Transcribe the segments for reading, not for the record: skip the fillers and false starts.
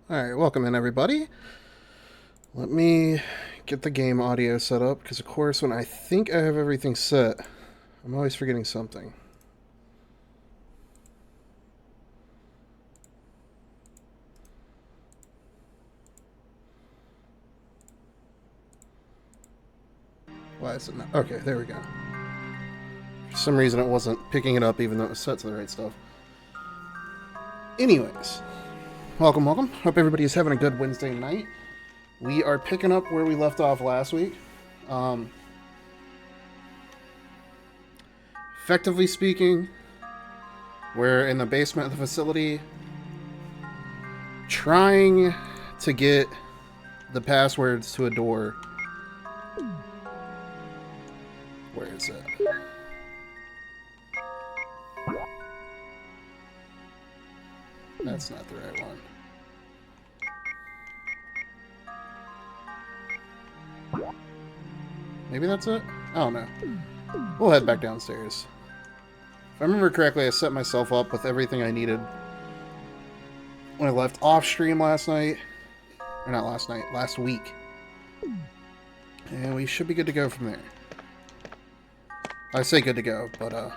Alright, welcome in everybody. Let me get the game audio set up, because of course when I think I have everything set, I'm always forgetting something. Why is it not? Okay, there we go. For some reason it wasn't picking it up even though it was set to the right stuff. Anyways, welcome. Hope everybody is having a good Wednesday night. We are picking up where we left off last week. Effectively speaking, we're in the basement of the facility trying to get the passwords to a door. Where is it? That's not the right one. Maybe that's it? I don't know. We'll head back downstairs. If I remember correctly, I set myself up with everything I needed when I left off stream last night. Or not last night, last week. And we should be good to go from there. I say good to go, but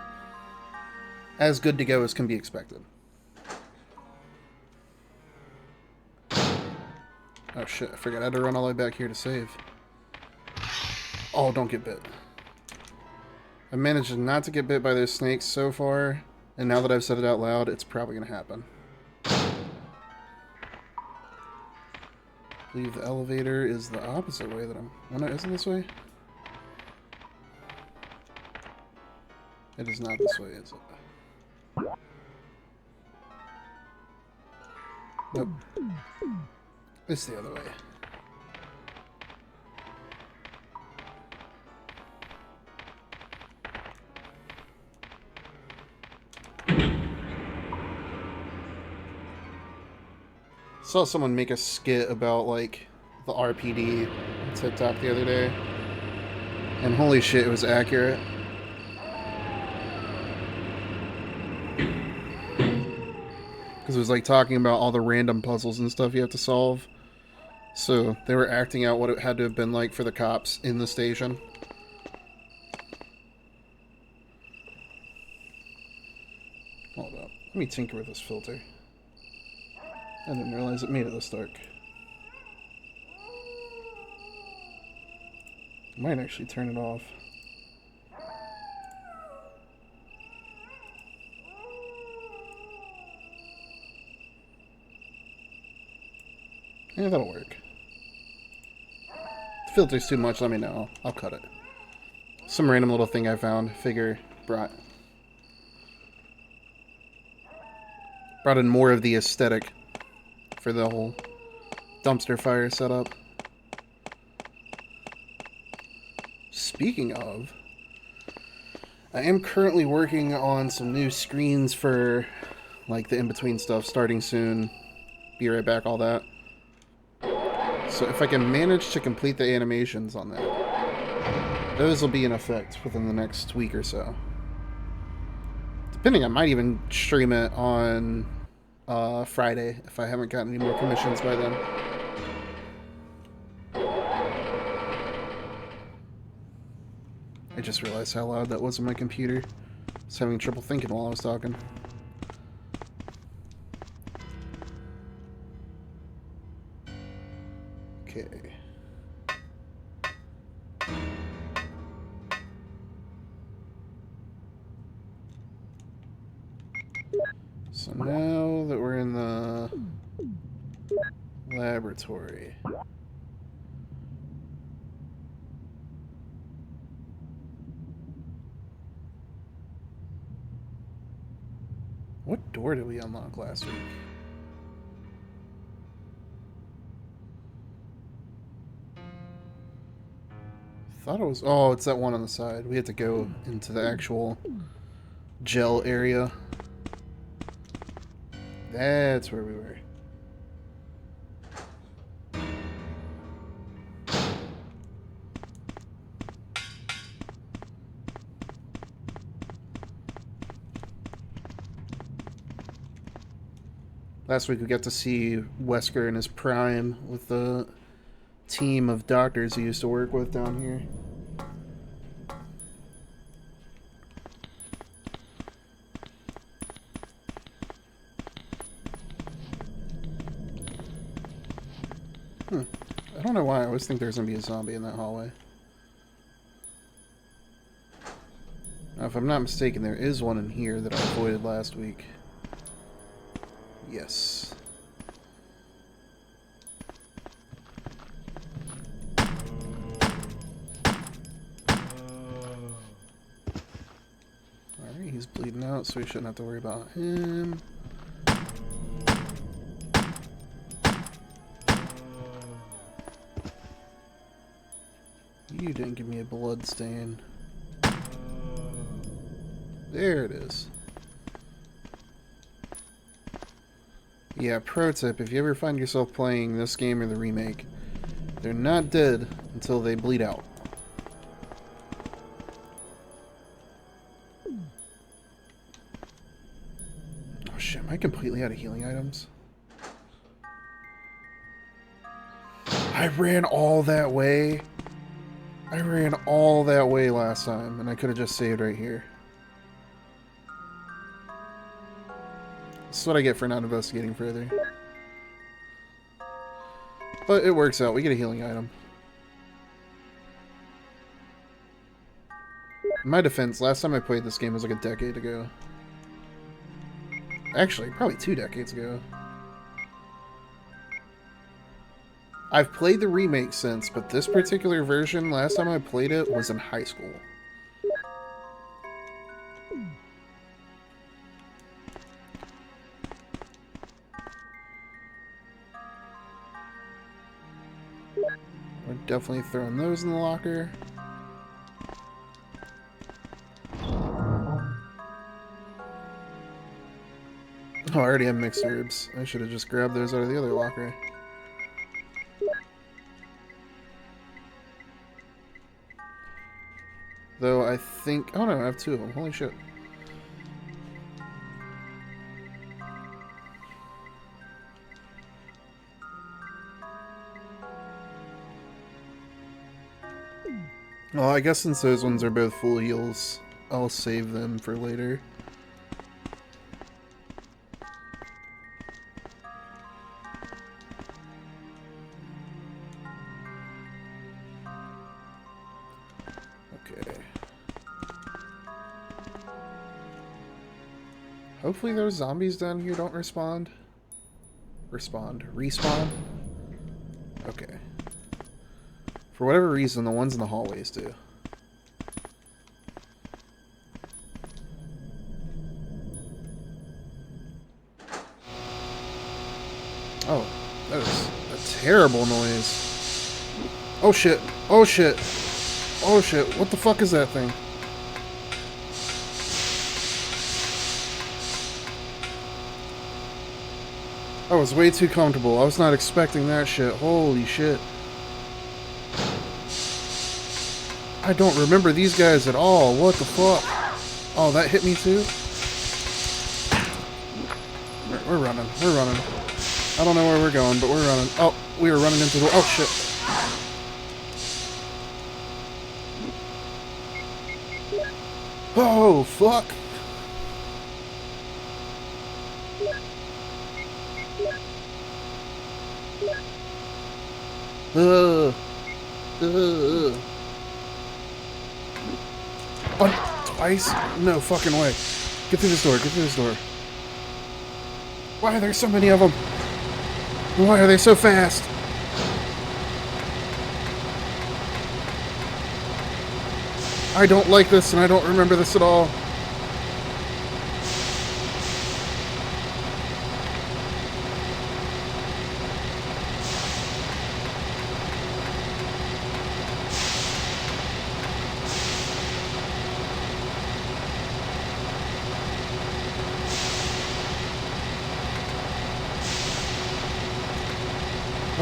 as good to go as can be expected. Oh shit, I forgot I had to run all the way back here to save. Oh, don't get bit. I managed not to get bit by those snakes so far, and now that I've said it out loud, it's probably going to happen. I believe the elevator is the opposite way that I'm... Oh no, isn't this way? It is not this way, is it? Nope. It's the other way. Saw someone make a skit about, like, the RPD on TikTok the other day. And holy shit, it was accurate. Because it was, like, talking about all the random puzzles and stuff you have to solve. So, they were acting out what it had to have been like for the cops in the station. Hold up. Let me tinker with this filter. I didn't realize it made it this dark. I might actually turn it off. Yeah, that'll work. If the filter's too much, let me know. I'll cut it. Some random little thing I found. Figure brought in more of the aesthetic for the whole dumpster fire setup. Speaking of, I am currently working on some new screens for, like, the in-between stuff starting soon. Be right back, all that. So if I can manage to complete the animations on that, those will be in effect within the next week or so. Depending, I might even stream it on Friday if I haven't gotten any more commissions by then. I just realized how loud that was on my computer. I was having trouble thinking while I was talking. Okay. So now that we're in the laboratory. What door did we unlock last week? Thought it was... Oh, it's that one on the side. We had to go into the actual gel area. That's where we were. Last week we got to see Wesker in his prime with the team of doctors he used to work with down here. I don't know why I always think there's gonna be a zombie in that hallway. Now, if I'm not mistaken, there is one in here that I avoided last week. Yes. Alright, he's bleeding out, so we shouldn't have to worry about him. You didn't give me a blood stain. There it is. Yeah, pro tip, if you ever find yourself playing this game or the remake, they're not dead until they bleed out. Oh shit, am I completely out of healing items? I ran all that way. I ran all that way last time, and I could have just saved right here. This is what I get for not investigating further. But it works out. We get a healing item. In my defense, last time I played this game was like a decade ago. Actually, probably 2 decades ago. I've played the remake since, but this particular version, last time I played it, was in high school. We're definitely throwing those in the locker. Oh, I already have mixed herbs. I should have just grabbed those out of the other locker. Though I think... Oh no, I have 2 of them. Holy shit. Well, I guess since those ones are both full heals, I'll save them for later. Okay. Hopefully those zombies down here don't respawn. Respawn? Okay. For whatever reason, the ones in the hallways do. Oh, that is a terrible noise. Oh shit, oh shit, oh shit, what the fuck is that thing? I was way too comfortable. I was not expecting that shit. Holy shit. I don't remember these guys at all. What the fuck? Oh, that hit me too? We're running. We're running. I don't know where we're going, but we're running. Oh, we were running into the... Oh, shit. Oh, fuck. Twice? No fucking way. Get through this door, get through this door. Why are there so many of them? Why are they so fast? I don't like this and I don't remember this at all.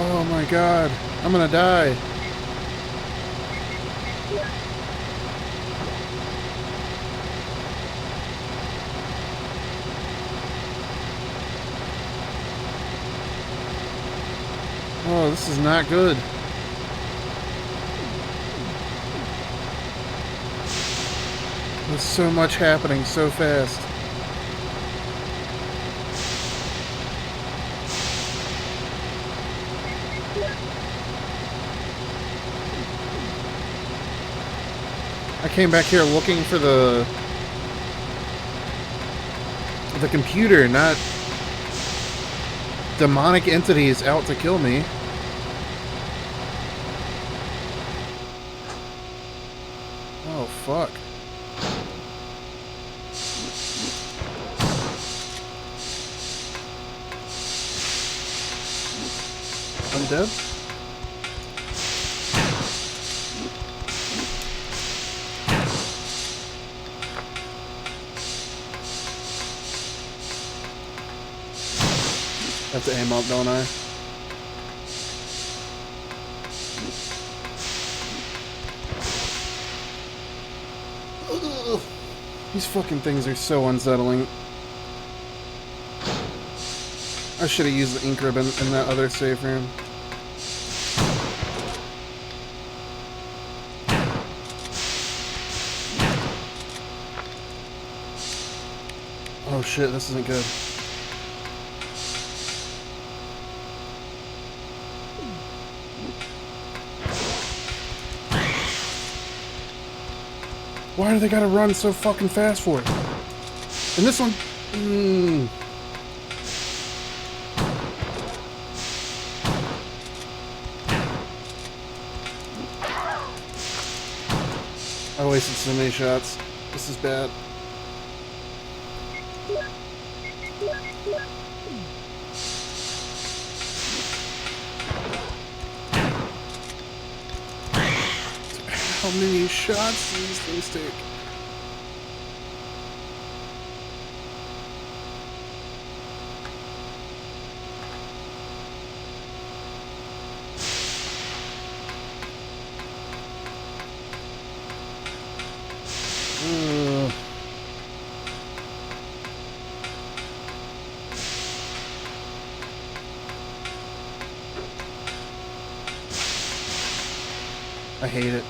Oh my god, I'm gonna die. Oh, this is not good. There's so much happening so fast. I came back here looking for the computer, not demonic entities out to kill me. Oh, fuck. Undead? I have to aim up, don't I? Ugh. These fucking things are so unsettling. I should have used the ink ribbon in that other save room. Oh shit, this isn't good. Why do they gotta run so fucking fast for it? And this one... I wasted so many shots. This is bad. How many shots do these things take? I hate it.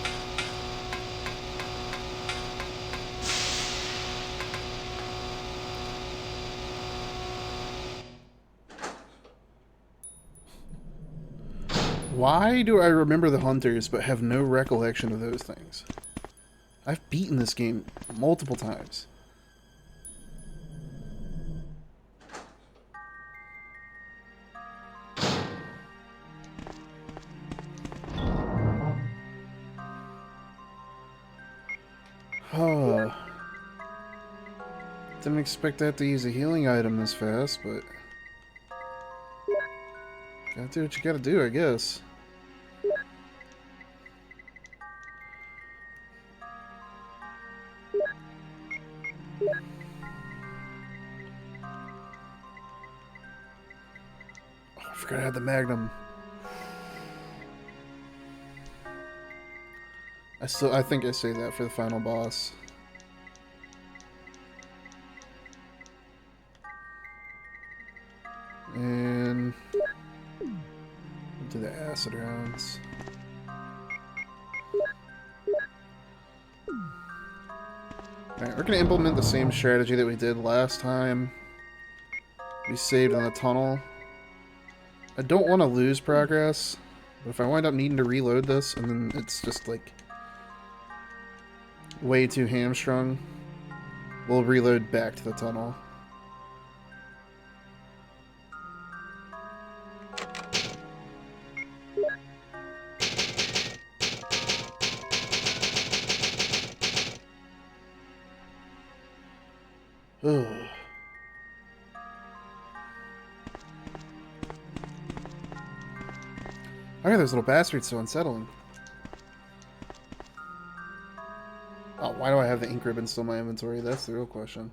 Why do I remember the hunters but have no recollection of those things? I've beaten this game multiple times. Oh. Didn't expect that to use a healing item this fast, but... Gotta do what you gotta do, I guess. Oh, I forgot I had the Magnum. I think I say that for the final boss. And... do the acid rounds. Alright, we're gonna implement the same strategy that we did last time. We saved in the tunnel. I don't want to lose progress, but if I wind up needing to reload this and then it's just like way too hamstrung, we'll reload back to the tunnel. Ugh. Why are those little bastards so unsettling? Oh, why do I have the ink ribbon still in my inventory? That's the real question.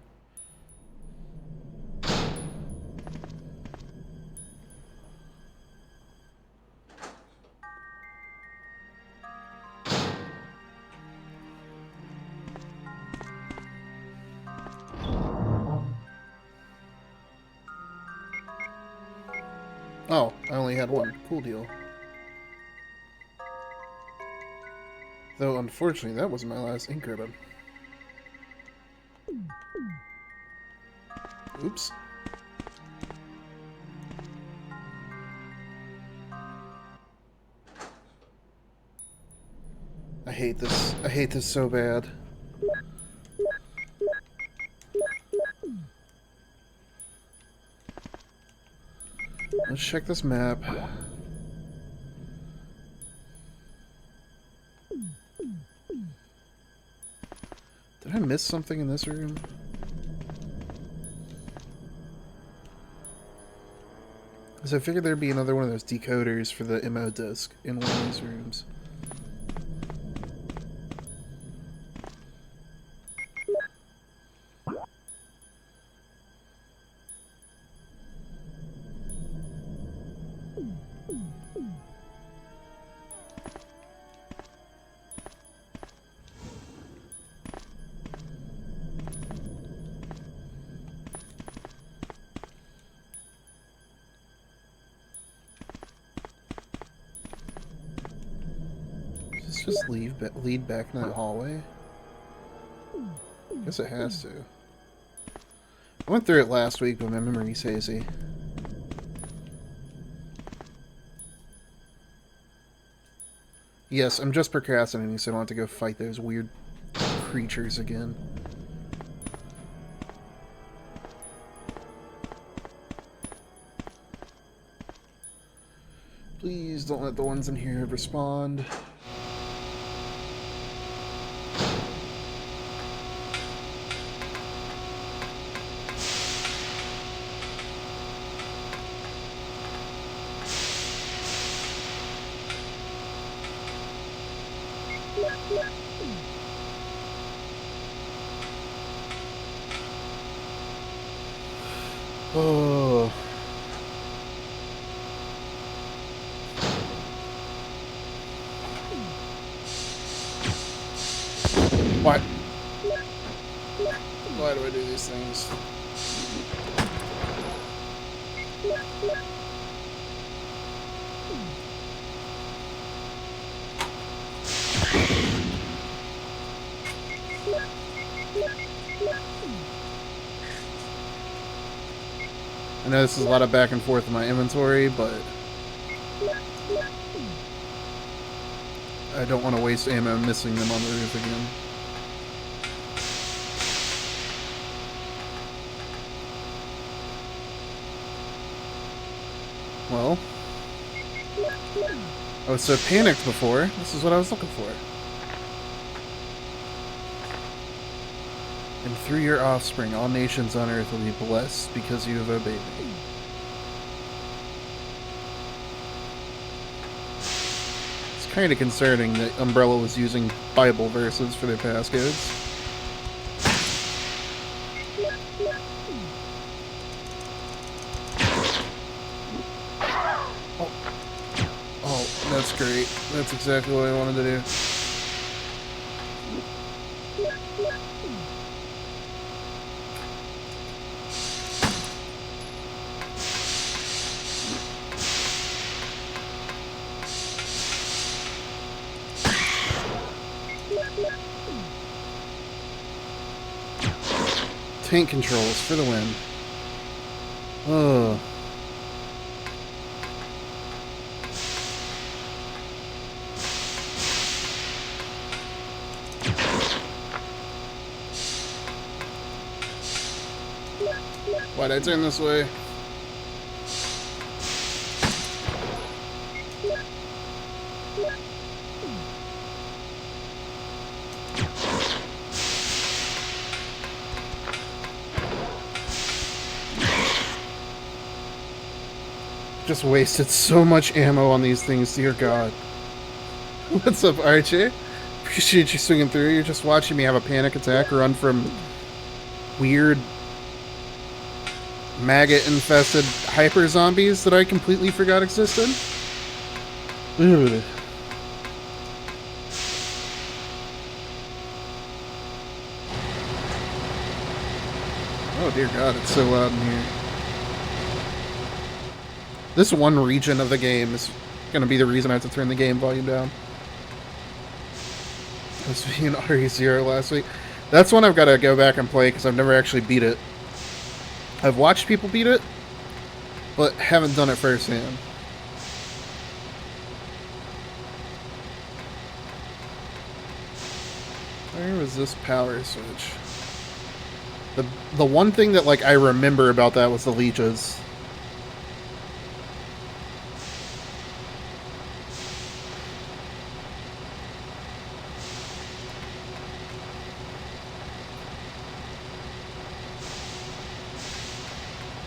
Oh, I only had one. Cool deal. Though, unfortunately, that was my last ink ribbon. Oops. I hate this. I hate this so bad. Let's check this map. Did I miss something in this room? Because I figured there'd be another one of those decoders for the MO disc in one of these rooms. Just lead back in that hallway? Guess it has to. I went through it last week, but my memory's hazy. Yes, I'm just procrastinating so I don't have to go fight those weird creatures again. Please don't let the ones in here respond. Oh. What? Why do I do these things? I know this is a lot of back and forth in my inventory, but I don't want to waste ammo missing them on the roof again. Well, I was so panicked before. This is what I was looking for. And through your offspring, all nations on earth will be blessed because you have obeyed me. It's kind of concerning that Umbrella was using Bible verses for their passcodes. Oh, that's great. That's exactly what I wanted to do. Tank controls for the win. Oh. Why'd I turn this way? Just wasted so much ammo on these things, dear God. What's up, Archie? Appreciate you swinging through. You're just watching me have a panic attack run from weird maggot-infested hyper zombies that I completely forgot existed. Ugh. Oh dear God, it's so loud in here. This one region of the game is going to be the reason I have to turn the game volume down. This being RE0 last week. That's one I've got to go back and play because I've never actually beat it. I've watched people beat it, but haven't done it firsthand. Where was this power switch? The one thing that like I remember about that was the leeches.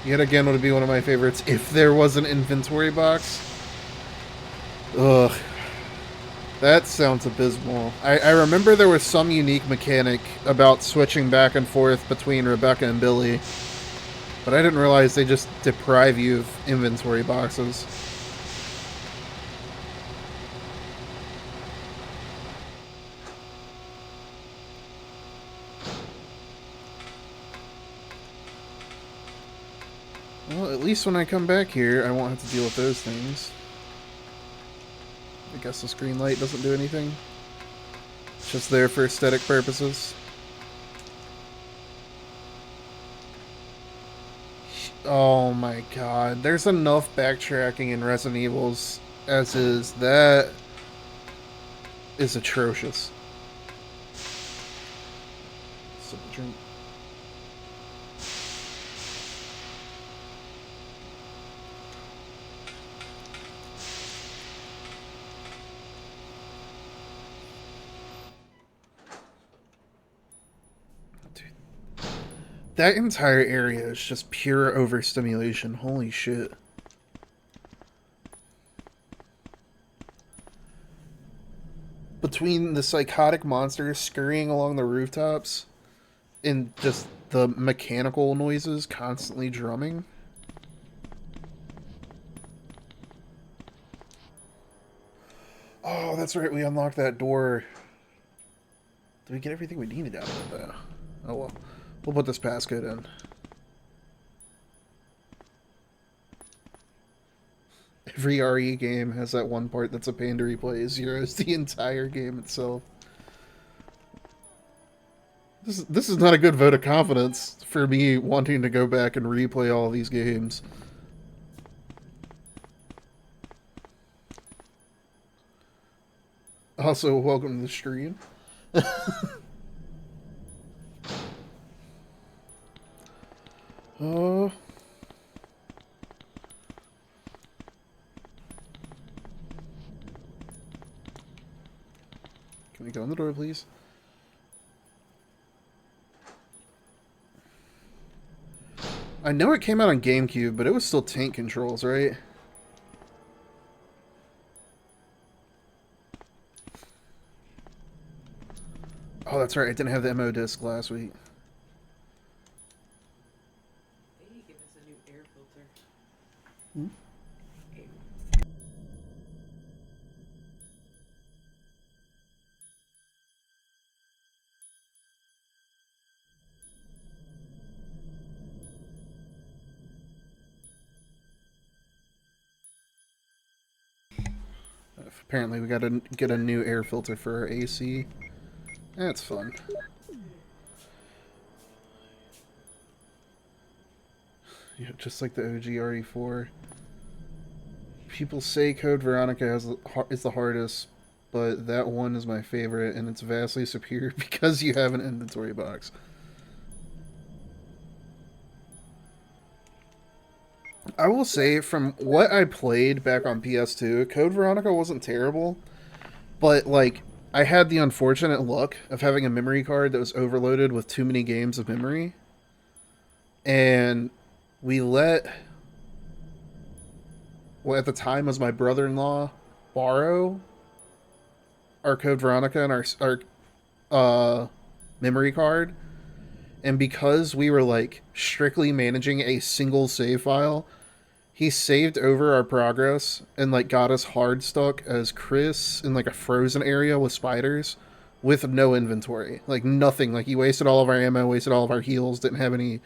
Yet again would be one of my favorites if there was an inventory box. Ugh. That sounds abysmal. I remember there was some unique mechanic about switching back and forth between Rebecca and Billy, but I didn't realize they just deprive you of inventory boxes. Well, at least when I come back here, I won't have to deal with those things. I guess the screen light doesn't do anything. It's just there for aesthetic purposes. Oh my god. There's enough backtracking in Resident Evils as is. That is atrocious. Sip a drink. That entire area is just pure overstimulation. Holy shit. Between the psychotic monsters scurrying along the rooftops and just the mechanical noises constantly drumming. Oh, that's right. We unlocked that door. Did we get everything we needed out of it, though? Oh, well. We'll put this passcode in. Every RE game has that one part that's a pain to replay. Zero is the entire game itself. This is not a good vote of confidence for me wanting to go back and replay all these games. Also, welcome to the stream. Oh. Can we go in the door, please? I know it came out on GameCube, but it was still tank controls, right? Oh, that's right. I didn't have the MO disc last week. Apparently we gotta get a new air filter for our AC. That's fun. Yeah, just like the OG RE4. People say Code Veronica is the hardest, but that one is my favorite, and it's vastly superior because you have an inventory box. I will say, from what I played back on PS2, Code Veronica wasn't terrible, but, like, I had the unfortunate luck of having a memory card that was overloaded with too many games of memory, and we let what at the time was my brother-in-law borrow our Code Veronica and our memory card, and because we were, like, strictly managing a single save file, he saved over our progress and, like, got us hard stuck as Chris in, like, a frozen area with spiders with no inventory. Like, nothing. Like, he wasted all of our ammo, wasted all of our heals, didn't have any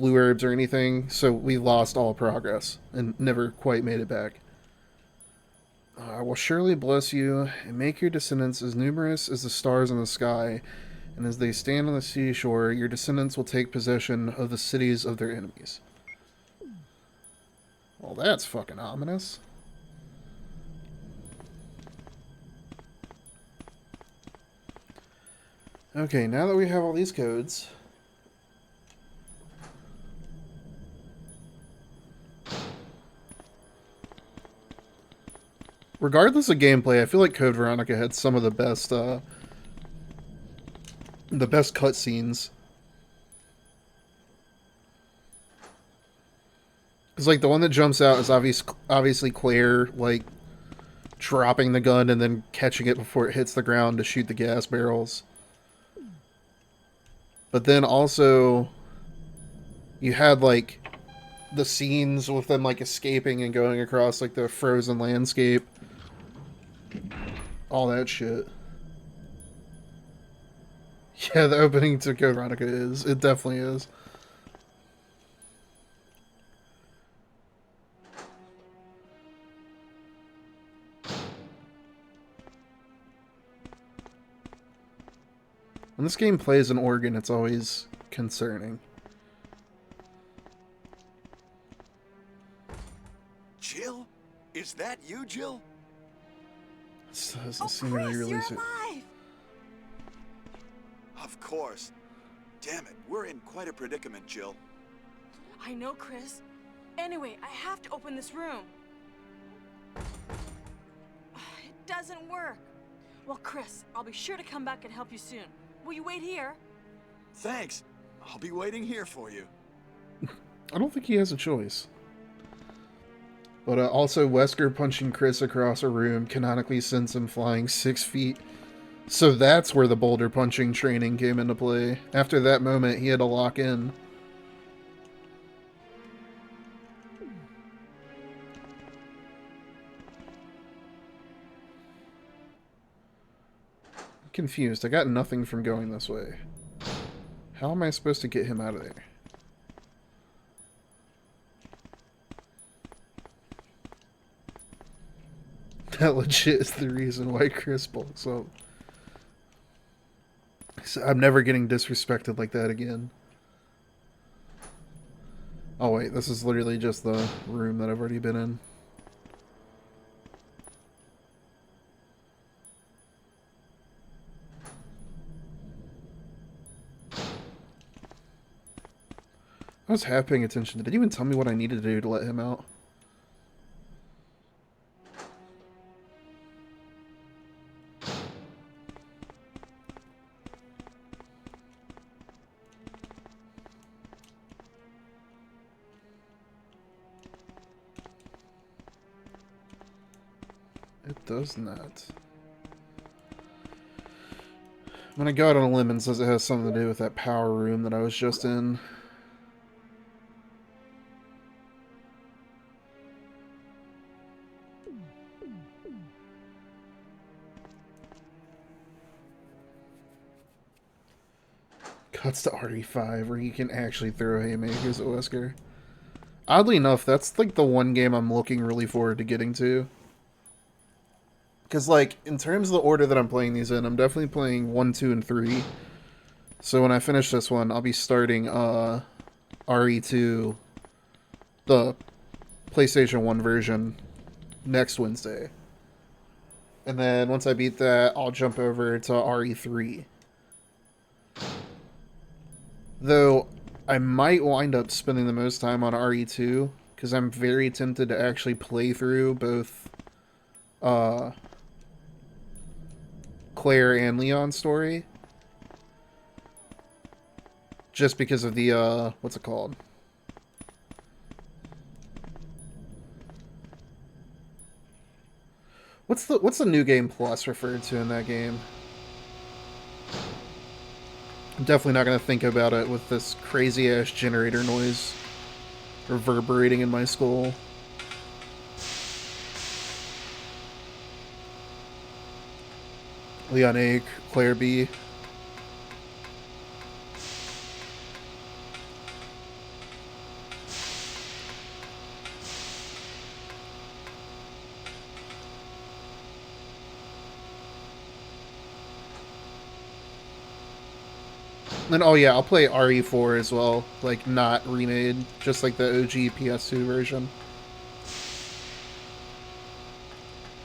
blue herbs or anything, so we lost all progress and never quite made it back. I will surely bless you and make your descendants as numerous as the stars in the sky, and as they stand on the seashore, your descendants will take possession of the cities of their enemies. Well, that's fucking ominous. Okay, now that we have all these codes... Regardless of gameplay, I feel like Code Veronica had some of the best cutscenes. Because, like, the one that jumps out is obviously Claire, like, dropping the gun and then catching it before it hits the ground to shoot the gas barrels. But then also, you had, like, the scenes with them, like, escaping and going across, like, the frozen landscape. All that shit. Yeah, the opening to Code Veronica is. It definitely is. When this game plays an organ, it's always concerning. Jill? Is that you, Jill? This doesn't seem to release it. Alive! Of course. Damn it, we're in quite a predicament, Jill. I know, Chris. Anyway, I have to open this room. It doesn't work. Well, Chris, I'll be sure to come back and help you soon. Will you wait here? Thanks. I'll be waiting here for you. I don't think he has a choice. But also, Wesker punching Chris across a room canonically sends him flying 6 feet. So that's where the boulder punching training came into play. After that moment, he had to lock in. I'm confused. I got nothing from going this way. How am I supposed to get him out of there? That legit is the reason why Chris bulks up. I'm never getting disrespected like that again. Oh wait, this is literally just the room that I've already been in. I was half paying attention. Did it even tell me what I needed to do to let him out? It does not. I'm gonna go out on a limb and says it has something to do with that power room that I was just in. Cuts to RE5 where you can actually throw haymakers at Wesker. Oddly enough, that's like the one game I'm looking really forward to getting to. Because, like, in terms of the order that I'm playing these in, I'm definitely playing 1, 2, and 3. So when I finish this one, I'll be starting RE2, the PlayStation 1 version, next Wednesday. And then once I beat that, I'll jump over to RE3. Though, I might wind up spending the most time on RE2, because I'm very tempted to actually play through both Claire and Leon's story. Just because of the, what's it called? What's the New Game Plus referred to in that game? I'm definitely not going to think about it with this crazy-ass generator noise reverberating in my skull. Leon A, Claire B. And oh yeah, I'll play RE4 as well, like not remade, just like the OG PS2 version.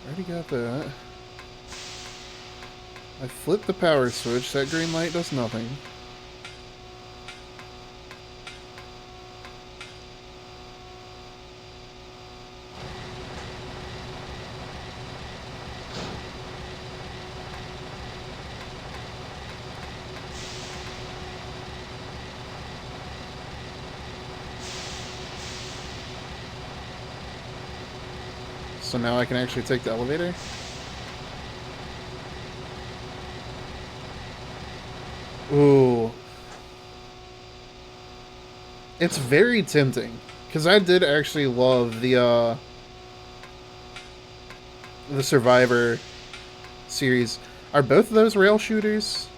Already got that. I flipped the power switch, that green light does nothing. So now I can actually take the elevator? Ooh. It's very tempting. Because I did actually love the Survivor series. Are both of those rail shooters?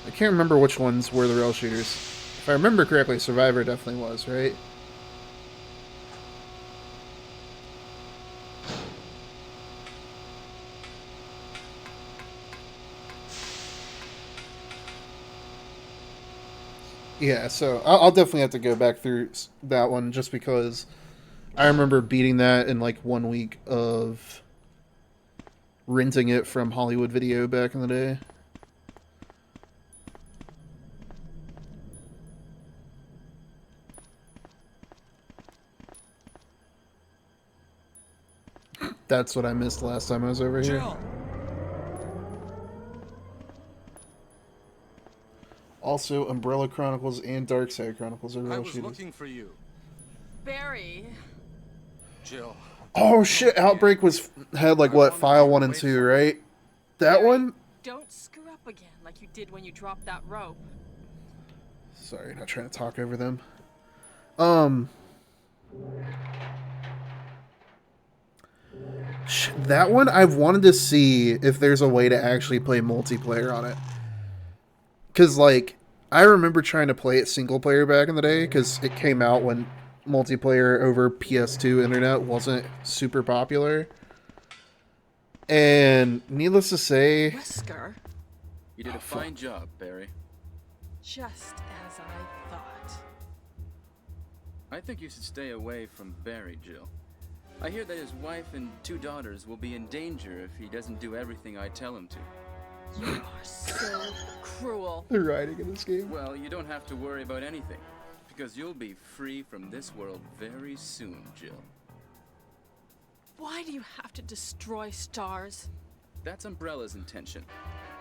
I can't remember which ones were the rail shooters. If I remember correctly, Survivor definitely was, right? Yeah, so I'll definitely have to go back through that one just because I remember beating that in like 1 week of renting it from Hollywood Video back in the day. That's what I missed last time I was over here. Jill. Also, Umbrella Chronicles and Darkside Chronicles are I real was shooters. looking for you, Barry. Jill. Oh shit! Outbreak had like what, file 1 and 2, right? That Barry, one. Don't screw up again like you did when you dropped that rope. Sorry, not trying to talk over them. That one I've wanted to see if there's a way to actually play multiplayer on it. Cause like I remember trying to play it single player back in the day because it came out when multiplayer over PS2 internet wasn't super popular. And needless to say, Wesker, You did a fine job, Barry. just as I thought. I think you should stay away from Barry, Jill. I hear that his wife and 2 daughters will be in danger if he doesn't do everything I tell him to. You are so cruel. the writing in this game. Well, you don't have to worry about anything, because you'll be free from this world very soon, Jill. Why do you have to destroy stars? That's Umbrella's intention.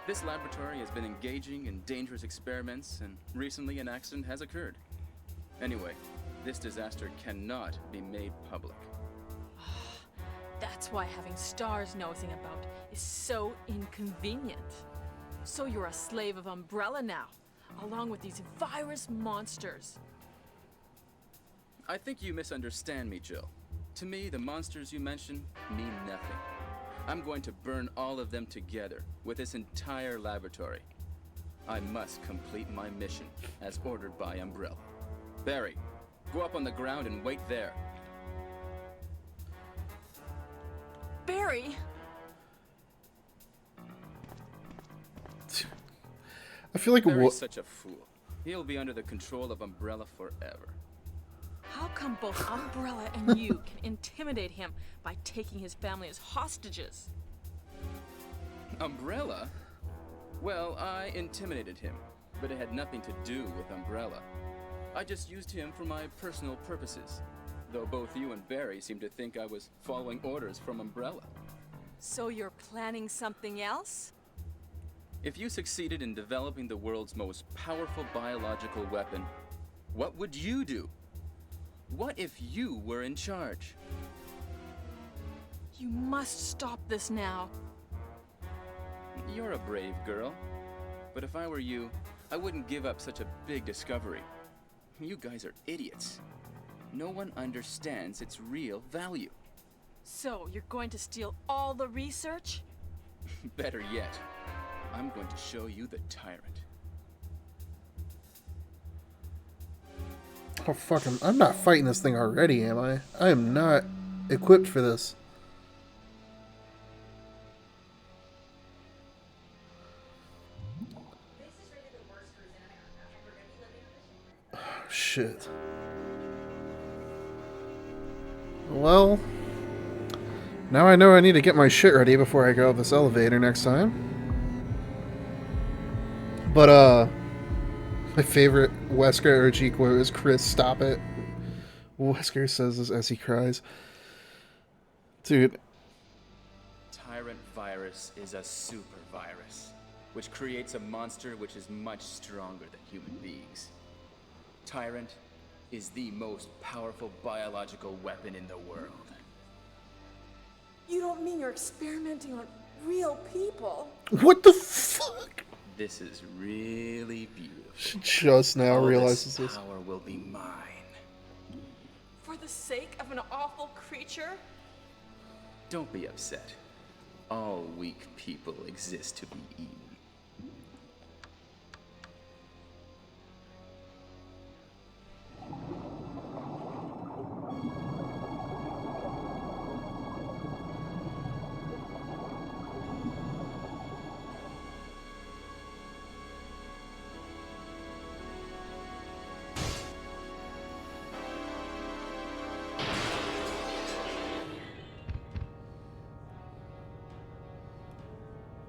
This laboratory has been engaging in dangerous experiments, and recently an accident has occurred. Anyway, this disaster cannot be made public. That's why having stars nosing about is so inconvenient. So you're a slave of Umbrella now, along with these virus monsters. I think you misunderstand me, Jill. To me, the monsters you mention mean nothing. I'm going to burn all of them together with this entire laboratory. I must complete my mission as ordered by Umbrella. Barry, go up on the ground and wait there. Barry! I feel like Barry's such a fool. He'll be under the control of Umbrella forever. How come both Umbrella and you can intimidate him by taking his family as hostages? Umbrella? Well, I intimidated him, but it had nothing to do with Umbrella. I just used him for my personal purposes, though both you and Barry seem to think I was following orders from Umbrella. So you're planning something else? If you succeeded in developing the world's most powerful biological weapon, what would you do? What if you were in charge? You must stop this now. You're a brave girl. But if I were you, I wouldn't give up such a big discovery. You guys are idiots. No one understands its real value. So you're going to steal all the research? Better yet, I'm going to show you the tyrant. Oh fuck, I'm not fighting this thing already, am I? I am not equipped for this. shit. Well, now I know I need to get my shit ready before I go up this elevator next time. But, my favorite Wesker OG quote is, "Chris, stop it." Wesker says this as he cries. Dude. Tyrant virus is a super virus, which creates a monster which is much stronger than human beings. Tyrant is the most powerful biological weapon in the world. You don't mean you're experimenting on real people? What the fuck? This is really beautiful. She just now All realizes this this. power will be mine. For the sake of an awful creature? Don't be upset. All weak people exist to be eaten.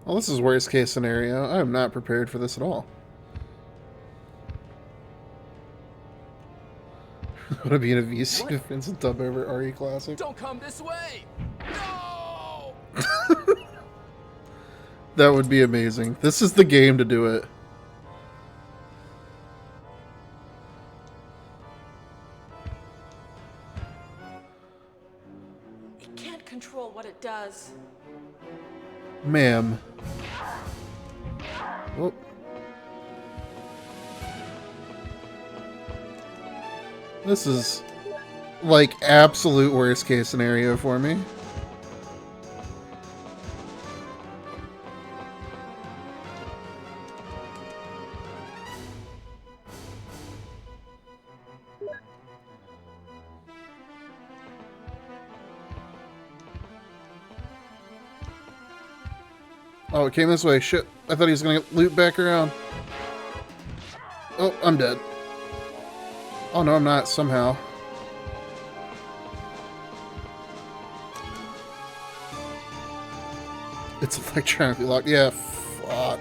Well, this is worst case scenario. I am not prepared for this at all. Want to be in a VC defense and dub over RE Classic? Don't come this way! No! That would be amazing. This is the game to do it. It can't control what it does. Ma'am. Whoop. This is like absolute worst case scenario for me. Oh, it came this way. Shit. I thought he was gonna loop back around. Oh, I'm dead. Oh, no, I'm not. Somehow. It's electronically locked. Yeah, fuck.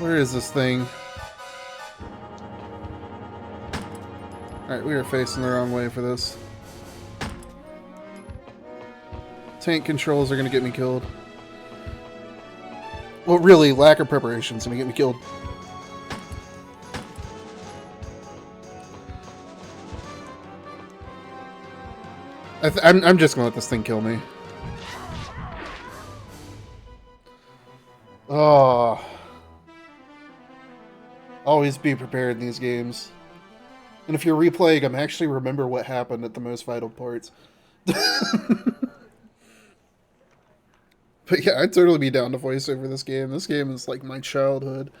Where is this thing? Alright, we are facing the wrong way for this. Tank controls are gonna get me killed. Well, really, lack of preparation is gonna get me killed. I'm just gonna let this thing kill me. Oh. Always be prepared in these games. And if you're replaying them, actually remember what happened at the most vital parts. But yeah, I'd totally be down to voice over this game. This game is like my childhood.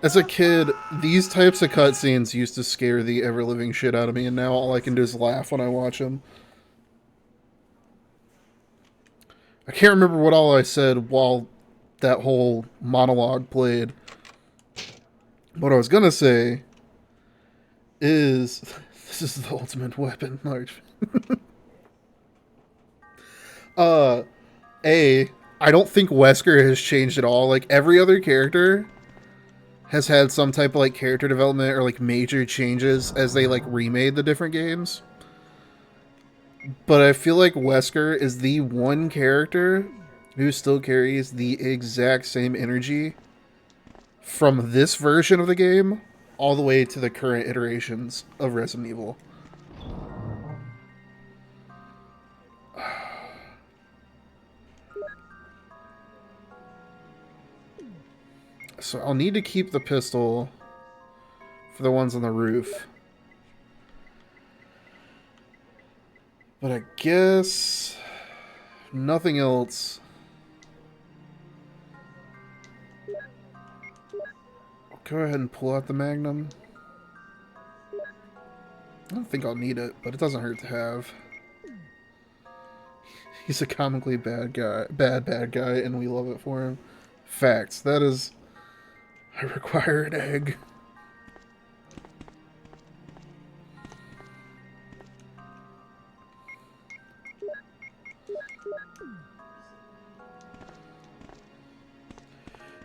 As a kid, these types of cutscenes used to scare the ever-living shit out of me, and now all I can do is laugh when I watch them. I can't remember what all I said while that whole monologue played. What I was gonna say is, this is the ultimate weapon, Large. I don't think Wesker has changed at all. Like, every other character has had some type of, like, character development or, like, major changes as they, like, remade the different games. But I feel like Wesker is the one character who still carries the exact same energy from this version of the game all the way to the current iterations of Resident Evil. So I'll need to keep the pistol for the ones on the roof. But I guess nothing else. I'll go ahead and pull out the Magnum. I don't think I'll need it, but it doesn't hurt to have. He's a comically bad guy, bad guy, and we love it for him. Facts. That is... I require an egg.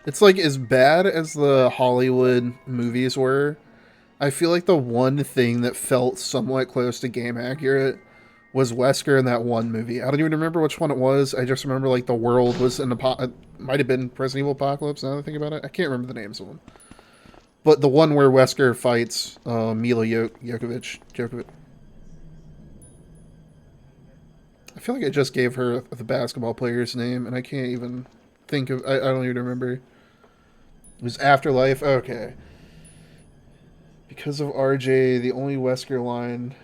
It's like, as bad as the Hollywood movies were, I feel like the one thing that felt somewhat close to game accurate was Wesker in that one movie. I don't even remember which one it was. I just remember, like, the world was in it might have been Resident Evil Apocalypse, now that I think about it. I can't remember the names of them. But the one where Wesker fights Mila Jovovich. I feel like I just gave her the basketball player's name, and I can't even think of... I don't even remember. It was Afterlife. Okay. Because of RJ, the only Wesker line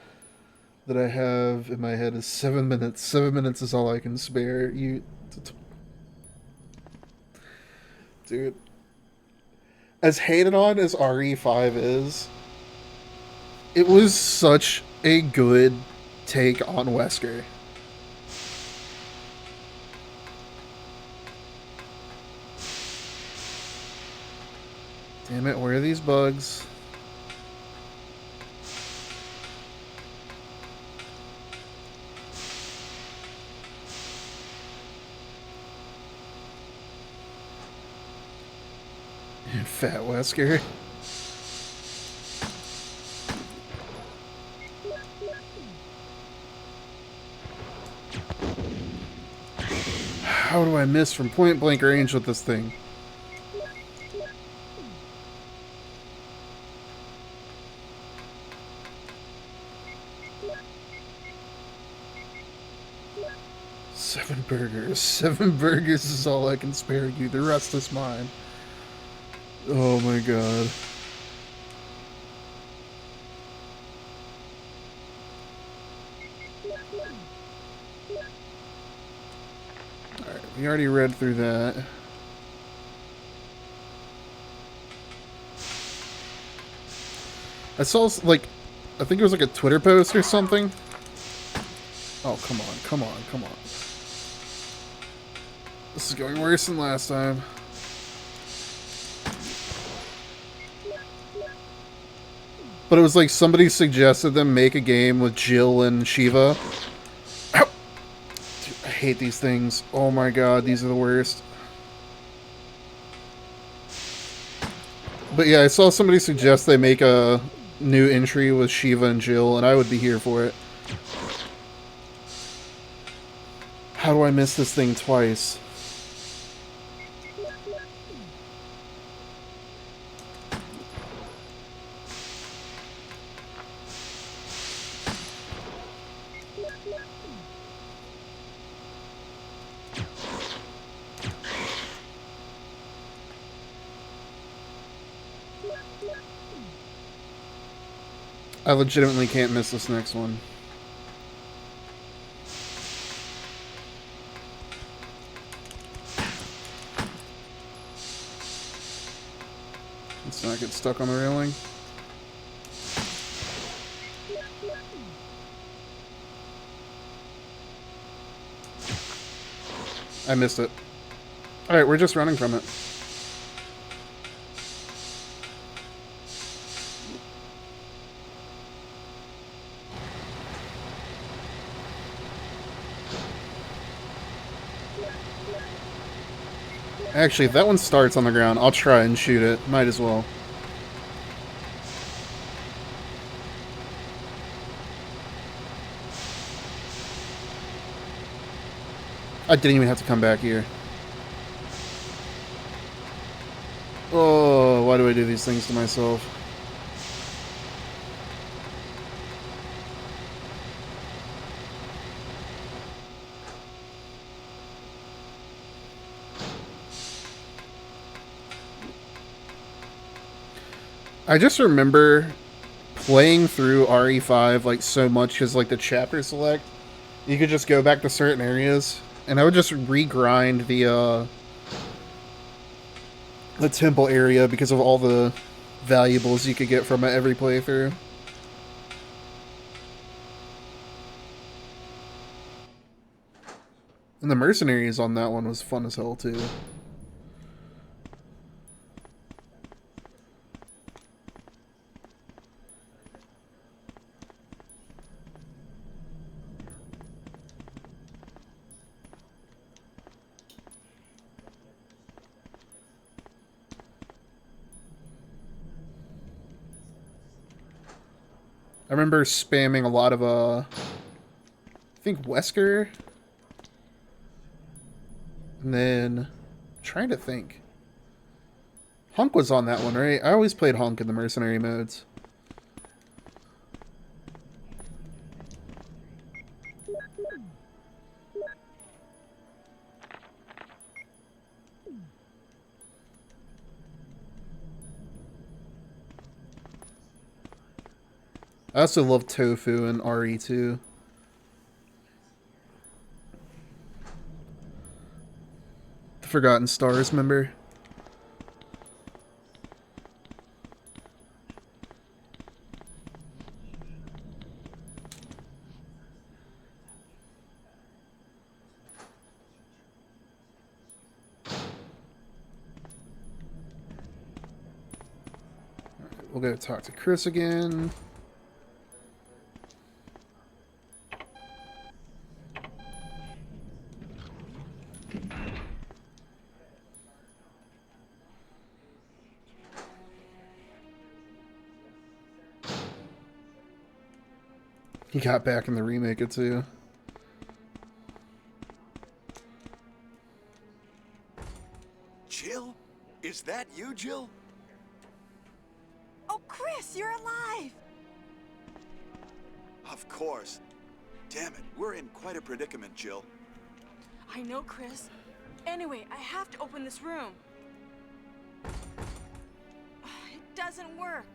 that I have in my head is 7 minutes. 7 minutes is all I can spare. You... Dude. As hated on as RE5 is, it was such a good take on Wesker. Damn it, where are these bugs? Fat Wesker. How do I miss from point blank range with this thing? Seven burgers. 7 burgers is all I can spare you. The rest is mine. Oh my god. Alright, we already read through that. I saw, like, I think it was like a Twitter post or something. Oh, come on, come on, come on. This is going worse than last time. But it was like somebody suggested them make a game with Jill and Shiva. Ow! Dude, I hate these things. Oh my god, these are the worst. But yeah, I saw somebody suggest they make a new entry with Shiva and Jill, and I would be here for it. How do I miss this thing twice? I legitimately can't miss this next one. Let's not get stuck on the railing. I missed it. Alright, we're just running from it. Actually, if that one starts on the ground, I'll try and shoot it. Might as well. I didn't even have to come back here. Oh, why do I do these things to myself? I just remember playing through RE5 like so much because like the chapter select, you could just go back to certain areas, and I would just regrind the temple area because of all the valuables you could get from it every playthrough. And the mercenaries on that one was fun as hell too. I remember spamming a lot of I think Wesker. And then trying to think. Hunk was on that one, right? I always played Hunk in the mercenary modes. I also love Tofu and RE2. The Forgotten Stars, remember? We'll go talk to Chris again. He got back in the remake it too. Jill? Is that you, Jill? Oh, Chris, you're alive! Of course. Damn it, we're in quite a predicament, Jill. I know, Chris. Anyway, I have to open this room. It doesn't work.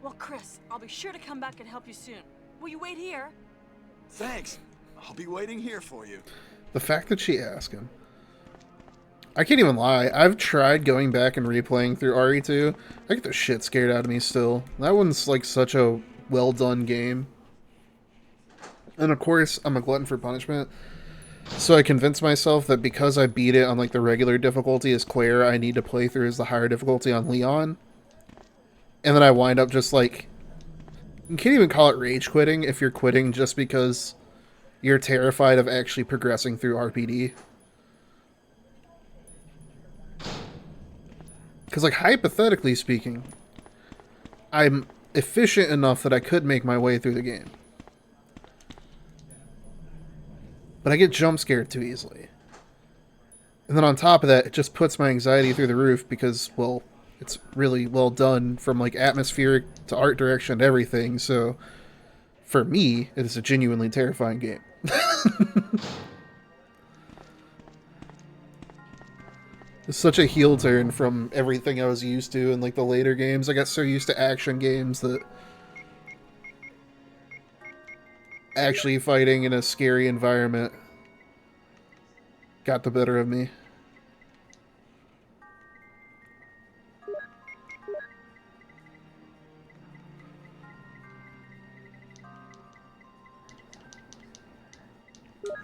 Well, Chris, I'll be sure to come back and help you soon. Will you wait here? Thanks. I'll be waiting here for you. The fact that she asked him. I can't even lie. I've tried going back and replaying through RE2. I get the shit scared out of me still. That one's like such a well done game. And of course, I'm a glutton for punishment. So I convinced myself that because I beat it on like the regular difficulty as Claire, I need to play through as the higher difficulty on Leon. And then I wind up just like... You can't even call it rage quitting if you're quitting just because you're terrified of actually progressing through RPD. Because, like, hypothetically speaking, I'm efficient enough that I could make my way through the game. But I get jump scared too easily. And then on top of that, it just puts my anxiety through the roof because, well, it's really well done from, like, atmospheric to art direction to everything. So, for me, it is a genuinely terrifying game. It's such a heel turn from everything I was used to in like the later games. I got so used to action games that actually fighting in a scary environment got the better of me.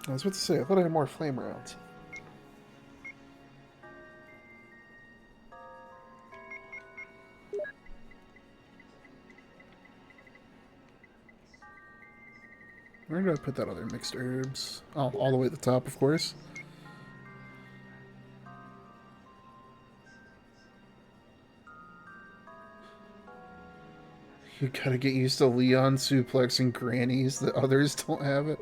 I was about to say, I thought I had more flame rounds. Where did I put that other mixed herbs? Oh, all the way at the top, of course. You gotta get used to Leon suplexing grannies that others don't have it.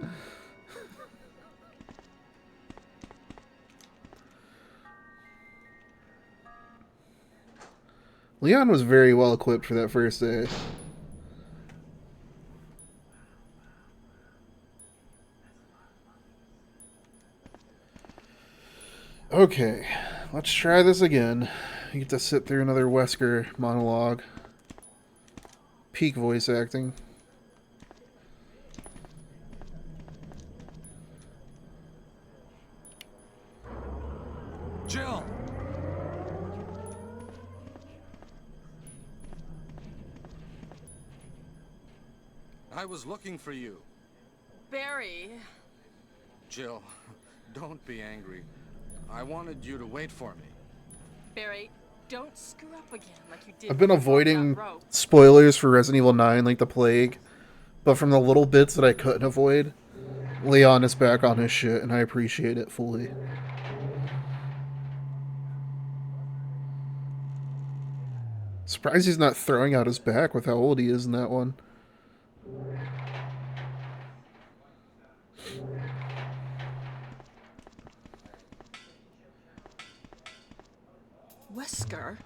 Leon was very well equipped for that first day. Okay, let's try this again. You get to sit through another Wesker monologue. Peak voice acting. Jill! I was looking for you. Barry. Jill, Don't be angry. I wanted you to wait for me. Barry, don't screw up again like you did. I've been when you broke avoiding that rope. spoilers for Resident Evil 9 like the plague, but from the little bits that I couldn't avoid, Leon is back on his shit, and I appreciate it fully. Surprised he's not throwing out his back with how old he is in that one. Wesker,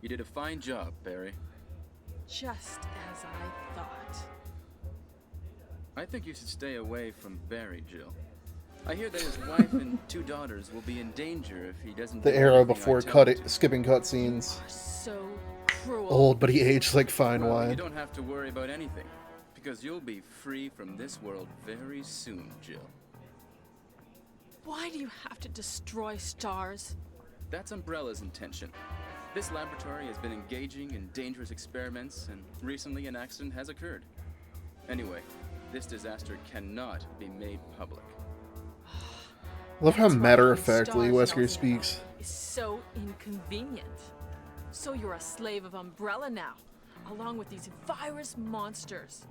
You did a fine job, Barry. just as I thought. I think you should stay away from Barry, Jill. I hear that his wife and 2 daughters will be in danger if he doesn't. The do arrow everything I before tell him to. skipping cutscenes. Are so cruel. Old, but he aged like fine Well, you wine. don't have to worry about anything, because you'll be free from this world very soon, Jill. Why do you have to destroy stars? That's Umbrella's intention. This laboratory has been engaging in dangerous experiments, and recently an accident has occurred. Anyway, this disaster cannot be made public. Love how That's why matter-of-factly having Wesker stars speaks. is so inconvenient. So you're a slave of Umbrella now, along with these virus monsters.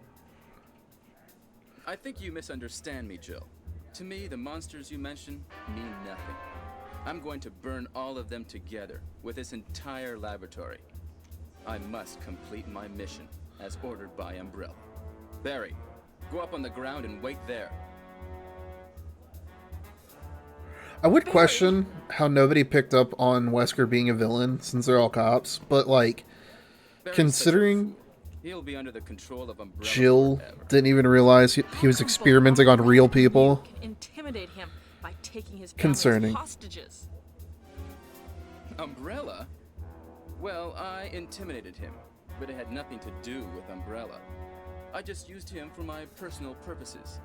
I think you misunderstand me, Jill. To me, the monsters you mention mean nothing. I'm going to burn all of them together with this entire laboratory. I must complete my mission as ordered by Umbrella. Barry, go up on the ground and wait there. I would question how nobody picked up on Wesker being a villain, since they're all cops, but, like, Barry's considering such a fool. He'll be under the control of Umbrella Jill forever. didn't even realize he was experimenting on real people. You can intimidate him by taking his Concerning. family's hostages. Umbrella? Well, I intimidated him, but it had nothing to do with Umbrella. I just used him for my personal purposes,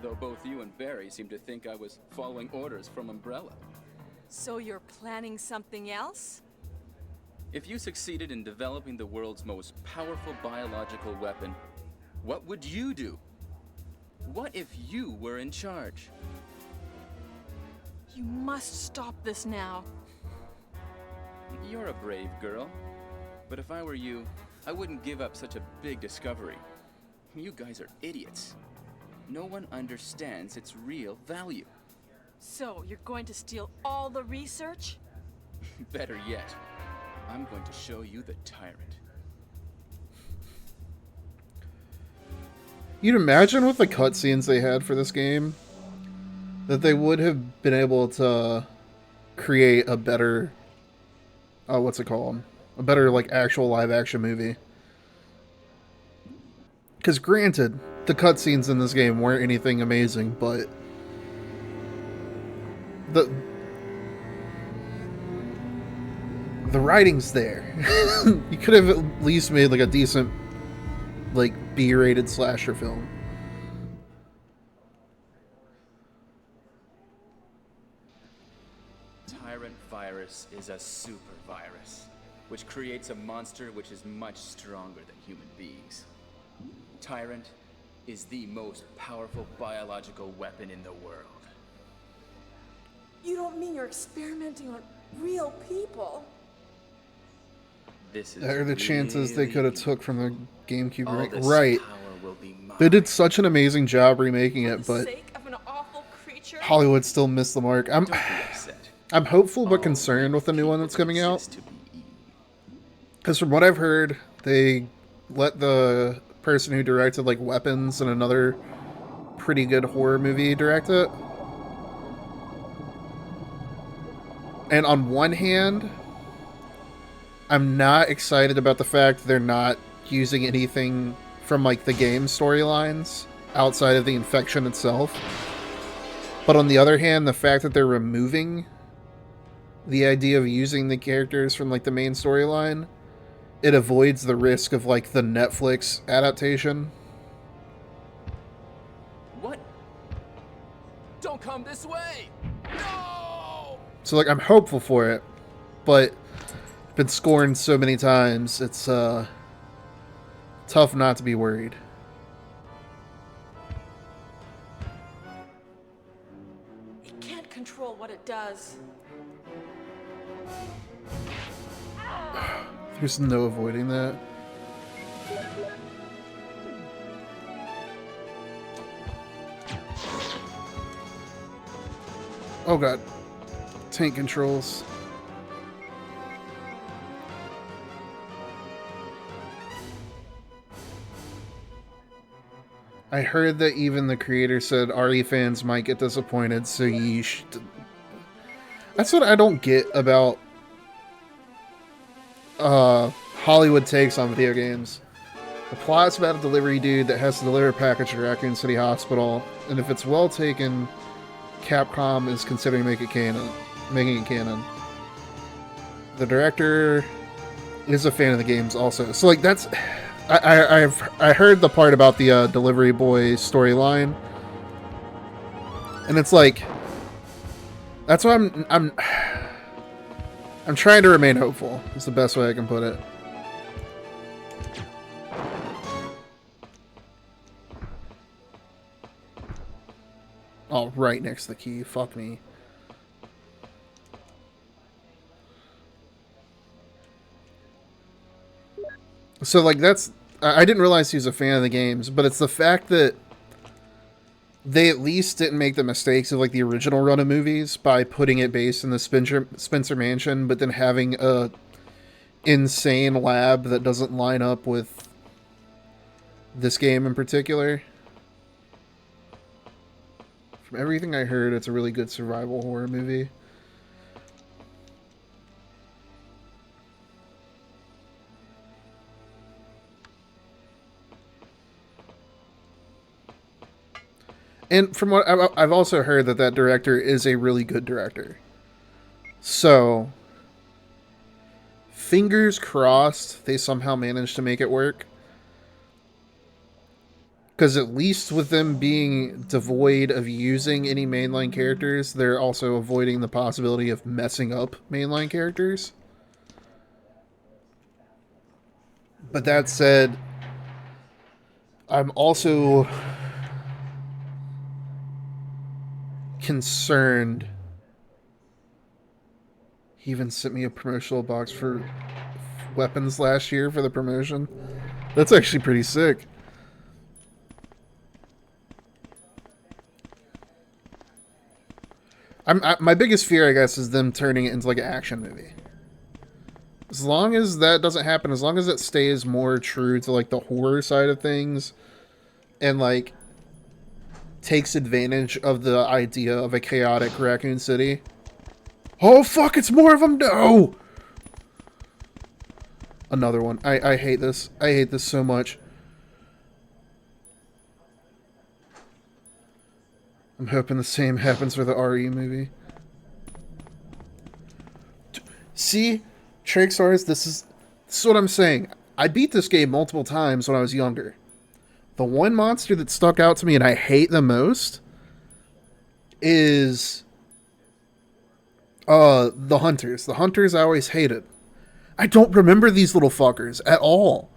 though both you and Barry seem to think I was following orders from Umbrella. So you're planning something else? If you succeeded in developing the world's most powerful biological weapon, what would you do? What if you were in charge? You must stop this now. You're a brave girl, but if I were you, I wouldn't give up such a big discovery. You guys are idiots. No one understands its real value. So you're going to steal all the research? Better yet, I'm going to show you the tyrant. You'd imagine with the cutscenes they had for this game that they would have been able to create a better, what's it called? A better, like, actual live-action movie. Because granted, the cutscenes in this game weren't anything amazing, but the writing's there. You could have at least made, like, a decent, like, B-rated slasher film. Tyrant virus is a super virus, which creates a monster which is much stronger than human beings. Tyrant is the most powerful biological weapon in the world. You don't mean you're experimenting on real people? This is What are the chances they really could have evil. took from the GameCube All remake? this Right. power will be mine. They did such an amazing job remaking For it, the but sake of an awful creature? Hollywood still missed the mark. Don't be upset. I'm hopeful but All concerned with the new one people that's coming out. exist to be eaten. Because from what I've heard, they let the person who directed, like, Weapons and another pretty good horror movie direct it. And on one hand, I'm not excited about the fact they're not using anything from, like, the game storylines outside of the infection itself. But on the other hand, the fact that they're removing the idea of using the characters from, like, the main storyline, it avoids the risk of, like, the Netflix adaptation. What? Don't come this way! No! So, like, I'm hopeful for it, but been scorned so many times, it's tough not to be worried. It can't control what it does. There's no avoiding that. Oh god. Tank controls. I heard that even the creator said RE fans might get disappointed, so yeesh. That's what I don't get about Hollywood takes on video games. The plot's about a delivery dude that has to deliver a package to Raccoon City Hospital, and if it's well taken, Capcom is considering making it canon. The director is a fan of the games also. So like that's I heard the part about the delivery boy storyline, and it's like that's why I'm trying to remain hopeful. Is the best way I can put it. Oh, right next to the key. Fuck me. So, like, that's... I didn't realize he was a fan of the games, but it's the fact that they at least didn't make the mistakes of, like, the original run of movies by putting it based in the Spencer Mansion, but then having a insane lab that doesn't line up with this game in particular. From everything I heard, it's a really good survival horror movie. And from what I've also heard that director is a really good director. So, fingers crossed they somehow managed to make it work. Because at least with them being devoid of using any mainline characters, they're also avoiding the possibility of messing up mainline characters. But that said, I'm also concerned. He even sent me a promotional box for weapons last year for the promotion. That's actually pretty sick. My biggest fear, I guess, is them turning it into like an action movie. As long as that doesn't happen, as long as it stays more true to like the horror side of things, and like takes advantage of the idea of a chaotic Raccoon City. Oh fuck! It's more of them. No. Another one. I hate this. I hate this so much. I'm hoping the same happens for the RE movie. See, Trickstars, this is what I'm saying. I beat this game multiple times when I was younger. The one monster that stuck out to me and I hate the most is the hunters. The hunters I always hated. I don't remember these little fuckers at all.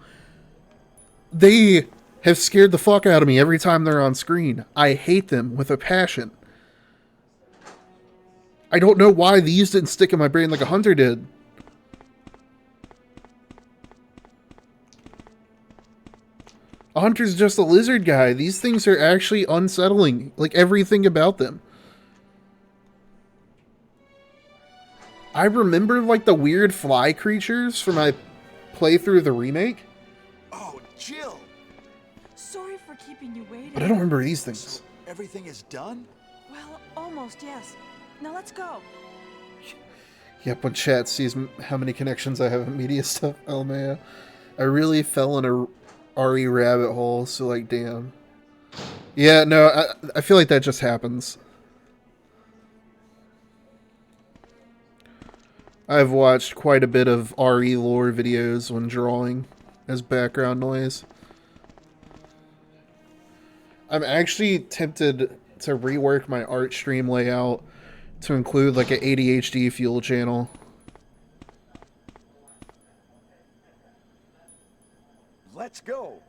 They have scared the fuck out of me every time they're on screen. I hate them with a passion. I don't know why these didn't stick in my brain like a hunter did. A hunter's just a lizard guy. These things are actually unsettling. Like, everything about them. I remember, like, the weird fly creatures from my playthrough of the remake. Oh, Jill! Sorry for keeping you waiting. But I don't remember these things. So everything is done? Well, almost, yes. Now let's go. Yep, when chat sees how many connections I have in media stuff, LMAO. I really fell in a RE rabbit hole, so like, damn. Yeah, no, I feel like that just happens. I've watched quite a bit of RE lore videos when drawing as background noise. I'm actually tempted to rework my art stream layout to include like an ADHD fuel channel. Let's go!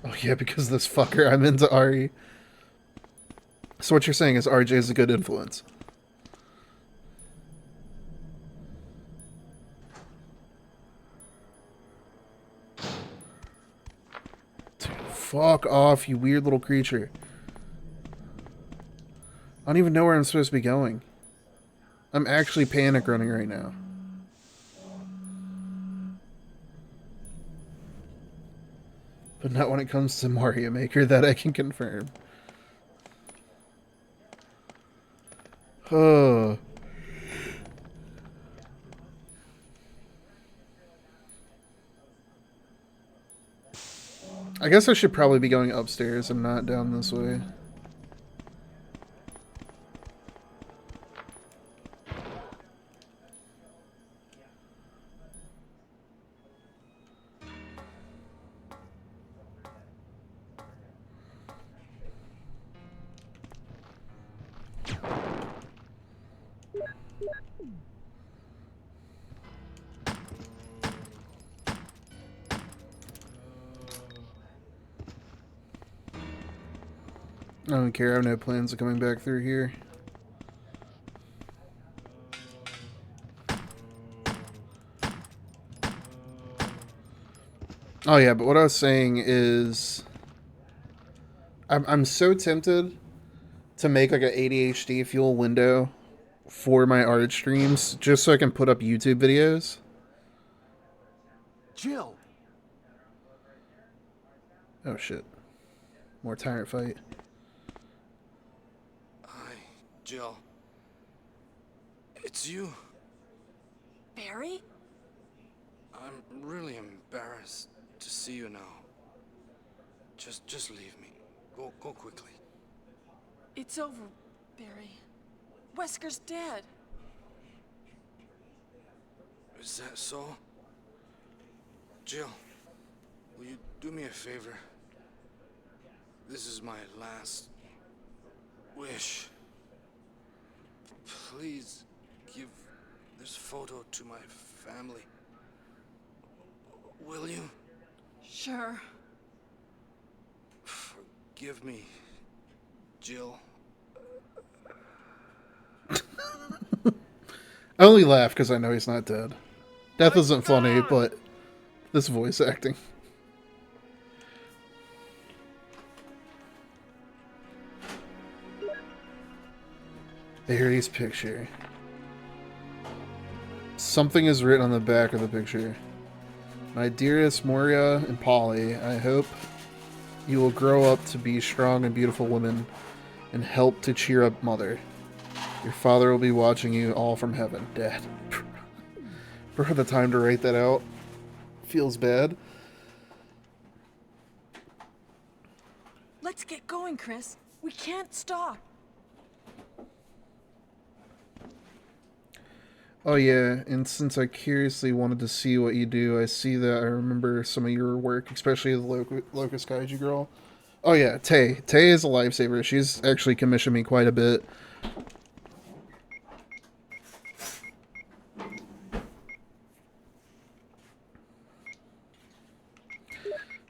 Oh yeah, because this fucker, I'm into RE. So what you're saying is RJ is a good influence. Dude, fuck off, you weird little creature. I don't even know where I'm supposed to be going. I'm actually panic running right now. But not when it comes to Mario Maker, that I can confirm. Oh. I guess I should probably be going upstairs and not down this way. I don't care, I have no plans of coming back through here. Oh yeah, but what I was saying is I'm so tempted to make like an ADHD fuel window for my art streams just so I can put up YouTube videos. Jill! Oh shit. More tyrant fight. Hi, Jill. It's you. Barry? I'm really embarrassed to see you now. Just leave me. Go quickly. It's over, Barry. Wesker's dead. Is that so? Jill, will you do me a favor? This is my last wish. Please give this photo to my family. Will you? Sure. Forgive me, Jill. I only laugh because I know he's not dead. Death isn't funny, but this voice acting. Barry's picture. Something is written on the back of the picture. My dearest Moria and Polly, I hope you will grow up to be strong and beautiful women and help to cheer up Mother. Your father will be watching you all from heaven. Dad. For the time to write that out feels bad. Let's get going, Chris. We can't stop. Oh yeah, and since I curiously wanted to see what you do, I see that I remember some of your work, especially the Locust Kaiju girl. Oh yeah, Tay. Tay is a lifesaver. She's actually commissioned me quite a bit.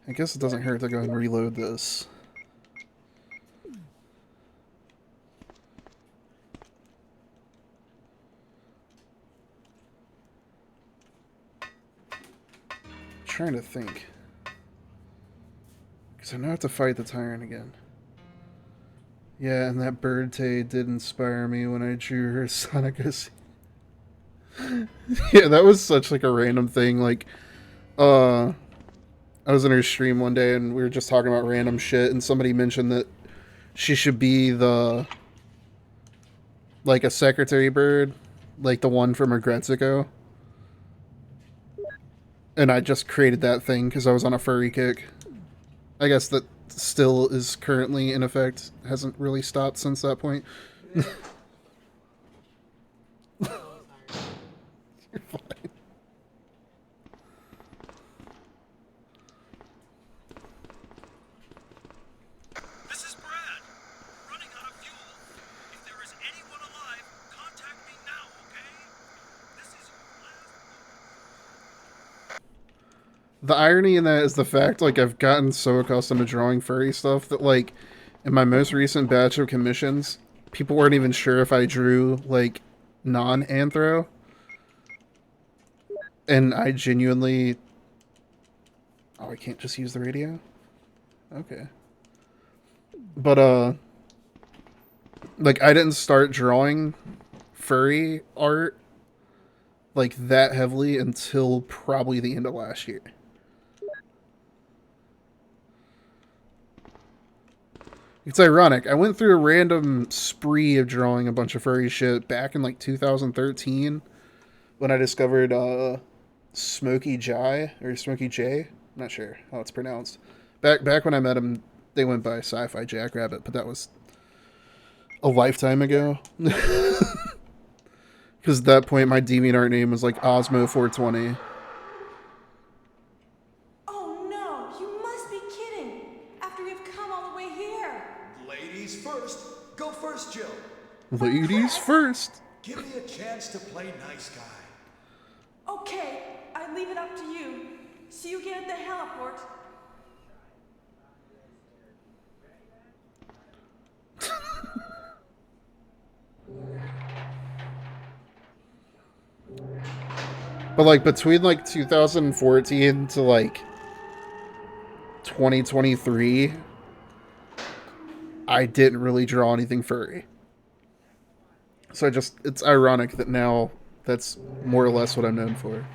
I guess it doesn't hurt to go and reload this. Trying to think, because I know I have to fight the tyrant again. Yeah, and that bird Tay did inspire me when I drew her Sonic OC. Yeah, that was such like a random thing. Like, I was in her stream one day and we were just talking about random shit, and somebody mentioned that she should be the like a secretary bird, like the one from Regretzico. And I just created that thing because I was on a furry kick. I guess that still is currently in effect. Hasn't really stopped since that point. You're fine. This is Brad. Running out of fuel. If there is anyone alive, contact me now, okay? This is your last... The irony in that is the fact, like, I've gotten so accustomed to drawing furry stuff that, like, In my most recent batch of commissions, people weren't even sure if I drew, like, non-anthro. And I genuinely... Oh, I can't just use the radio? Okay. But, like, I didn't start drawing furry art, like, that heavily until probably the end of last year. It's ironic. I went through a random spree of drawing a bunch of furry shit back in, like, 2013 when I discovered, Smokey J, or Smokey J. I'm not sure how it's pronounced. Back when I met him, they went by Sci-Fi Jackrabbit, but that was a lifetime ago. Because at that point, my DeviantArt name was like Osmo420. Oh no, you must be kidding. After we've come all the way here. Ladies first. Go first, Jill. Ladies first. Give me a chance to play nice guy. Okay, I leave it up to you. See you again at the heliport. But, like, between, like, 2014 to, like, 2023, I didn't really draw anything furry. So it's ironic that now that's more or less what I'm known for.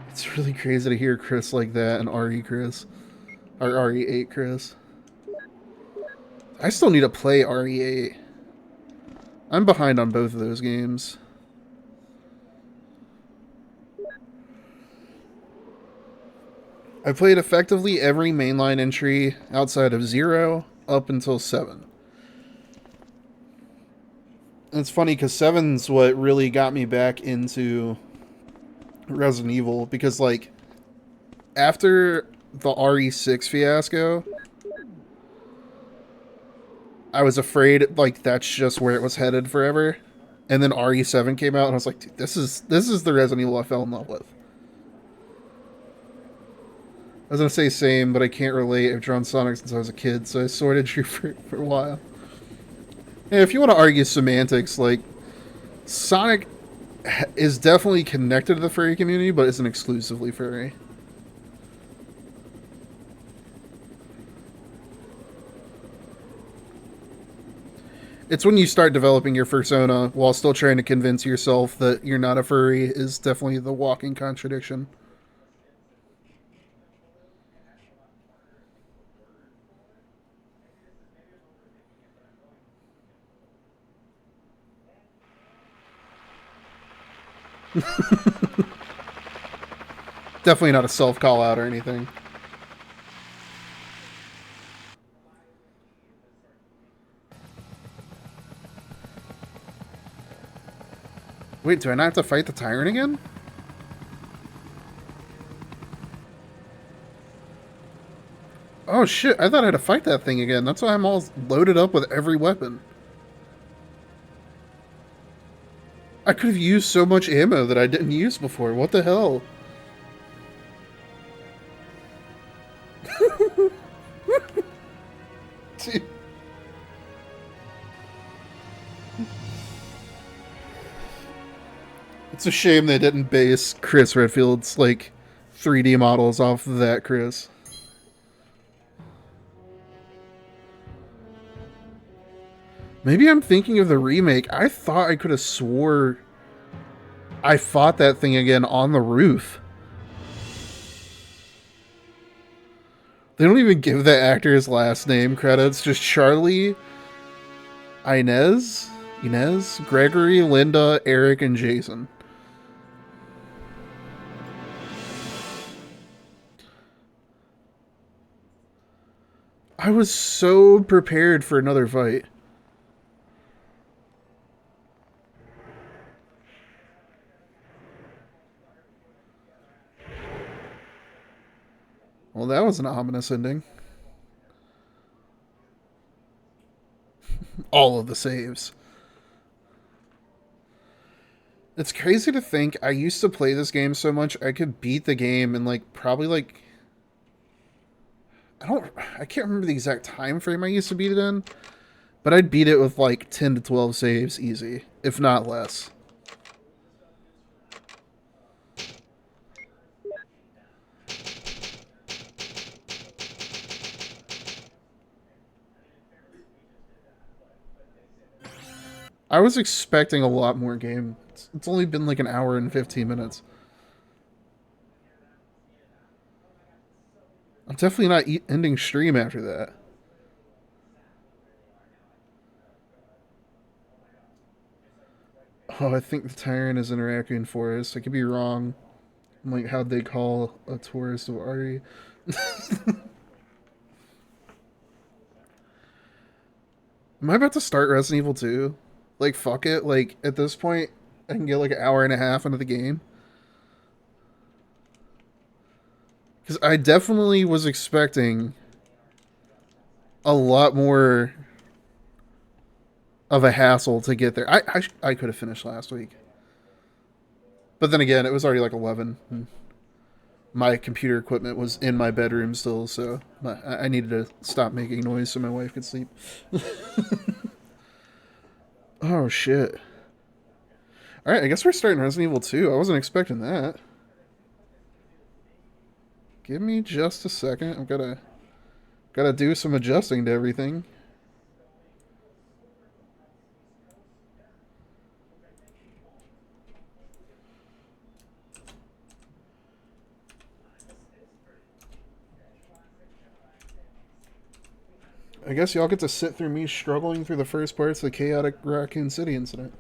It's really crazy to hear Chris like that and RE Chris. Or RE8 Chris. I still need to play RE8. I'm behind on both of those games. I played effectively every mainline entry outside of 0 up until 7. And it's funny because 7's what really got me back into Resident Evil, because, like, after the RE6 fiasco, I was afraid, like, that's just where it was headed forever. And then RE7 came out and I was like, dude, this is the Resident Evil I fell in love with. I was going to say same, but I can't relate. I've drawn Sonic since I was a kid, so I sort of drew for a while. And if you want to argue semantics, like, Sonic is definitely connected to the furry community, but isn't exclusively furry. It's when you start developing your persona while still trying to convince yourself that you're not a furry is definitely the walking contradiction. Definitely not a self-call out or anything. Wait, do I not have to fight the tyrant again? Oh shit, I thought I had to fight that thing again. That's why I'm all loaded up with every weapon. I could have used so much ammo that I didn't use before. What the hell? Dude. It's a shame they didn't base Chris Redfield's, like, 3D models off of that, Chris. Maybe I'm thinking of the remake. I thought I could have swore I fought that thing again on the roof. They don't even give the actor's last name credits. Just Charlie, Inez, Gregory, Linda, Eric, and Jason. I was so prepared for another fight. Well, that was an ominous ending. All of the saves. It's crazy to think I used to play this game so much I could beat the game in, like, probably, like, I can't remember the exact time frame I used to beat it in, but I'd beat it with like 10 to 12 saves easy, if not less. I was expecting a lot more game. It's only been like an hour and 15 minutes. I'm definitely not ending stream after that. Oh, I think the Tyrant is in Raccoon Forest. I could be wrong. I'm like, how'd they call a tourist of Ari? Am I about to start Resident Evil 2? Like, fuck it. Like, at this point, I can get like an hour and a half into the game. Because I definitely was expecting a lot more of a hassle to get there. I could have finished last week. But then again, it was already like 11. My computer equipment was in my bedroom still, so I needed to stop making noise so my wife could sleep. Oh, shit. Alright, I guess we're starting Resident Evil 2. I wasn't expecting that. Give me just a second. I've gotta do some adjusting to everything. I guess y'all get to sit through me struggling through the first parts of the chaotic Raccoon City incident.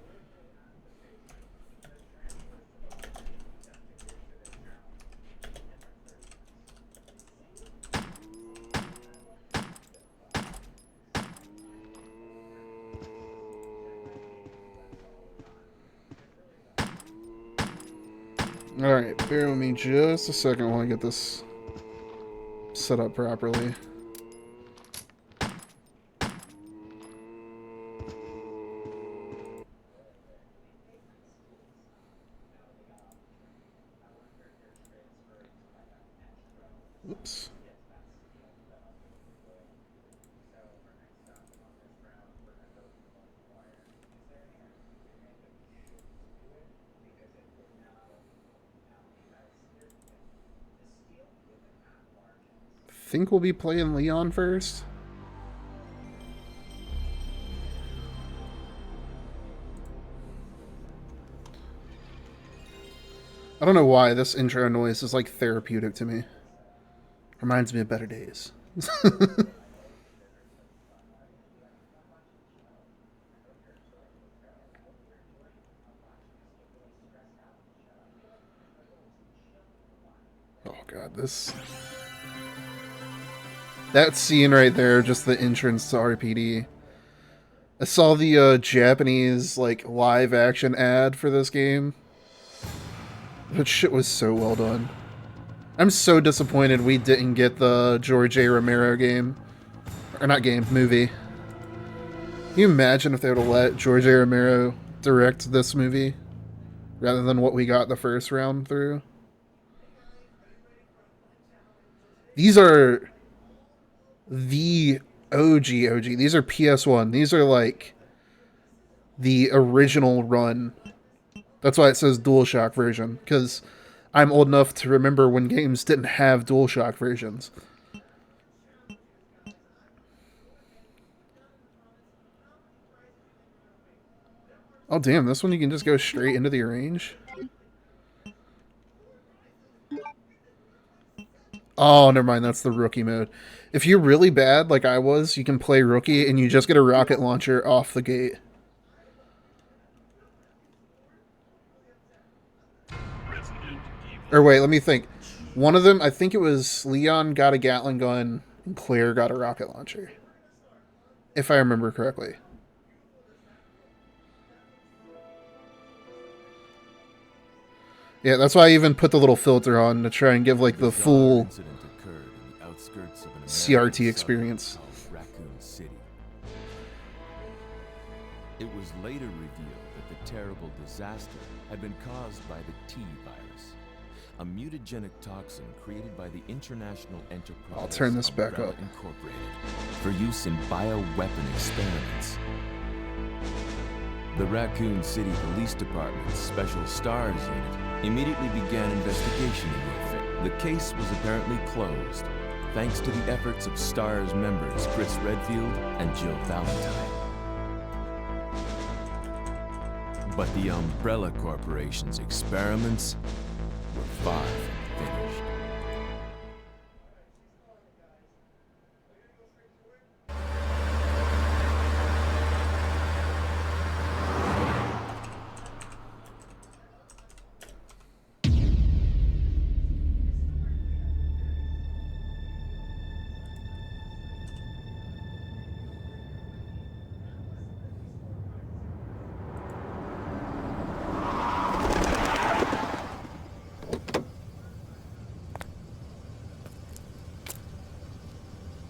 Alright, bear with me just a second while I get this set up properly. Oops. Think we'll be playing Leon first. I don't know why this intro noise is like therapeutic to me. Reminds me of better days. Oh god, that scene right there, just the entrance to RPD. I saw the Japanese like live action ad for this game. That shit was so well done. I'm so disappointed we didn't get the George A. Romero game. Or not game, movie. Can you imagine if they would have let George A. Romero direct this movie? Rather than what we got the first round through? These are the OG. These are PS1. These are like the original run. That's why it says DualShock version, because I'm old enough to remember when games didn't have DualShock versions. Oh damn, this one you can just go straight into the range? Oh, never mind, that's the rookie mode. If you're really bad, like I was, you can play rookie and you just get a rocket launcher off the gate. Or wait, let me think. One of them, I think it was Leon got a Gatling gun and Claire got a rocket launcher. If I remember correctly. Yeah, that's why I even put the little filter on to try and give like the full CRT experience. Raccoon City. It was later revealed that the terrible disaster had been caused by the T virus, a mutagenic toxin created by the International Enterprise I'll turn this back Umbrella up. Incorporated for use in bioweapon experiments. The Raccoon City Police Department's Special Stars Unit immediately began investigation in the affair. The case was apparently closed, thanks to the efforts of STARS members Chris Redfield and Jill Valentine. But the Umbrella Corporation's experiments were far from finished.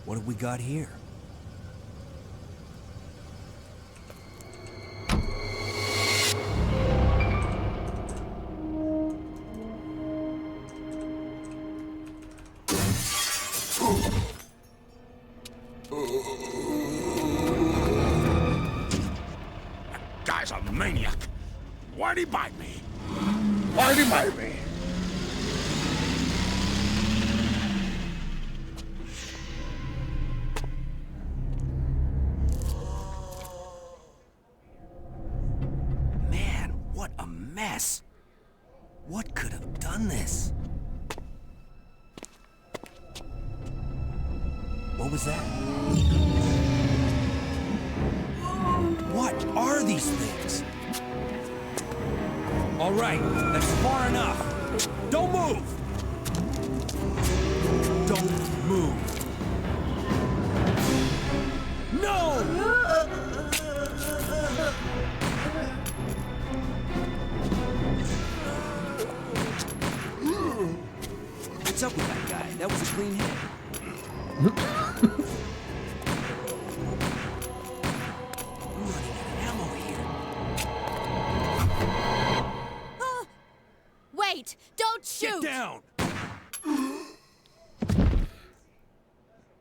What have we got here? Guy's a maniac. Why'd he bite me? Why'd he bite me? Man, what a mess. What could have done this? What was that? What are these things? All right, that's far enough. Don't move! Don't move. No! What's up with that guy? That was a clean hit. I'm running out of ammo here. Wait! Don't shoot! Get down!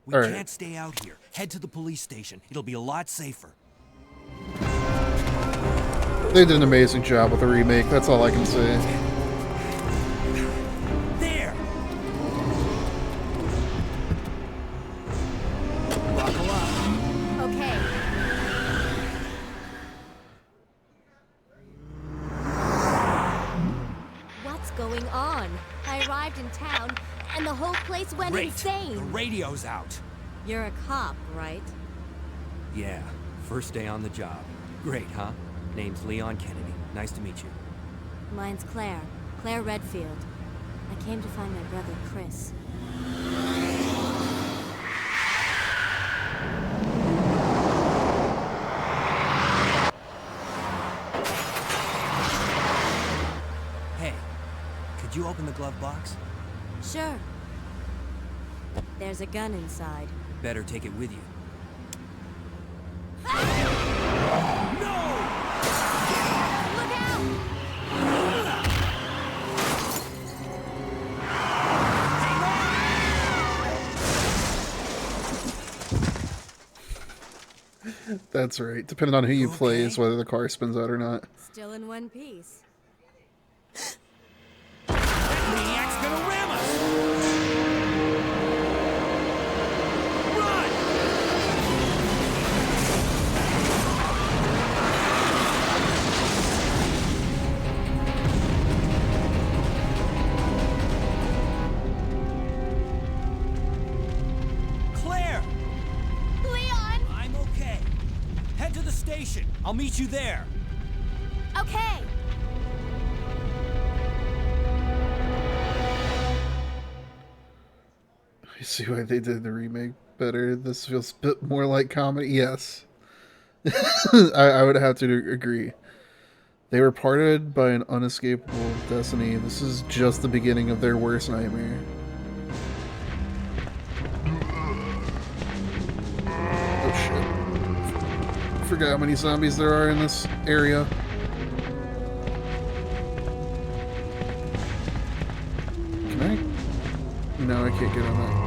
We All right. can't stay out here. Head to the police station. It'll be a lot safer. They did an amazing job with the remake. That's all I can say. There! Buckle up. Okay. What's going on? I arrived in town, and the whole place went Great. insane. The radio's out. You're a cop, right? Yeah, first day on the job. Great, huh? Name's Leon Kennedy. Nice to meet you. Mine's Claire. Claire Redfield. I came to find my brother, Chris. Hey, could you open the glove box? Sure. There's a gun inside. Better take it with you. Look out! That's right. Depending on who you play is whether the car spins out or not. Still in one piece. Maniac's gonna ram us! Run! Claire! Leon! I'm okay. Head to the station. I'll meet you there. Okay! I see why they did the remake better. This feels a bit more like comedy. Yes. I would have to agree. They were parted by an unescapable destiny. This is just the beginning of their worst nightmare. Oh shit. Forgot how many zombies there are in this area. No, I can't get on that.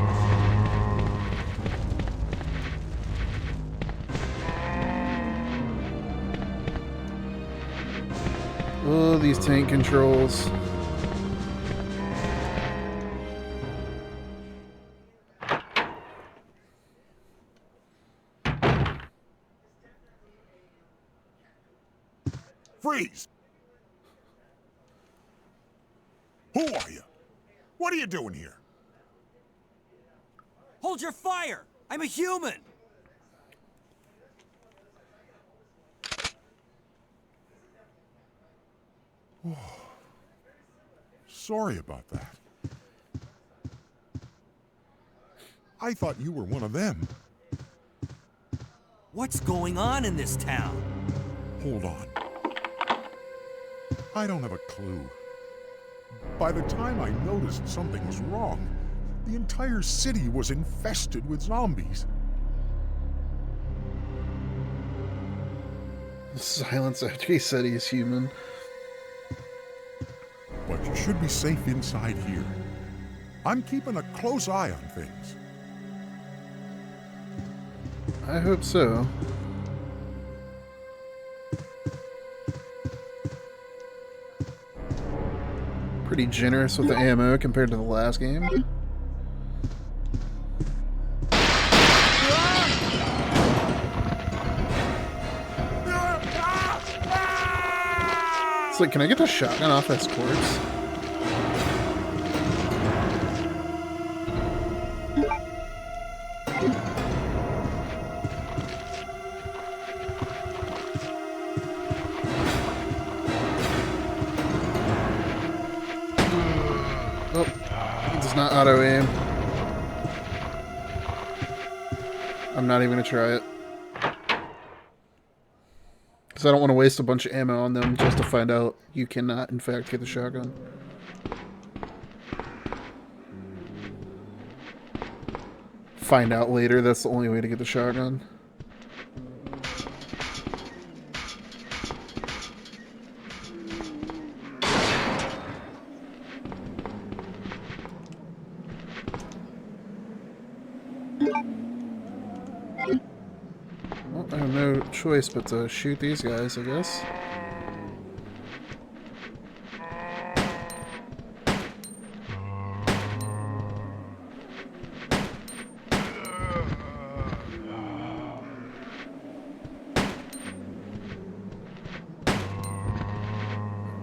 Oh, these tank controls. Freeze! Who are you? What are you doing here? Hold your fire! I'm a human! Sorry about that. I thought you were one of them. What's going on in this town? Hold on. I don't have a clue. By the time I noticed something was wrong, the entire city was infested with zombies. Silence after he said he's human. But you should be safe inside here. I'm keeping a close eye on things. I hope so. Pretty generous with the ammo compared to the last game. It's like, can I get the shotgun off this corpse? Not auto aim. I'm not even gonna try it. Because I don't want to waste a bunch of ammo on them just to find out you cannot, in fact, get the shotgun. Find out later that's the only way to get the shotgun. Well, I have no choice but to shoot these guys, I guess.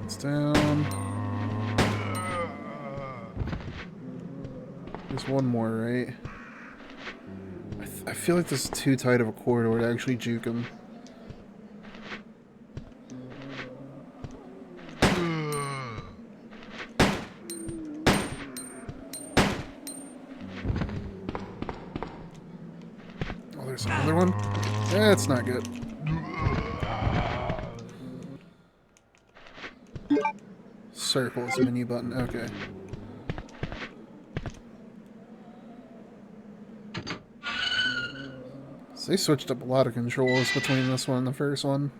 It's down. There's one more, right? I feel like this is too tight of a corridor to actually juke him. Oh, there's another one? That's not good. Circle is the menu button. Okay. So they switched up a lot of controls between this one and the first one.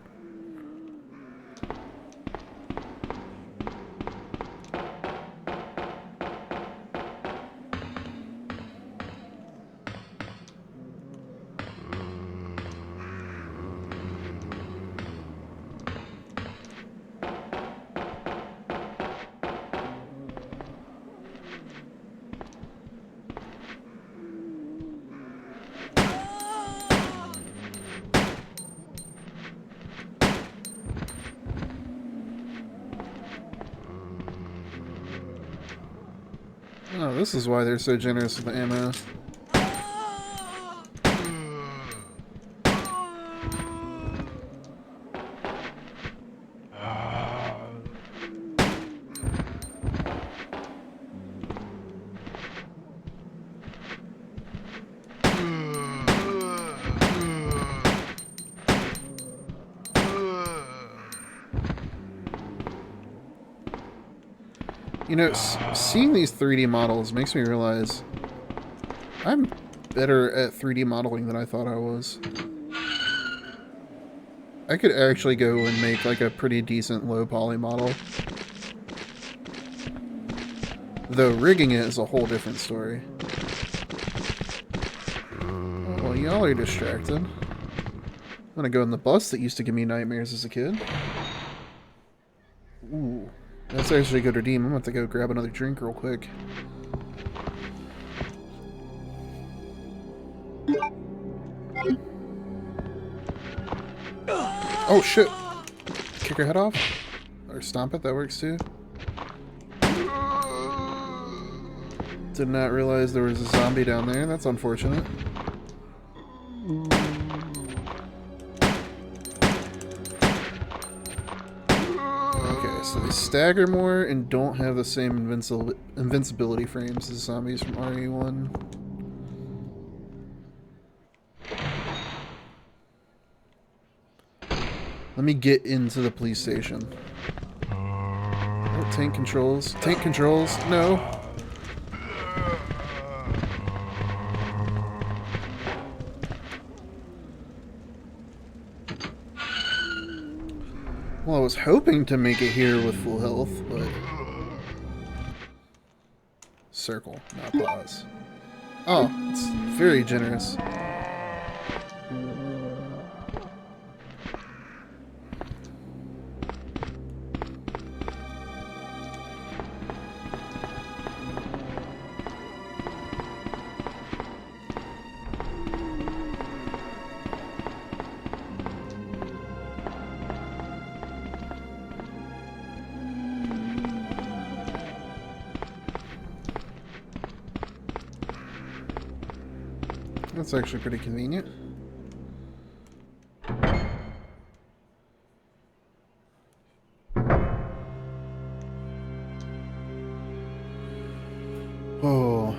Oh, this is why they're so generous with the ammo. You know, seeing these 3D models makes me realize I'm better at 3D modeling than I thought I was. I could actually go and make like a pretty decent low poly model. Though rigging it is a whole different story. Well, y'all are distracted. I'm gonna go in the bus that used to give me nightmares as a kid. Ooh. That's actually a good redeem. I'm gonna have to go grab another drink real quick. Oh shit! Kick her head off? Or stomp it, that works too. Did not realize there was a zombie down there, that's unfortunate. Okay, so they stagger more and don't have the same invincibility frames as zombies from RE1. Let me get into the police station. Oh, tank controls. Tank controls. No. Well, I was hoping to make it here with full health, but... Circle, not pause. Oh, it's very generous. That's actually pretty convenient. Oh.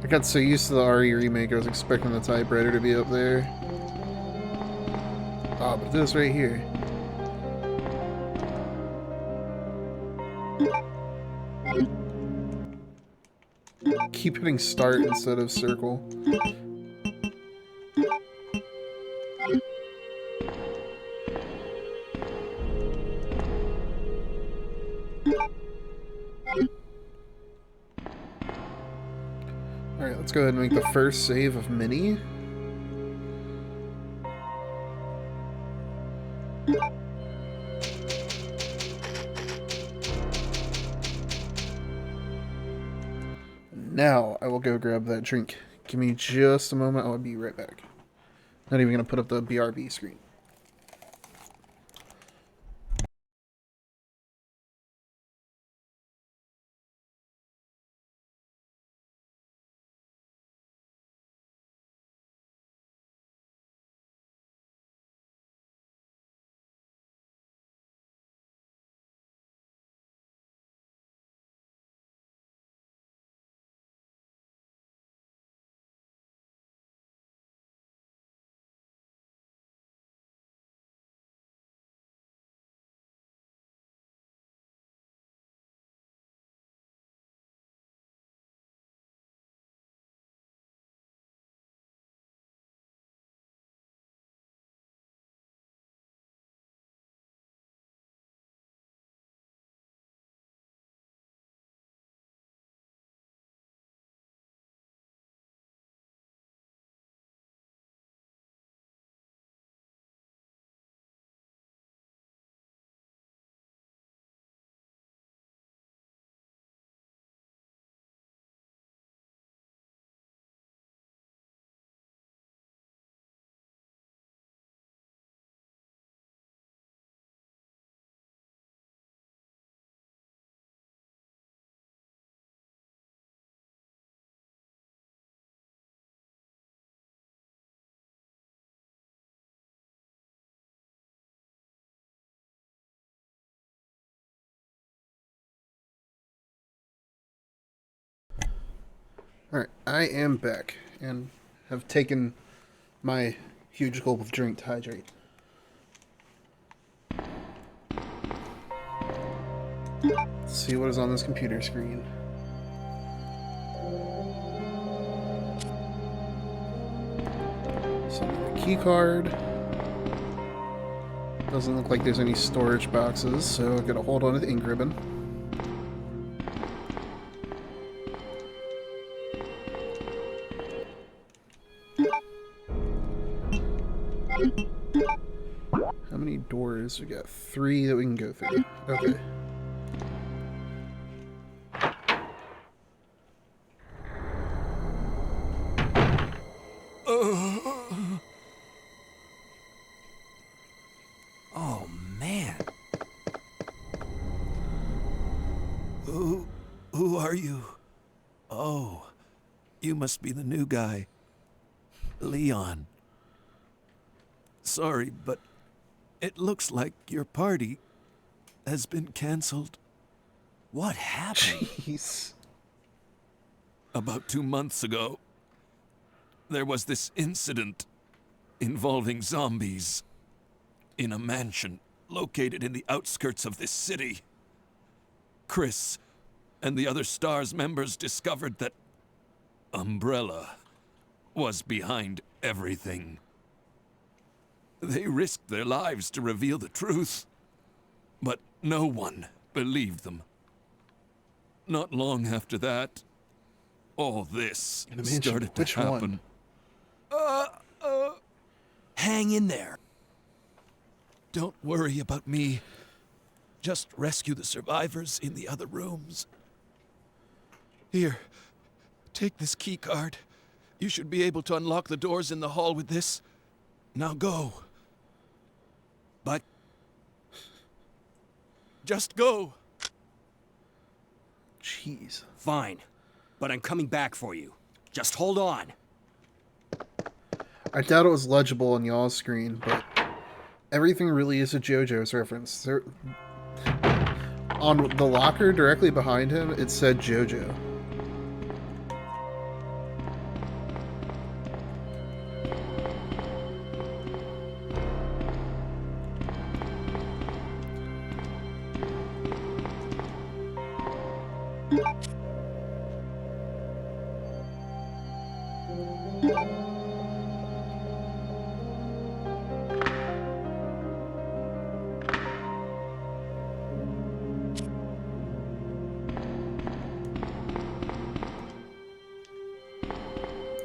I got so used to the RE remake, I was expecting the typewriter to be up there. Oh, but this right here. Keep hitting start instead of circle. Alright, let's go ahead and make the first save of Minnie. Now, I will go grab that drink. Give me just a moment, I'll be right back. Not even going to put up the BRB screen. Alright, I am back, and have taken my huge gulp of drink to hydrate. Let's see what is on this computer screen. key card. Doesn't look like there's any storage boxes, so I'm gonna hold on to the ink ribbon. How many doors? We got 3 that we can go through. Okay. Oh, man. Who are you? Oh, you must be the new guy. Leon. Sorry, but it looks like your party has been canceled. What happened? Jeez. About 2 months ago, there was this incident involving zombies in a mansion located in the outskirts of this city. Chris and the other STARS members discovered that Umbrella was behind everything. They risked their lives to reveal the truth, but no one believed them. Not long after that, all this started to happen. Hang in there. Don't worry about me. Just rescue the survivors in the other rooms. Here, take this key card. You should be able to unlock the doors in the hall with this. Now go. But just go. Jeez. Fine, but I'm coming back for you. Just hold on. I doubt it was legible on y'all's screen, but everything really is a JoJo's reference. There, on the locker directly behind him, it said JoJo.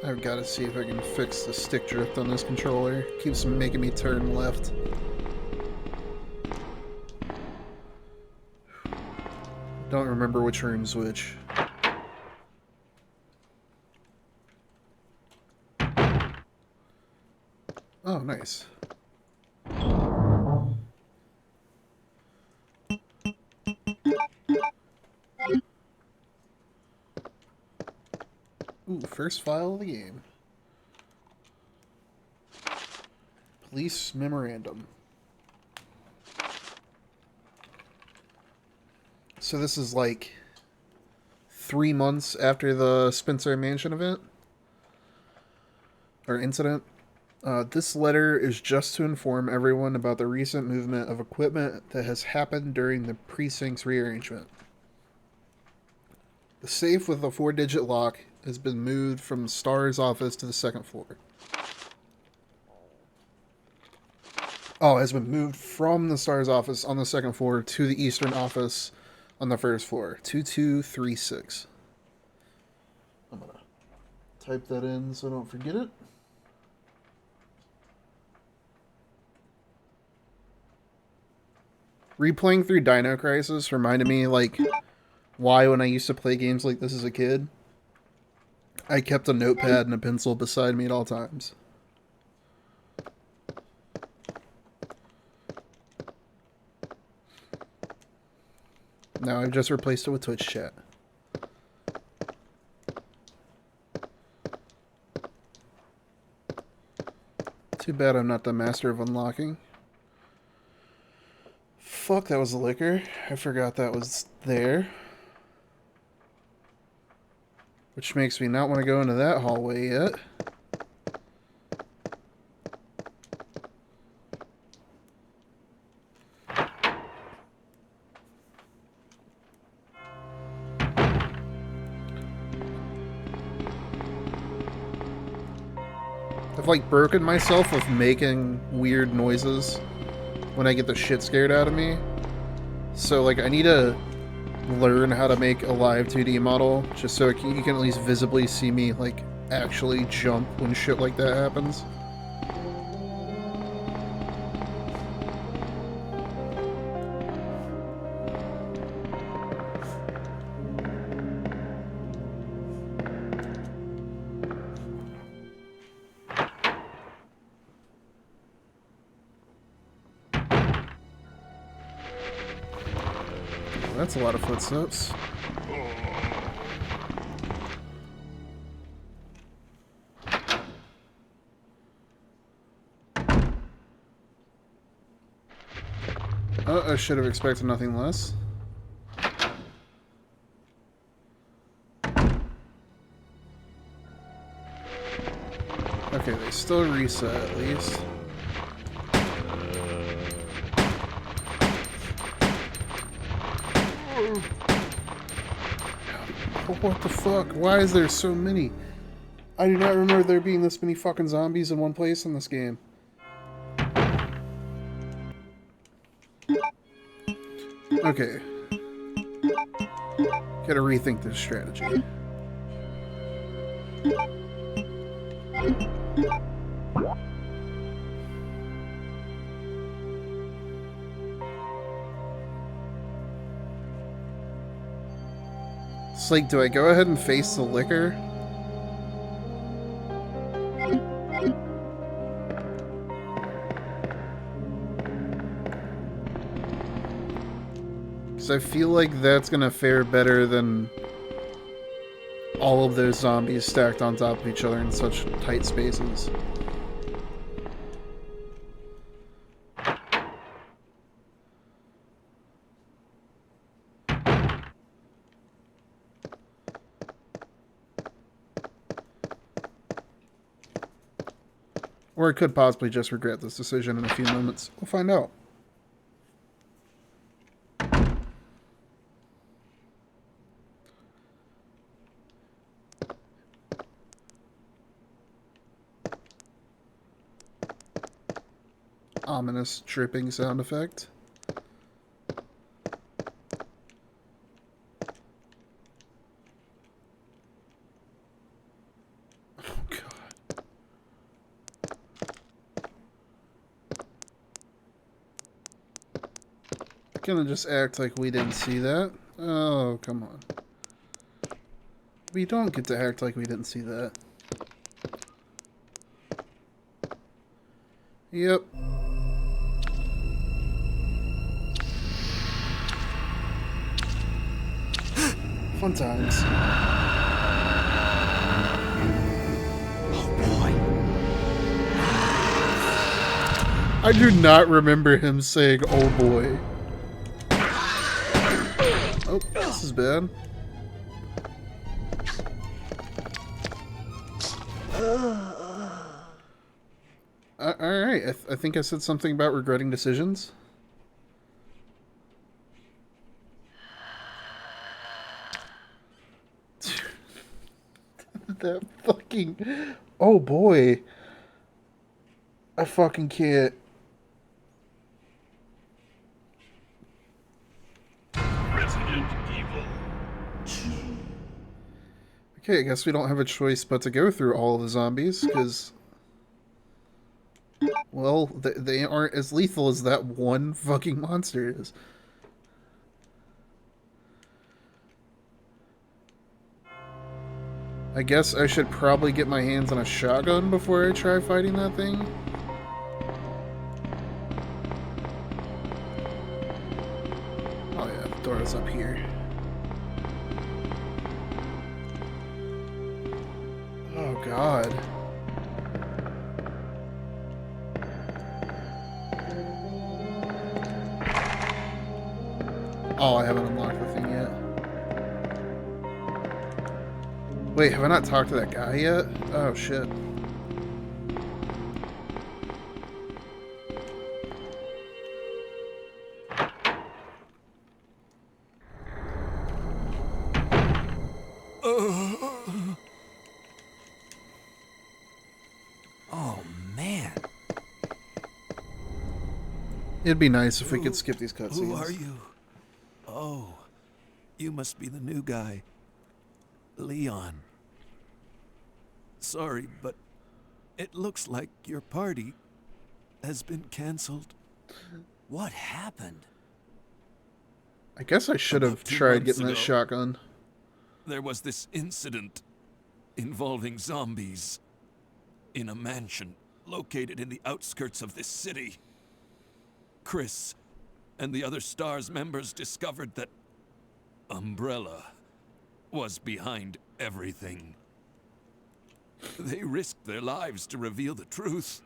I've got to see if I can fix the stick drift on this controller. It keeps making me turn left. Don't remember which room's which. Oh, nice. Ooh, first file of the game. Police memorandum. So this is like 3 months after the Spencer Mansion event? Or incident? This letter is just to inform everyone about the recent movement of equipment that has happened during the precinct's rearrangement. The safe with the 4-digit lock has been moved from STAR's office to the second floor. Oh, has been moved from the STAR's office on the second floor to the Eastern office on the first floor. 2236. I'm gonna type that in so I don't forget it. Replaying through Dino Crisis reminded me, like, why when I used to play games like this as a kid, I kept a notepad and a pencil beside me at all times. Now I've just replaced it with Twitch chat. Too bad I'm not the master of unlocking. Fuck, that was the liquor. I forgot that was there. Which makes me not want to go into that hallway yet. I've like broken myself of making weird noises when I get the shit scared out of me. So like I need to learn how to make a live 2D model just so you can at least visibly see me like actually jump when shit like that happens. That's a lot of footsteps. I should have expected nothing less. Okay, they still reset at least. What the fuck? Why is there so many? I do not remember there being this many fucking zombies in one place in this game. Okay. Gotta rethink this strategy. It's like, do I go ahead and face the liquor? Because I feel like that's gonna fare better than all of those zombies stacked on top of each other in such tight spaces. Or I could possibly just regret this decision in a few moments. We'll find out. Ominous dripping sound effect. Gonna just act like we didn't see that. Oh, come on. We don't get to act like we didn't see that. Yep. Fun times. I do not remember him saying, "Oh boy." Oh, this is bad. Alright, I think I said something about regretting decisions. That fucking... Oh boy. I fucking can't. Okay, I guess we don't have a choice but to go through all of the zombies, because... Well, they aren't as lethal as that one fucking monster is. I guess I should probably get my hands on a shotgun before I try fighting that thing. Oh yeah, the door is up here. Oh god. Oh, I haven't unlocked the thing yet. Wait, have I not talked to that guy yet? Oh shit. Oh, It'd be nice if we could skip these cutscenes. Who are you? Oh, you must be the new guy. Leon. Sorry, but it looks like your party has been canceled. What happened? I guess I should have About 2 tried months getting that ago, shotgun. There was this incident involving zombies in a mansion located in the outskirts of this city. Chris and the other STARS members discovered that Umbrella was behind everything. They risked their lives to reveal the truth,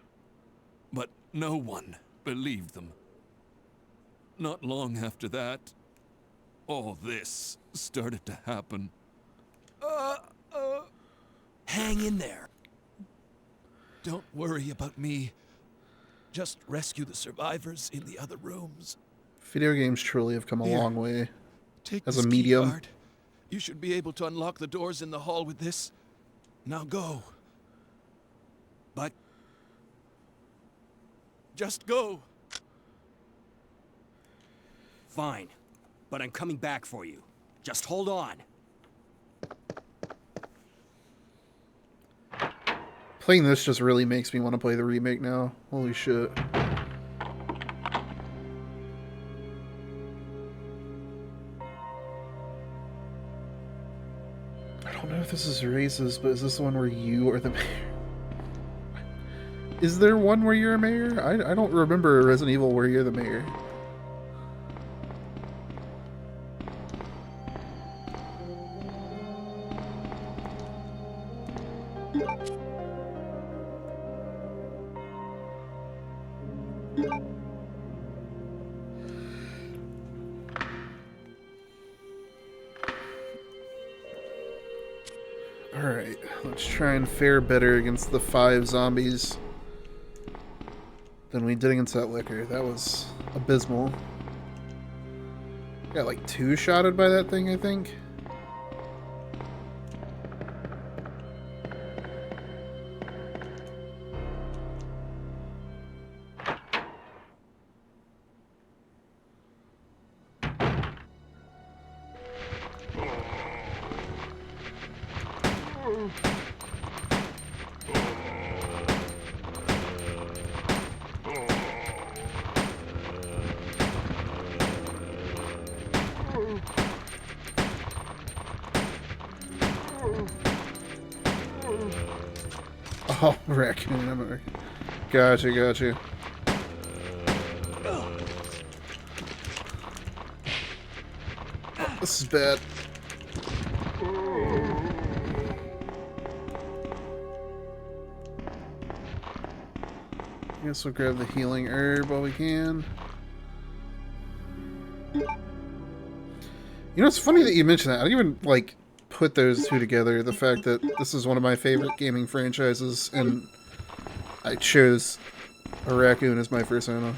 but no one believed them. Not long after that, all this started to happen. Hang in there. Don't worry about me. Just rescue the survivors in the other rooms. Video games truly have come a Here, long way Take as this a medium. key card. You should be able to unlock the doors in the hall with this. Now go. But just go. Fine, but I'm coming back for you. Just hold on. Playing this just really makes me want to play the remake now. Holy shit. I don't know if this is racist, but is this the one where you are the mayor? Is there one where you're a mayor? I don't remember Resident Evil where you're the mayor. Alright, let's try and fare better against the 5 zombies than we did against that liquor. That was abysmal. Got like 2 shotted by that thing, I think. Oh, raccoon. I'm a... Gotcha, gotcha. This is bad. Guess we'll grab the healing herb while we can. You know, it's funny that you mentioned that. I didn't even, like, put those two together. The fact that this is one of my favorite gaming franchises, and I chose a raccoon as my persona.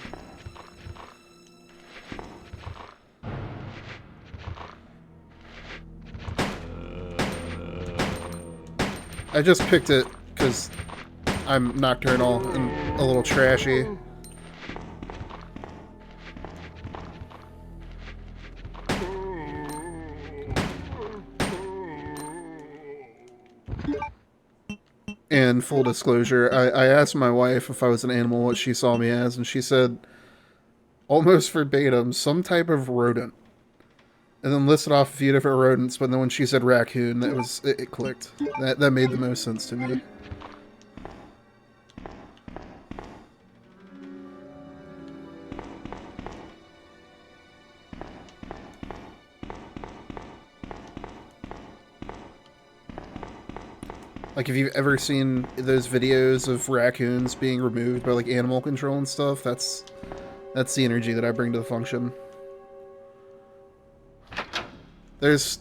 I just picked it because I'm nocturnal and a little trashy. And full disclosure, I asked my wife if I was an animal what she saw me as, and she said, almost verbatim, some type of rodent. And then listed off a few different rodents, but then when she said raccoon, it clicked. That made the most sense to me. Like, if you've ever seen those videos of raccoons being removed by, like, animal control and stuff, that's the energy that I bring to the function. There's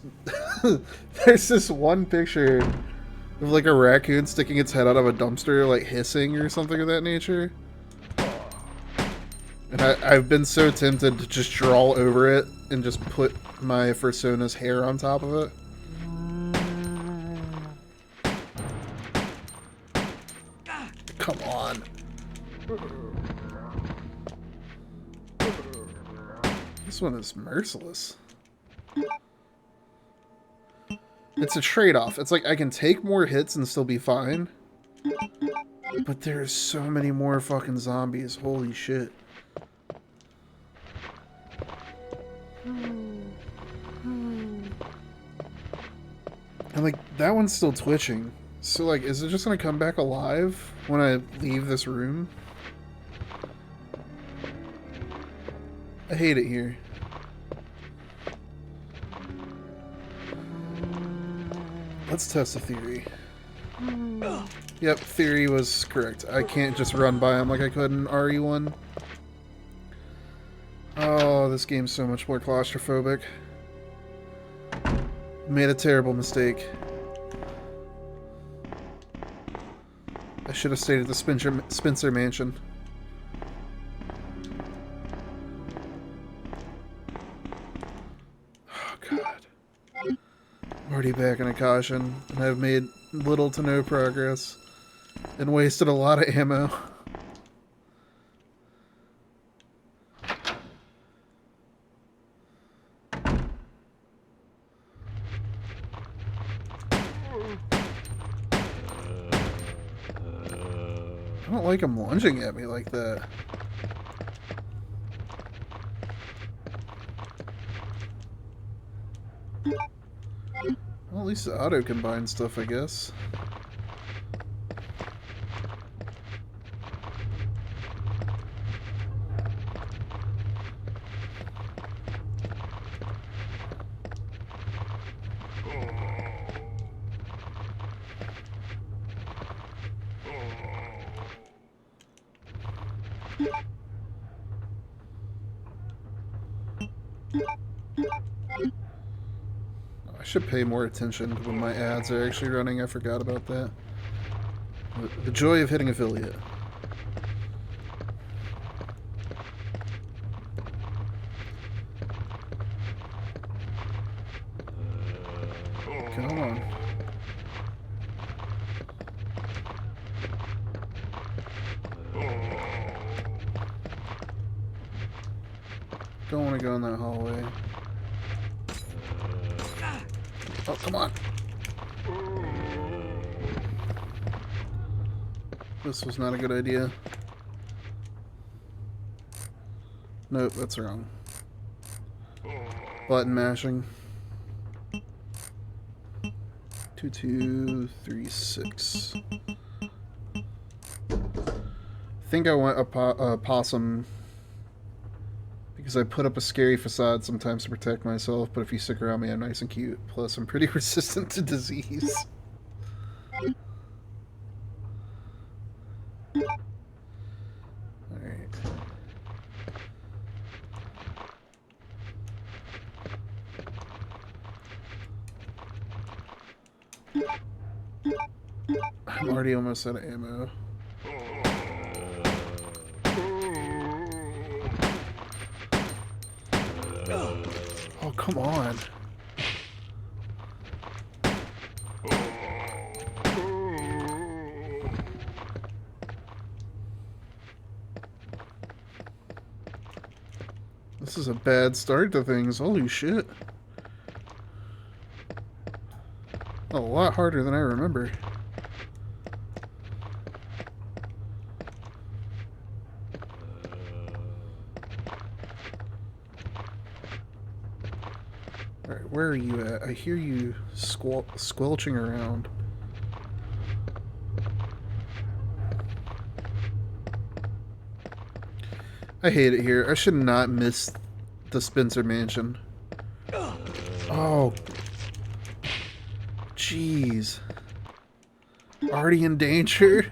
there's this one picture of, like, a raccoon sticking its head out of a dumpster, like, hissing or something of that nature. And I've been so tempted to just draw over it and just put my persona's hair on top of it. Come on. This one is merciless. It's a trade-off. It's like I can take more hits and still be fine. But there's so many more fucking zombies. Holy shit. And like, that one's still twitching. So like, is it just gonna come back alive when I leave this room? I hate it here. Let's test a theory. Yep, theory was correct. I can't just run by him like I could in RE1. Oh, this game's so much more claustrophobic. Made a terrible mistake. I should have stayed at the Spencer Mansion. Oh, God. I'm already back in Akashan, and I've made little to no progress, and wasted a lot of ammo. I don't like him lunging at me like that. Well, at least the auto combine stuff, I guess. I should pay more attention to when my ads are actually running. I forgot about that. The joy of hitting affiliate. Come on. Don't want to go in that hallway. Oh, come on. This was not a good idea. Nope, that's wrong. Button mashing. 2236. I think I want a possum because I put up a scary facade sometimes to protect myself, but if you stick around me, I'm nice and cute. Plus, I'm pretty resistant to disease. Alright. I'm already almost out of ammo. Oh, come on. This is a bad start to things. Holy shit. A lot harder than I remember. Alright, where are you at? I hear you squelching around. I hate it here. I should not miss the Spencer Mansion. Oh. Jeez. Already in danger?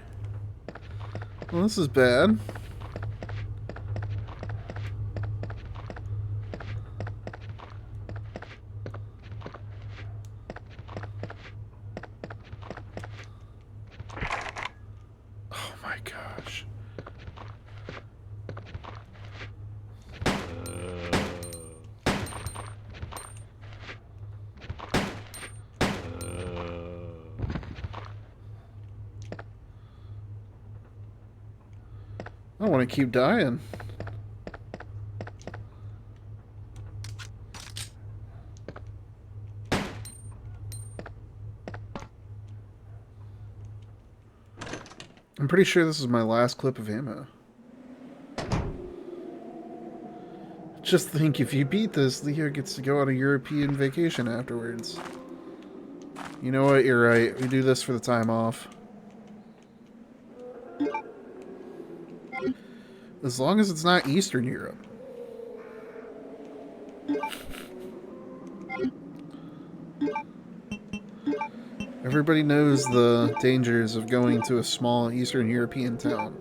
Well, this is bad. Oh my gosh. I don't want to keep dying. I'm pretty sure this is my last clip of ammo. Just think, if you beat this, Leo gets to go on a European vacation afterwards. You know what? You're right. We do this for the time off. As long as it's not Eastern Europe. Everybody knows the dangers of going to a small Eastern European town.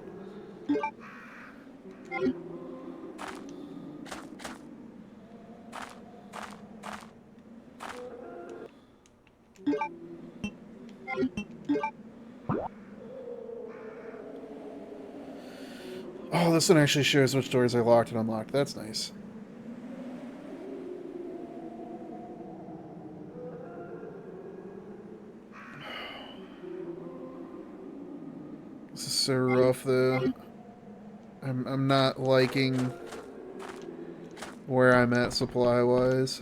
Oh, this one actually shows which doors are locked and unlocked. That's nice. This is so rough, though. I'm not liking where I'm at supply-wise.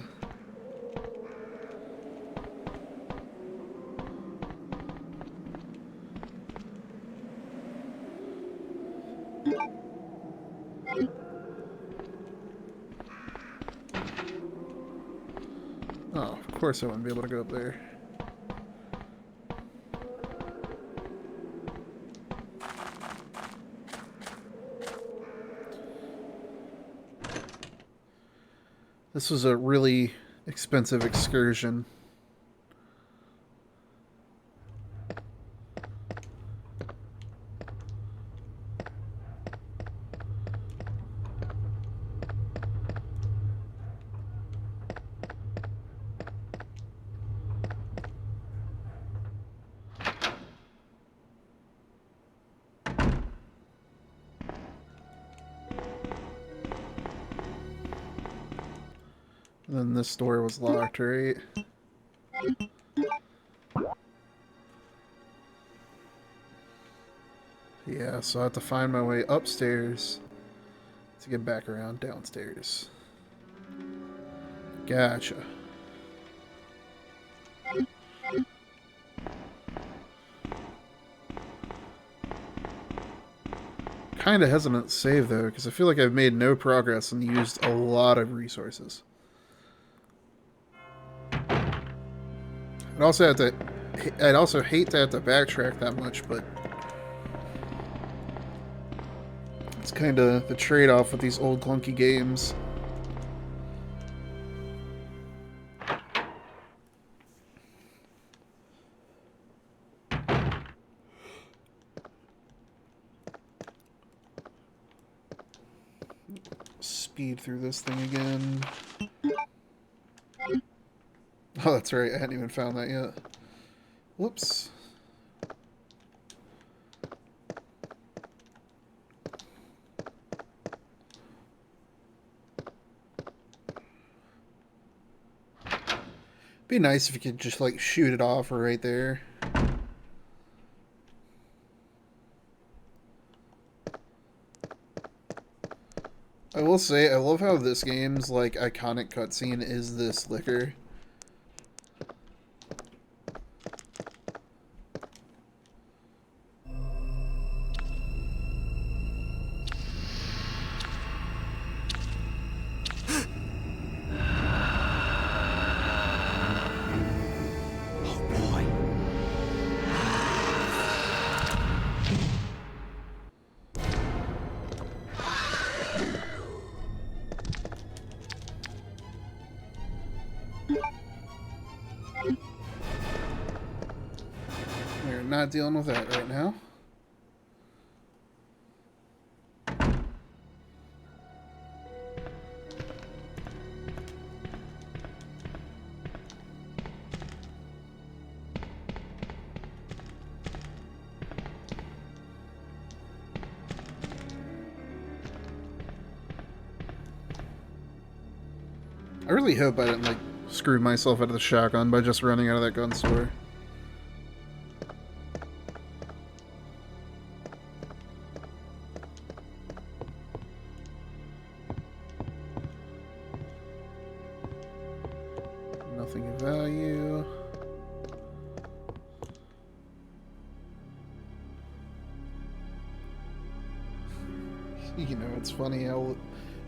Oh, of course I wouldn't be able to go up there. This was a really expensive excursion. And then this door was locked, right? Yeah, so I have to find my way upstairs to get back around downstairs. Gotcha. Kinda hesitant to save though, because I feel like I've made no progress and used a lot of resources. I'd also hate to have to backtrack that much, but it's kind of the trade-off with these old clunky games. Speed through this thing again. Oh, that's right. I hadn't even found that yet. Whoops. Be nice if you could just, like, shoot it off right there. I will say, I love how this game's, like, iconic cutscene is this liquor. We're not dealing with that right now. I really hope I didn't, like, screw myself out of the shotgun by just running out of that gun store. Nothing of value. You know, it's funny how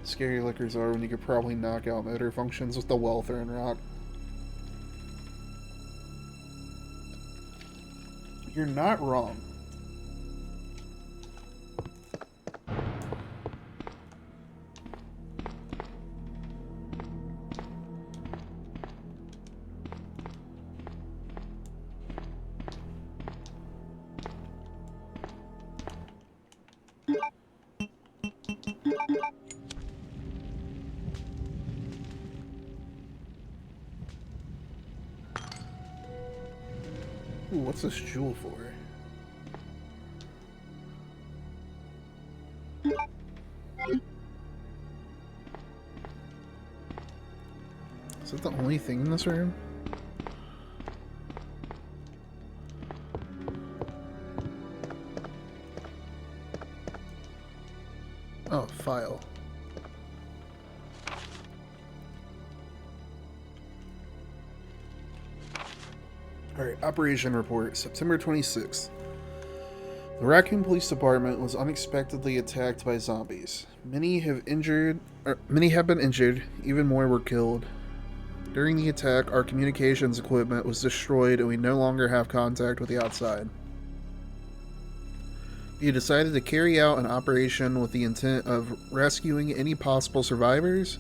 scary liquors are when you could probably knock out motor functions with the well-thrown rock. You're not wrong. Ooh, what's this jewel for? Is that the only thing in this room? Oh, file. Alright, Operation Report, September 26th. The Raccoon Police Department was unexpectedly attacked by zombies. Many have been injured, even more were killed. During the attack, our communications equipment was destroyed and we no longer have contact with the outside. We decided to carry out an operation with the intent of rescuing any possible survivors,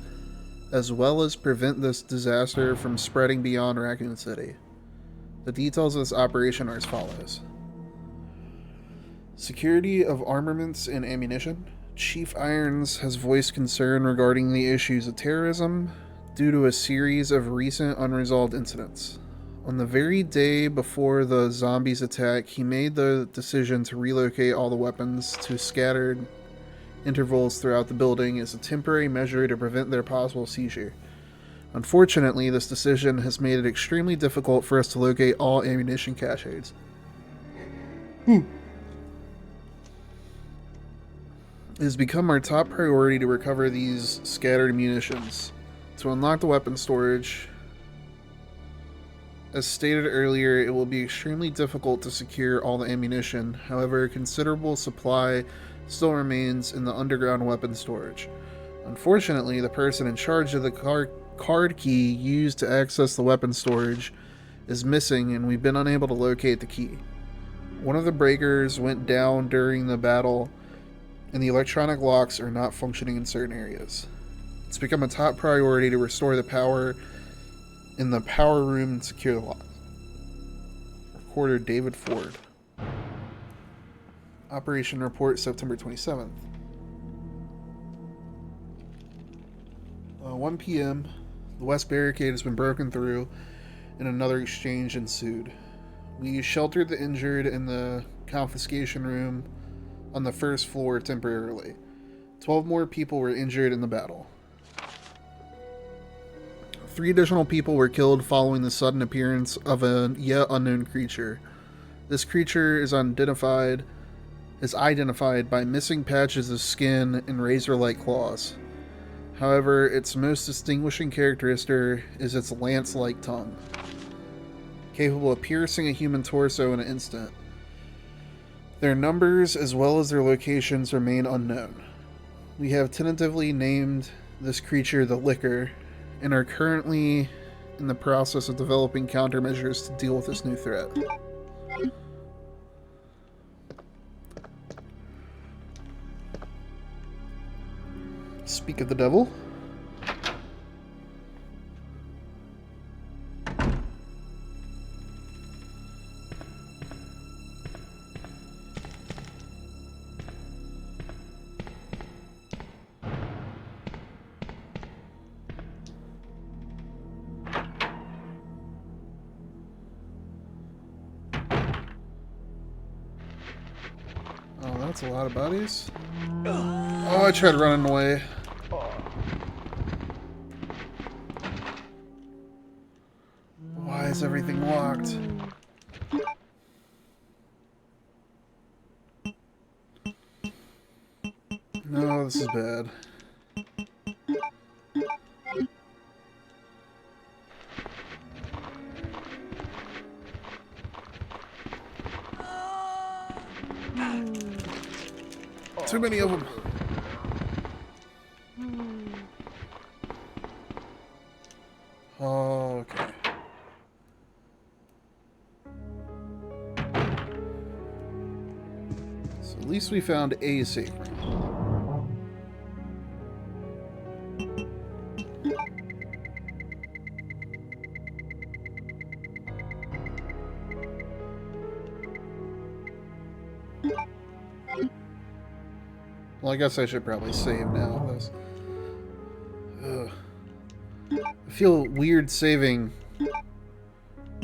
as well as prevent this disaster from spreading beyond Raccoon City. The details of this operation are as follows. Security of armaments and ammunition. Chief Irons has voiced concern regarding the issues of terrorism due to a series of recent unresolved incidents. On the very day before the zombies attack, he made the decision to relocate all the weapons to scattered intervals throughout the building as a temporary measure to prevent their possible seizure. Unfortunately, this decision has made it extremely difficult for us to locate all ammunition caches. It has become our top priority to recover these scattered munitions. To unlock the weapon storage, as stated earlier, it will be extremely difficult to secure all the ammunition. However, a considerable supply still remains in the underground weapon storage. Unfortunately, the person in charge of the card key used to access the weapon storage is missing, and we've been unable to locate the key. One of the breakers went down during the battle, and the electronic locks are not functioning in certain areas. It's become a top priority to restore the power in the power room and secure the lock. Recorder David Ford. Operation Report, September 27th. 1 p.m. The west barricade has been broken through and another exchange ensued. We sheltered the injured in the confiscation room on the first floor temporarily. 12 more people were injured in the battle. 3 additional people were killed following the sudden appearance of a yet unknown creature. This creature is identified by missing patches of skin and razor-like claws. However, its most distinguishing characteristic is its lance-like tongue, capable of piercing a human torso in an instant. Their numbers as well as their locations remain unknown. We have tentatively named this creature the Licker, and are currently in the process of developing countermeasures to deal with this new threat. Speak of the devil. Oh, that's a lot of bodies. Oh, I tried running away. Why is everything locked? No, this is bad. Too many of them. Okay. So at least we found a safe room. Well, I guess I should probably save now. I feel weird saving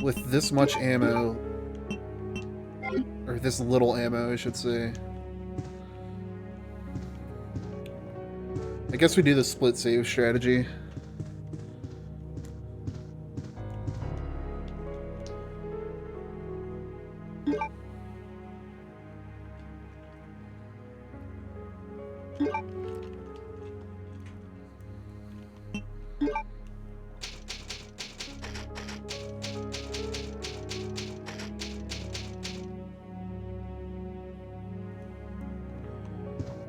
with this much ammo. Or this little ammo, I should say. I guess we do the split save strategy.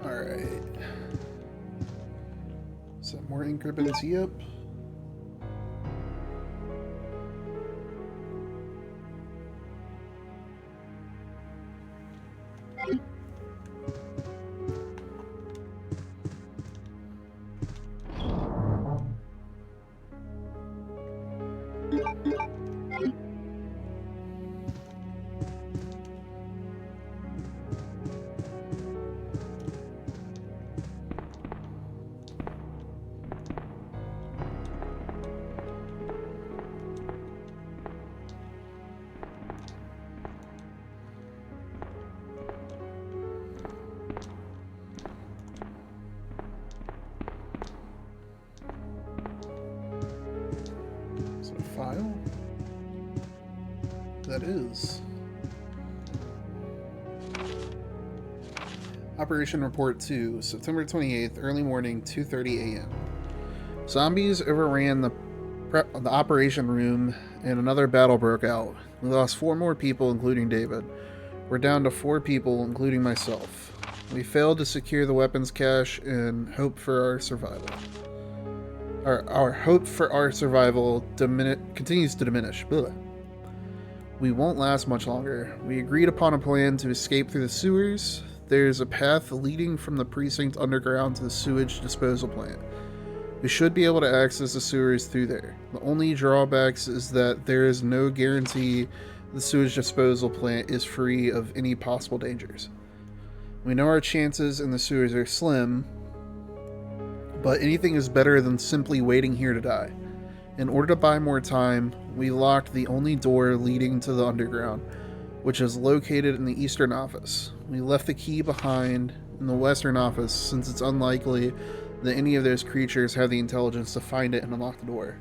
Alright. Some more increments up. File? That is. Operation Report 2, September 28th, early morning, 2:30 a.m. Zombies overran the operation room and another battle broke out. We lost 4 more people, including David. We're down to 4 people, including myself. We failed to secure the weapons cache and hope for our survival. Our hope for our survival continues to diminish. Ugh. We won't last much longer. We agreed upon a plan to escape through the sewers. There's a path leading from the precinct underground to the sewage disposal plant. We should be able to access the sewers through there. The only drawbacks is that there is no guarantee the sewage disposal plant is free of any possible dangers. We know our chances in the sewers are slim, but anything is better than simply waiting here to die. In order to buy more time, we locked the only door leading to the underground, which is located in the eastern office. We left the key behind in the western office since it's unlikely that any of those creatures have the intelligence to find it and unlock the door.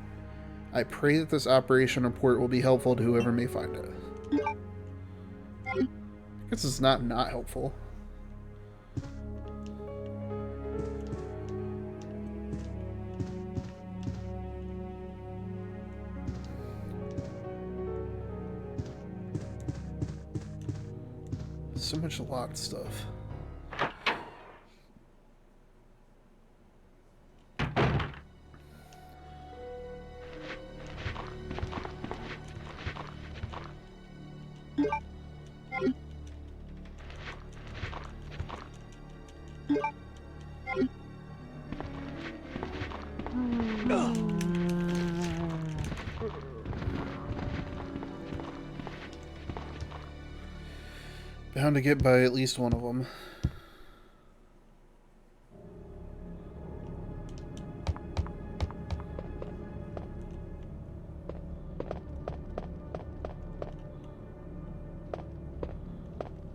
I pray that this operation report will be helpful to whoever may find it. I guess it's not helpful. So much locked stuff. Bound to get by at least one of them.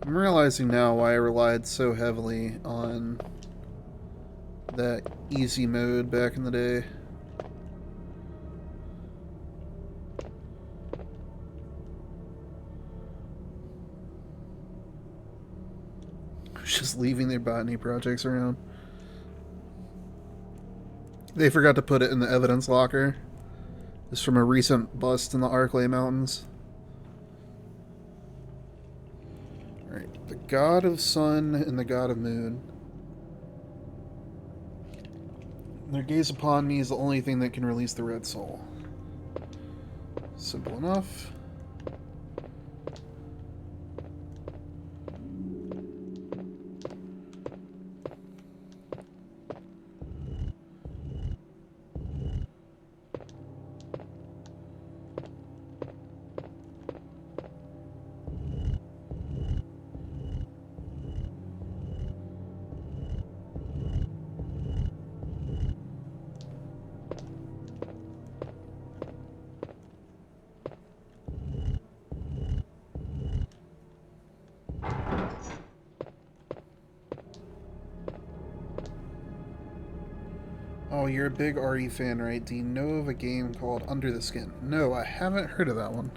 I'm realizing now why I relied so heavily on that easy mode back in the day. Just leaving their botany projects around. They forgot to put it in the evidence locker. It's from a recent bust in the Arklay Mountains. Alright, the God of Sun and the God of Moon. Their gaze upon me is the only thing that can release the Red Soul. Simple enough. Oh, you're a big RE fan, right? Do you know of a game called Under the Skin? No, I haven't heard of that one.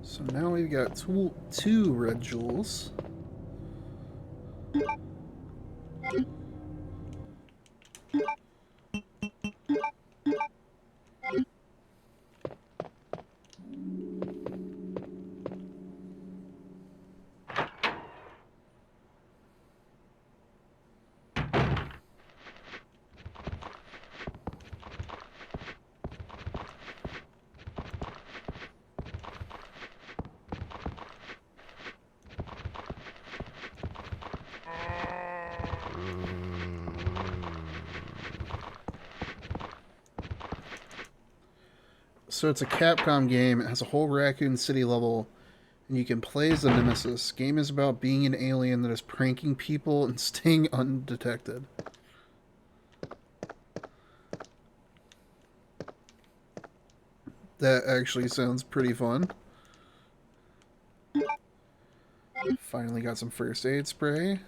So now we've got two red jewels. So it's a Capcom game. It has a whole Raccoon City level, and you can play as the Nemesis. Game is about being an alien that is pranking people and staying undetected. That actually sounds pretty fun. Finally got some first aid spray.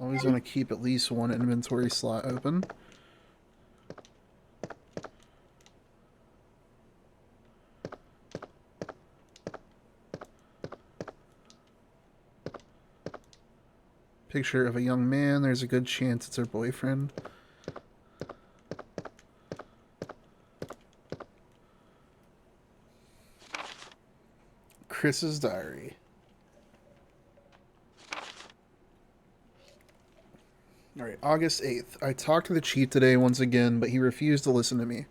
Always want to keep at least one inventory slot open. Picture of a young man. There's a good chance it's her boyfriend. Chris's diary. Alright, August 8th. I talked to the chief today once again, but he refused to listen to me.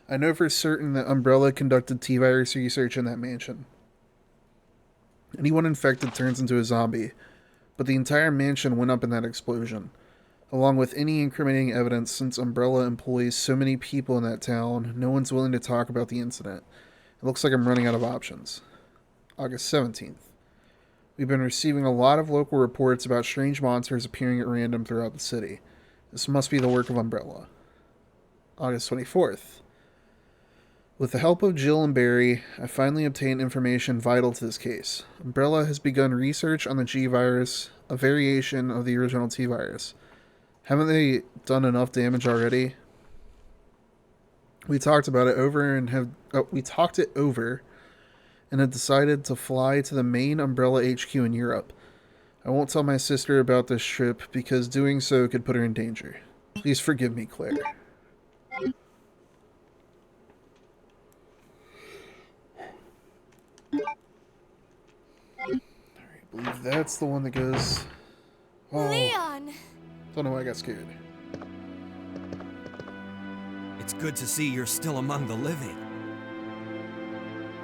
I know for certain that Umbrella conducted T-Virus research in that mansion. Anyone infected turns into a zombie, but the entire mansion went up in that explosion. Along with any incriminating evidence, since Umbrella employs so many people in that town, no one's willing to talk about the incident. It looks like I'm running out of options. August 17th. We've been receiving a lot of local reports about strange monsters appearing at random throughout the city. This must be the work of Umbrella. August 24th. With the help of Jill and Barry, I finally obtained information vital to this case. Umbrella has begun research on the G-Virus, a variation of the original T-Virus. Haven't they done enough damage already? We talked about it over and have decided to fly to the main Umbrella HQ in Europe. I won't tell my sister about this trip because doing so could put her in danger. Please forgive me, Claire. Alright, I believe that's the one that goes... Oh, Leon! Don't know why I got scared. It's good to see you're still among the living.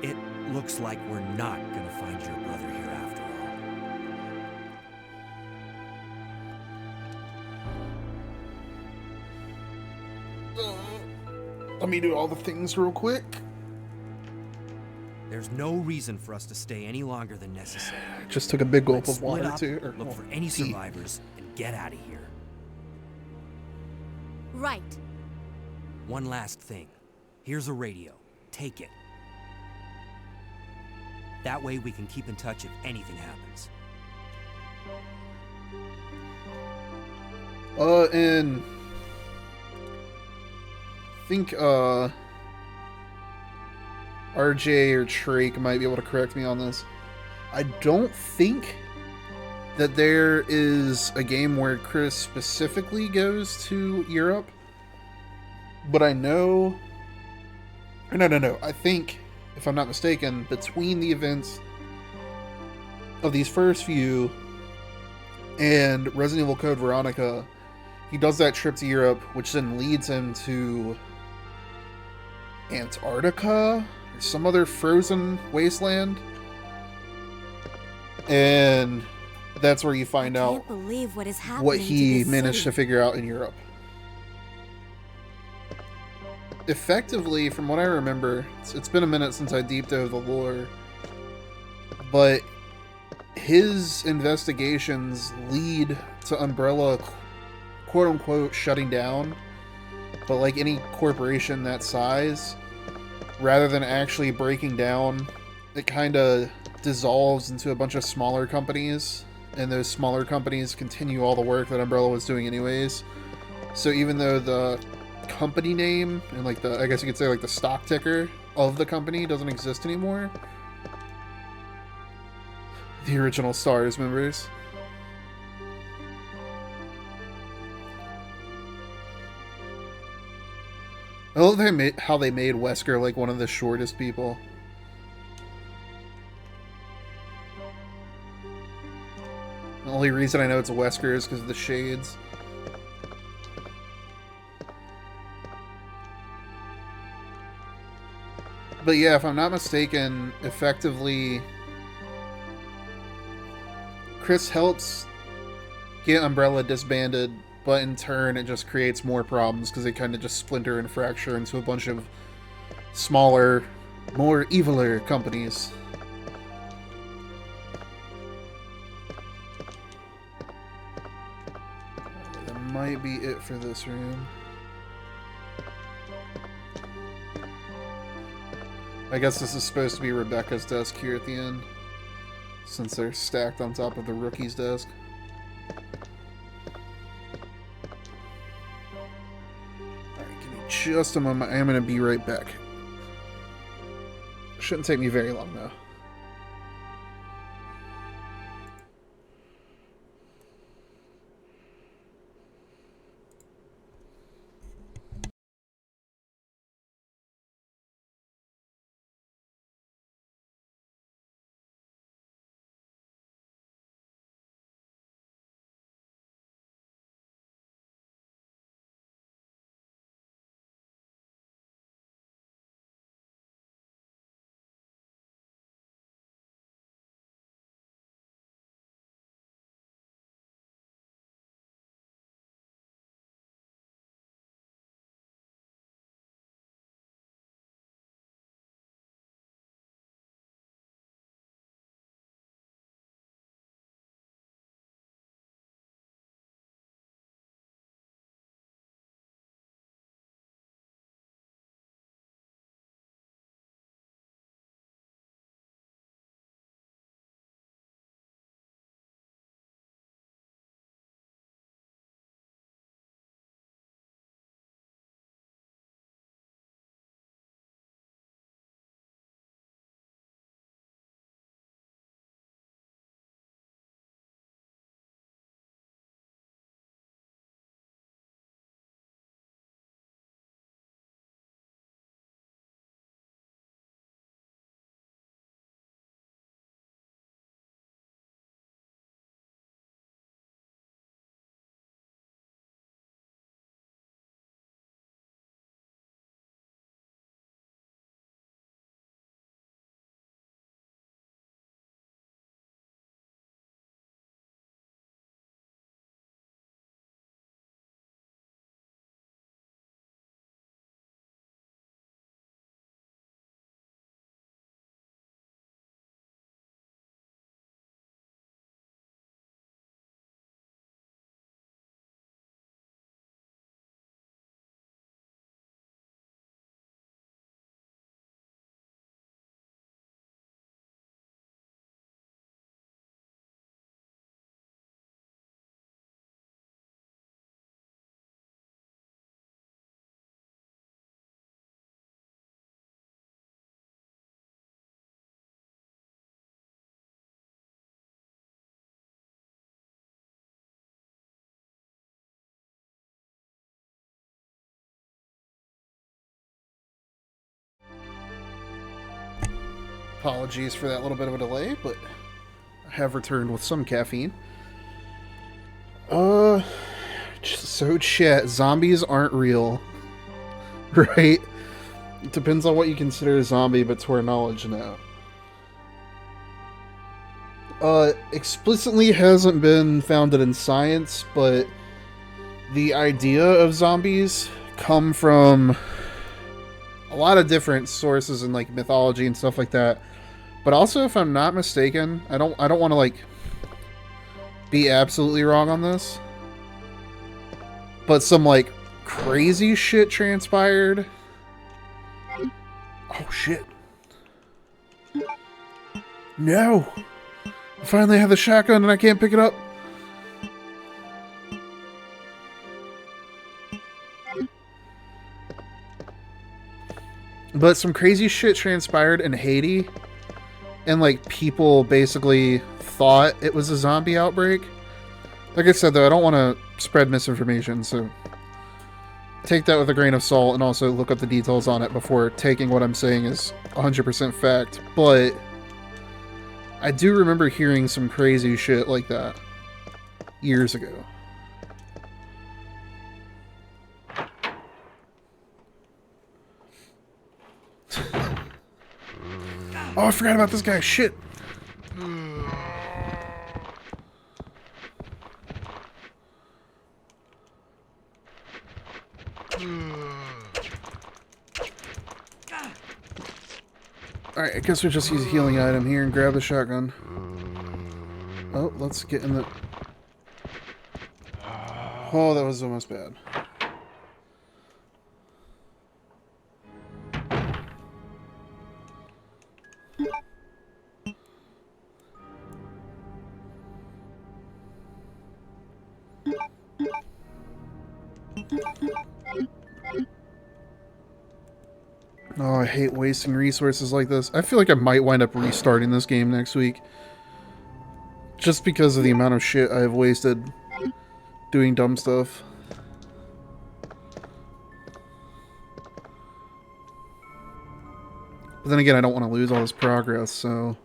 It looks like we're not gonna find your brother here after all. Let me do all the things real quick. There's no reason for us to stay any longer than necessary. Just took a big gulp Let's of water split up, too. look for any survivors, and get out of here. Right. One last thing. Here's a radio. Take it. That way we can keep in touch if anything happens. And I think RJ or Trake might be able to correct me on this. I don't think that there is a game where Chris specifically goes to Europe, but I know... No. I think, if I'm not mistaken, between the events of these first few and Resident Evil Code Veronica, he does that trip to Europe, which then leads him to Antarctica or some other frozen wasteland. And that's where you find out Can't believe what is happening what to he this managed city. to figure out in Europe. Effectively, from what I remember, it's been a minute since I deep dove the lore, but his investigations lead to Umbrella quote-unquote shutting down, but like any corporation that size, rather than actually breaking down, it kind of dissolves into a bunch of smaller companies, and those smaller companies continue all the work that Umbrella was doing anyways. So even though the company name and like the, I guess you could say like the stock ticker of the company doesn't exist anymore, the original STARS members, I love how they made Wesker like one of the shortest people. The only reason I know it's a Wesker is because of the shades. But yeah, if I'm not mistaken, effectively, Chris helps get Umbrella disbanded, but in turn it just creates more problems because they kind of just splinter and fracture into a bunch of smaller, more eviler companies. That might be it for this room. I guess this is supposed to be Rebecca's desk here at the end, since they're stacked on top of the rookie's desk. Alright, give me just a moment. I am going to be right back. Shouldn't take me very long, though. Apologies for that little bit of a delay, but I have returned with some caffeine. So chat, zombies aren't real. Right? It depends on what you consider a zombie, but to our knowledge, no. Explicitly hasn't been founded in science, but the idea of zombies come from a lot of different sources in like mythology and stuff like that. But also, if I'm not mistaken, I don't want to like be absolutely wrong on this, but some like crazy shit transpired. Oh shit. No. I finally have the shotgun and I can't pick it up. But some crazy shit transpired in Haiti, and like people basically thought it was a zombie outbreak. Like I said though, I don't want to spread misinformation, so take that with a grain of salt and also look up the details on it before taking what I'm saying as 100% fact. But I do remember hearing some crazy shit like that years ago. Oh, I forgot about this guy. Shit. Alright, I guess we'll just use a healing item here and grab the shotgun. Oh, let's get in the... Oh, that was almost bad. Oh, I hate wasting resources like this. I feel like I might wind up restarting this game next week. Just because of the amount of shit I have wasted doing dumb stuff. But then again, I don't want to lose all this progress, so...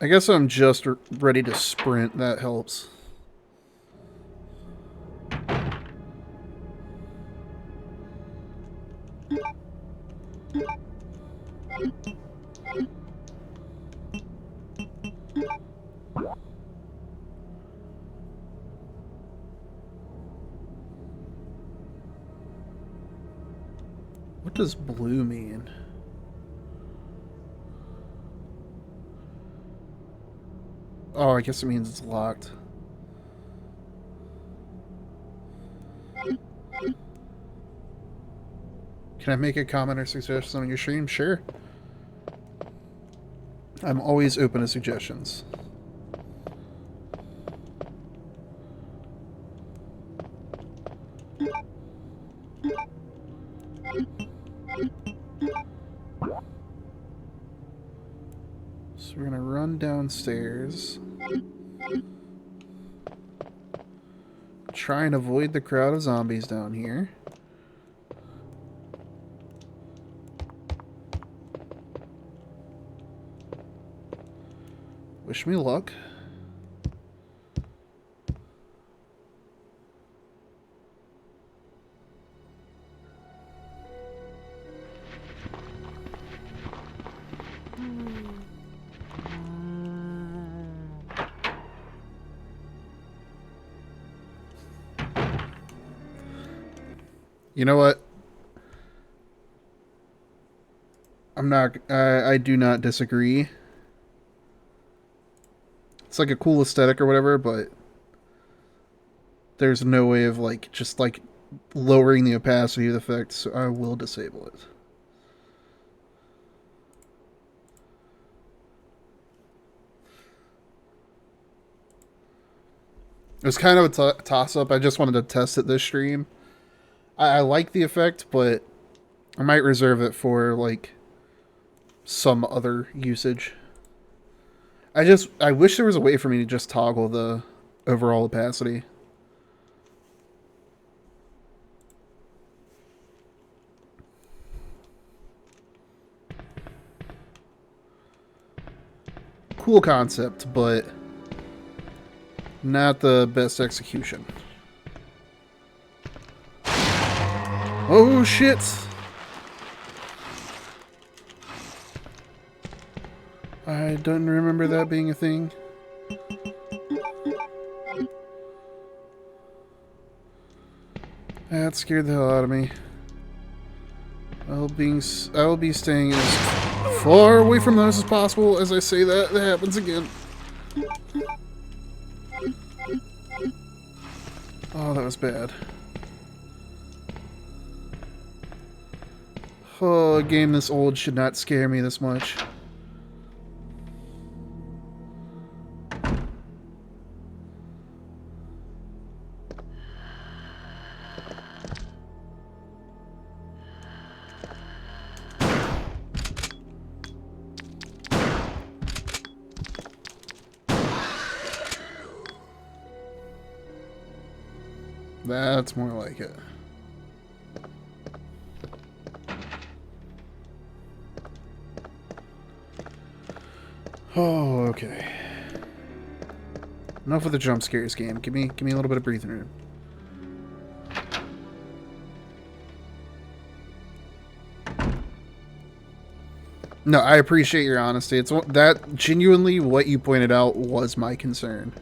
I guess I'm just ready to sprint. That helps. What does blue mean? Oh, I guess it means it's locked. Can I make a comment or suggestion on your stream? Sure. I'm always open to suggestions. So we're gonna run downstairs. Try and avoid the crowd of zombies down here. Wish me luck. You know what? I do not disagree. It's like a cool aesthetic or whatever, but there's no way of like just like lowering the opacity of the effect, so I will disable it. It was kind of a toss-up. I just wanted to test it this stream. I like the effect, but I might reserve it for, like, some other usage. I wish there was a way for me to just toggle the overall opacity. cool concept, but not the best execution. Oh shit! I don't remember that being a thing. That scared the hell out of me. I will be staying as far away from those as possible. As I say that, that happens again. Oh, that was bad. Oh, a game this old should not scare me this much. That's more like it. Oh, okay. Enough with the jump scares game. Give me a little bit of breathing room. No, I appreciate your honesty. It's that genuinely what you pointed out was my concern.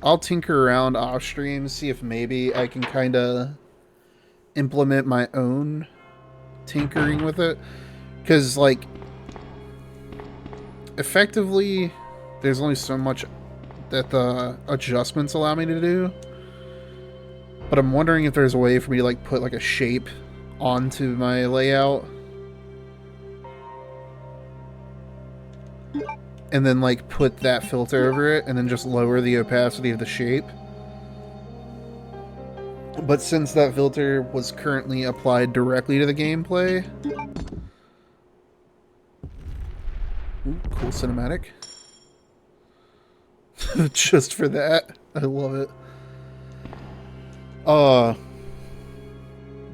I'll tinker around off stream, see if maybe I can kind of implement my own tinkering with it. Because, like, effectively, there's only so much that the adjustments allow me to do. But I'm wondering if there's a way for me to, like, put, like, a shape onto my layout. And then, like, put that filter over it, and then just lower the opacity of the shape. But since that filter was currently applied directly to the gameplay... Ooh, cool cinematic. Just for that. I love it.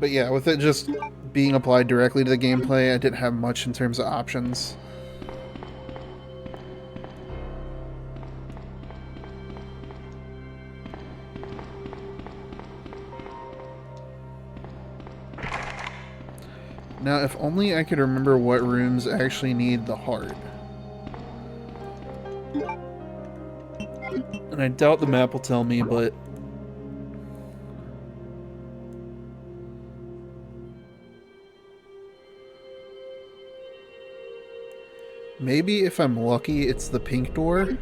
But yeah, with it just being applied directly to the gameplay, I didn't have much in terms of options. Now, if only I could remember what rooms actually need the heart. And I doubt the map will tell me, but... maybe if I'm lucky, it's the pink door.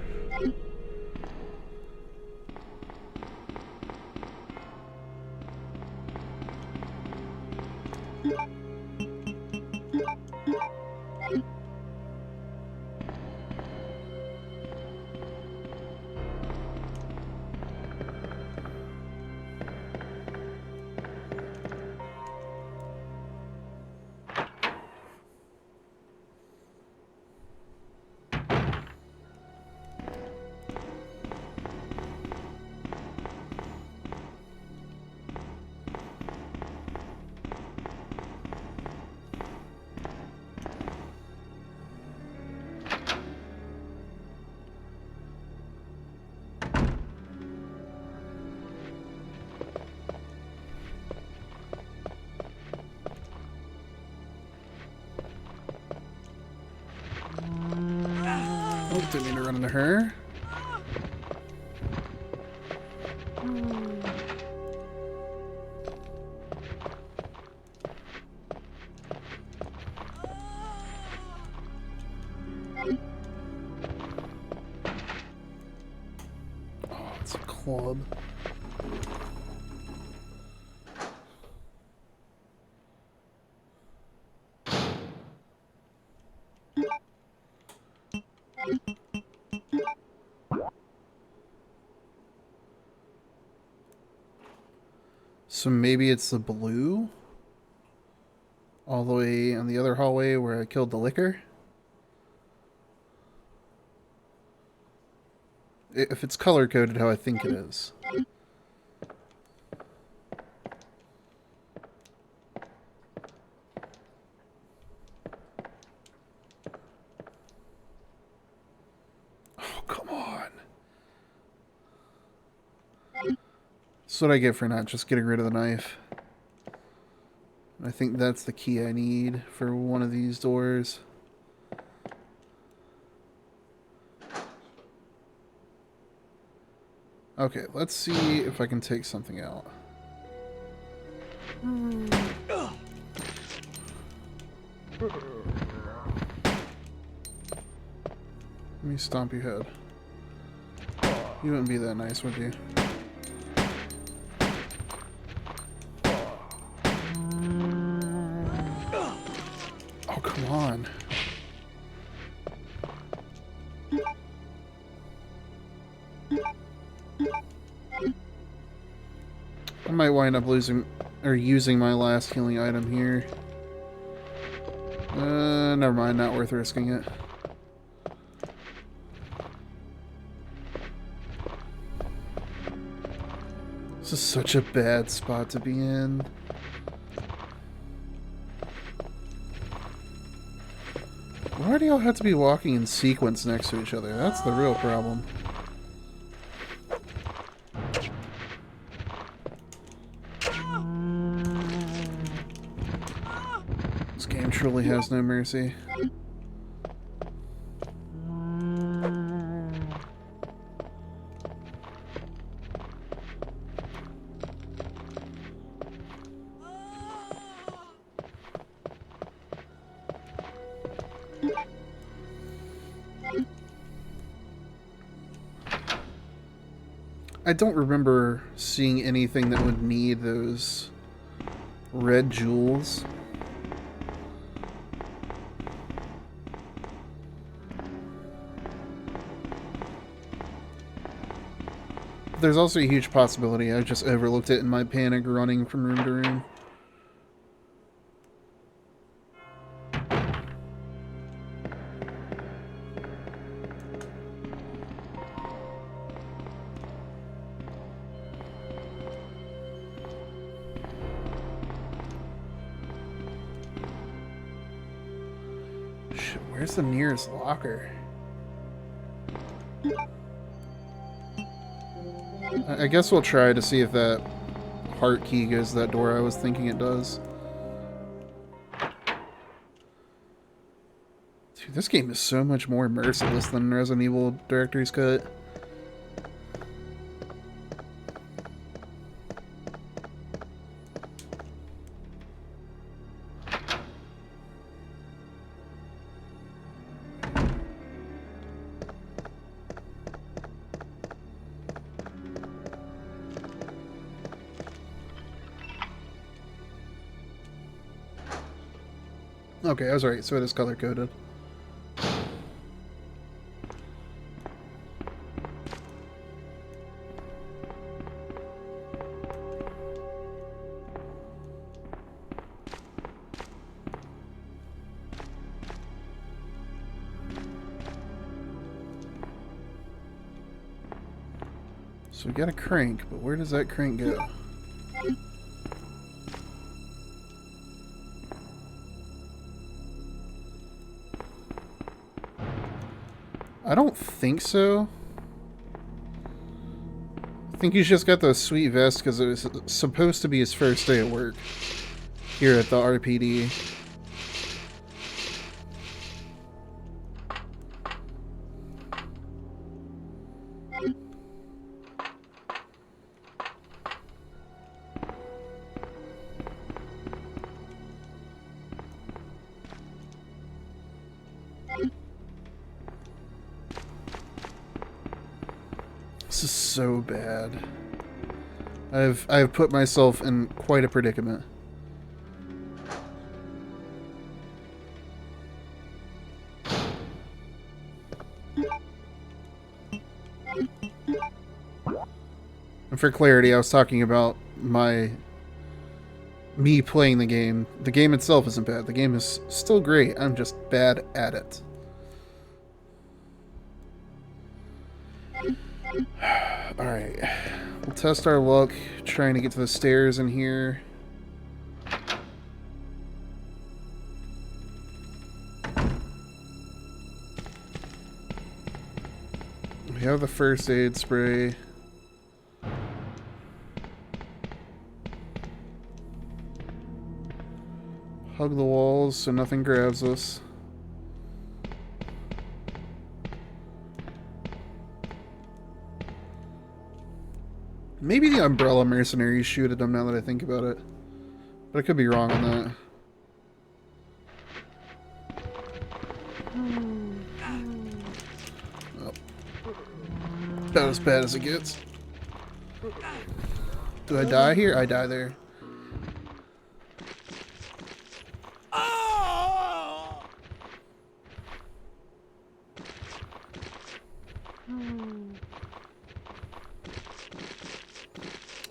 Oh, didn't mean to run into her. Oh, it's a club. So maybe it's the blue? All the way on the other hallway where I killed the liquor? If it's color-coded how I think it is. That's what I get for not just getting rid of the knife. I think that's the key I need for one of these doors. Okay, let's see if I can take something out. Let me stomp your head. You wouldn't be that nice, would you? Oh, come on. I might wind up losing or using my last healing item here. Never mind, not worth risking it. This is such a bad spot to be in. Why do y'all have to be walking in sequence next to each other? That's the real problem. This game truly has no mercy. I don't remember seeing anything that would need those red jewels. There's also a huge possibility I just overlooked it in my panic running from room to room. Shit, where's the nearest locker? I guess we'll try to see if that heart key goes to that door I was thinking it does. Dude, this game is so much more merciless than Resident Evil Director's Cut. Okay, I was right, so it is color-coded. So we got a crank, but where does that crank go? I don't think so. I think he's just got the sweet vest because it was supposed to be his first day at work here at the RPD. This is so bad. I've put myself in quite a predicament. And for clarity, I was talking about me playing the game. The game itself isn't bad. The game is still great. I'm just bad at it. Alright, we'll test our luck trying to get to the stairs in here. We have the first aid spray. Hug the walls so nothing grabs us. Maybe the Umbrella mercenaries shoot at them now that I think about it. But I could be wrong on that. Oh. About as bad as it gets. Do I die here? I die there.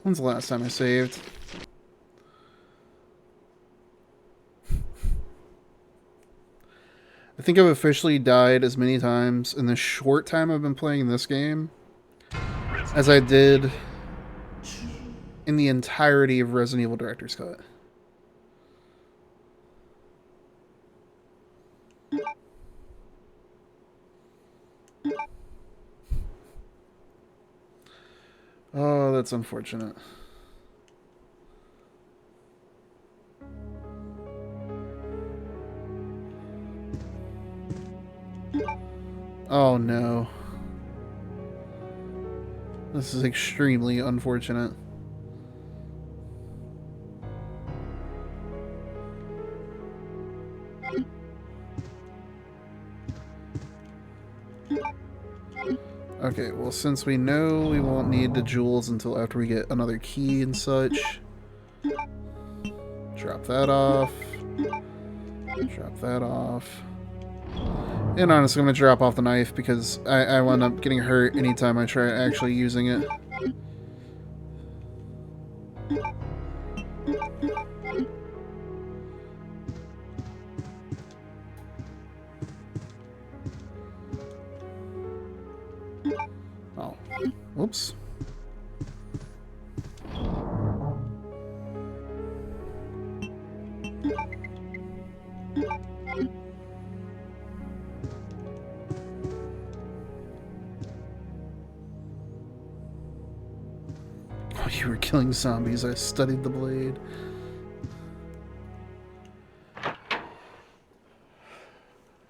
When's the last time I saved? I think I've officially died as many times in the short time I've been playing this game as I did in the entirety of Resident Evil Director's Cut. Oh, that's unfortunate. Oh no. This is extremely unfortunate. Okay, well, since we know we won't need the jewels until after we get another key and such, drop that off. Drop that off. And honestly, I'm going to drop off the knife because I will end up getting hurt anytime I try actually using it. Oh. Whoops. Oh, you were killing zombies. I studied the blade.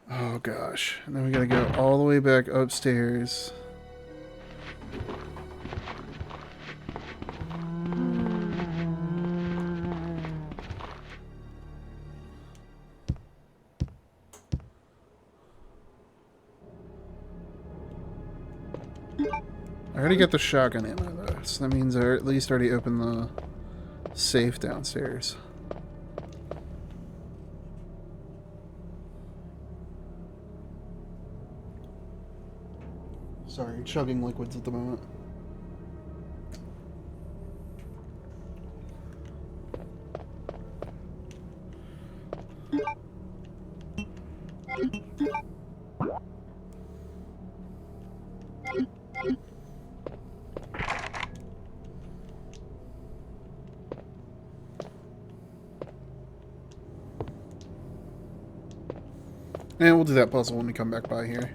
Oh gosh. And then we gotta go all the way back upstairs. I already got the shotgun ammo though, so that means I at least already opened the safe downstairs. Sorry, chugging liquids at the moment. And we'll do that puzzle when we come back by here.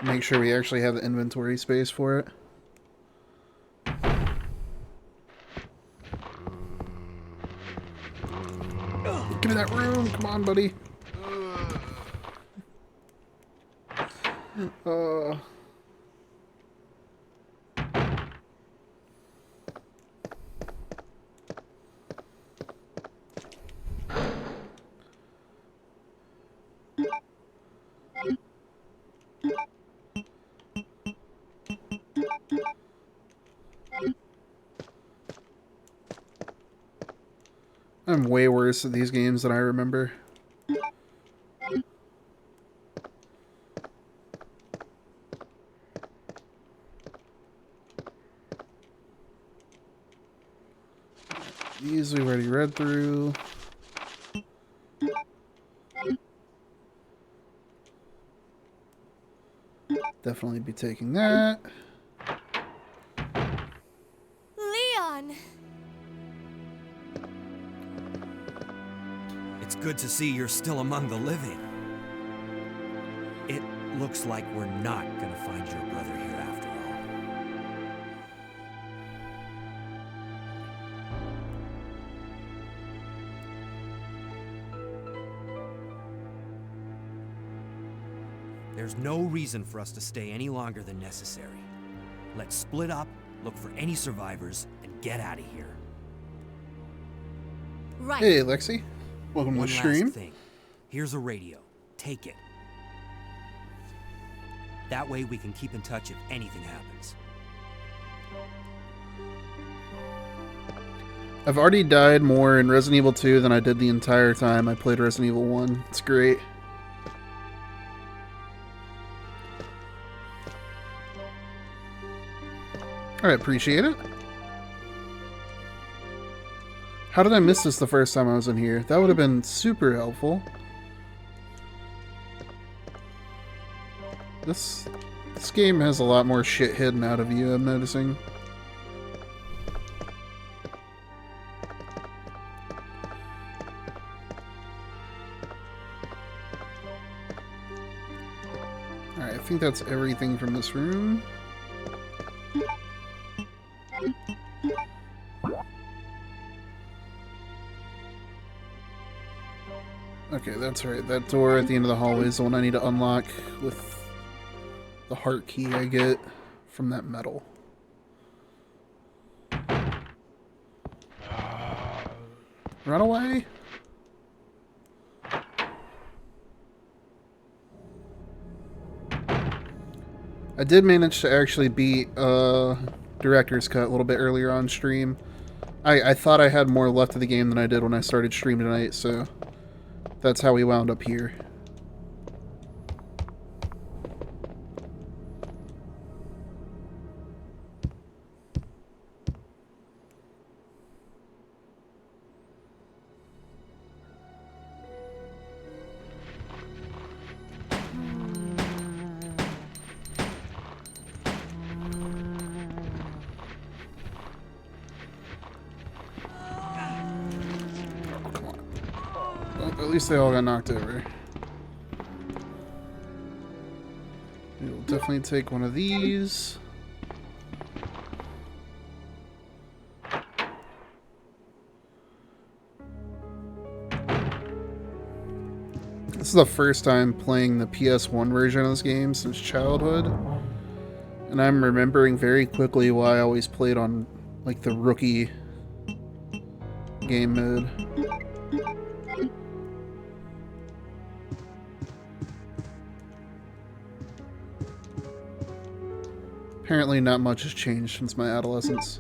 Make sure we actually have the inventory space for it. Give me that room! Come on, buddy! I'm way worse at these games than I remember. These we've already read through. Definitely be taking that. Leon! It's good to see you're still among the living. It looks like we're not gonna find your brother here after all. There's no reason for us to stay any longer than necessary. Let's split up, look for any survivors, and get out of here. Right. Hey, Lexi. Welcome One to the last stream. thing. Here's a radio. Take it. That way we can keep in touch if anything happens. I've already died more in Resident Evil 2 than I did the entire time I played Resident Evil 1. It's great. Alright, appreciate it. How did I miss this the first time I was in here? That would have been super helpful. This game has a lot more shit hidden out of you, I'm noticing. Alright, I think that's everything from this room. Okay, that's right. That door at the end of the hallway is the one I need to unlock with the heart key I get from that metal. Run away! I did manage to actually beat Director's Cut a little bit earlier on stream. I thought I had more left of the game than I did when I started streaming tonight, so that's how we wound up here. At least they all got knocked over. We will definitely take one of these. This is the first time playing the PS1 version of this game since childhood. And I'm remembering very quickly why I always played on, like, the rookie game mode. Apparently not much has changed since my adolescence.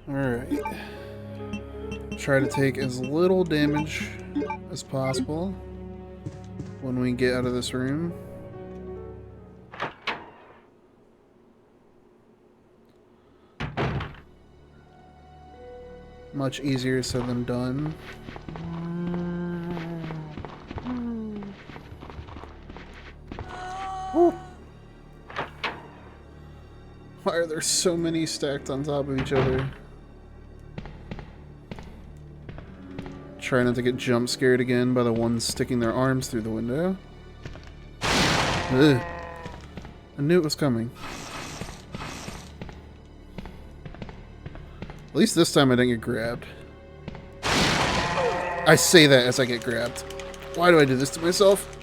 Alright. Try to take as little damage as possible when we get out of this room. Much easier said than done. Woo. Why are there so many stacked on top of each other? Try not to get jump scared again by the ones sticking their arms through the window. Ugh. I knew it was coming. At least this time I didn't get grabbed. I say that as I get grabbed. Why do I do this to myself?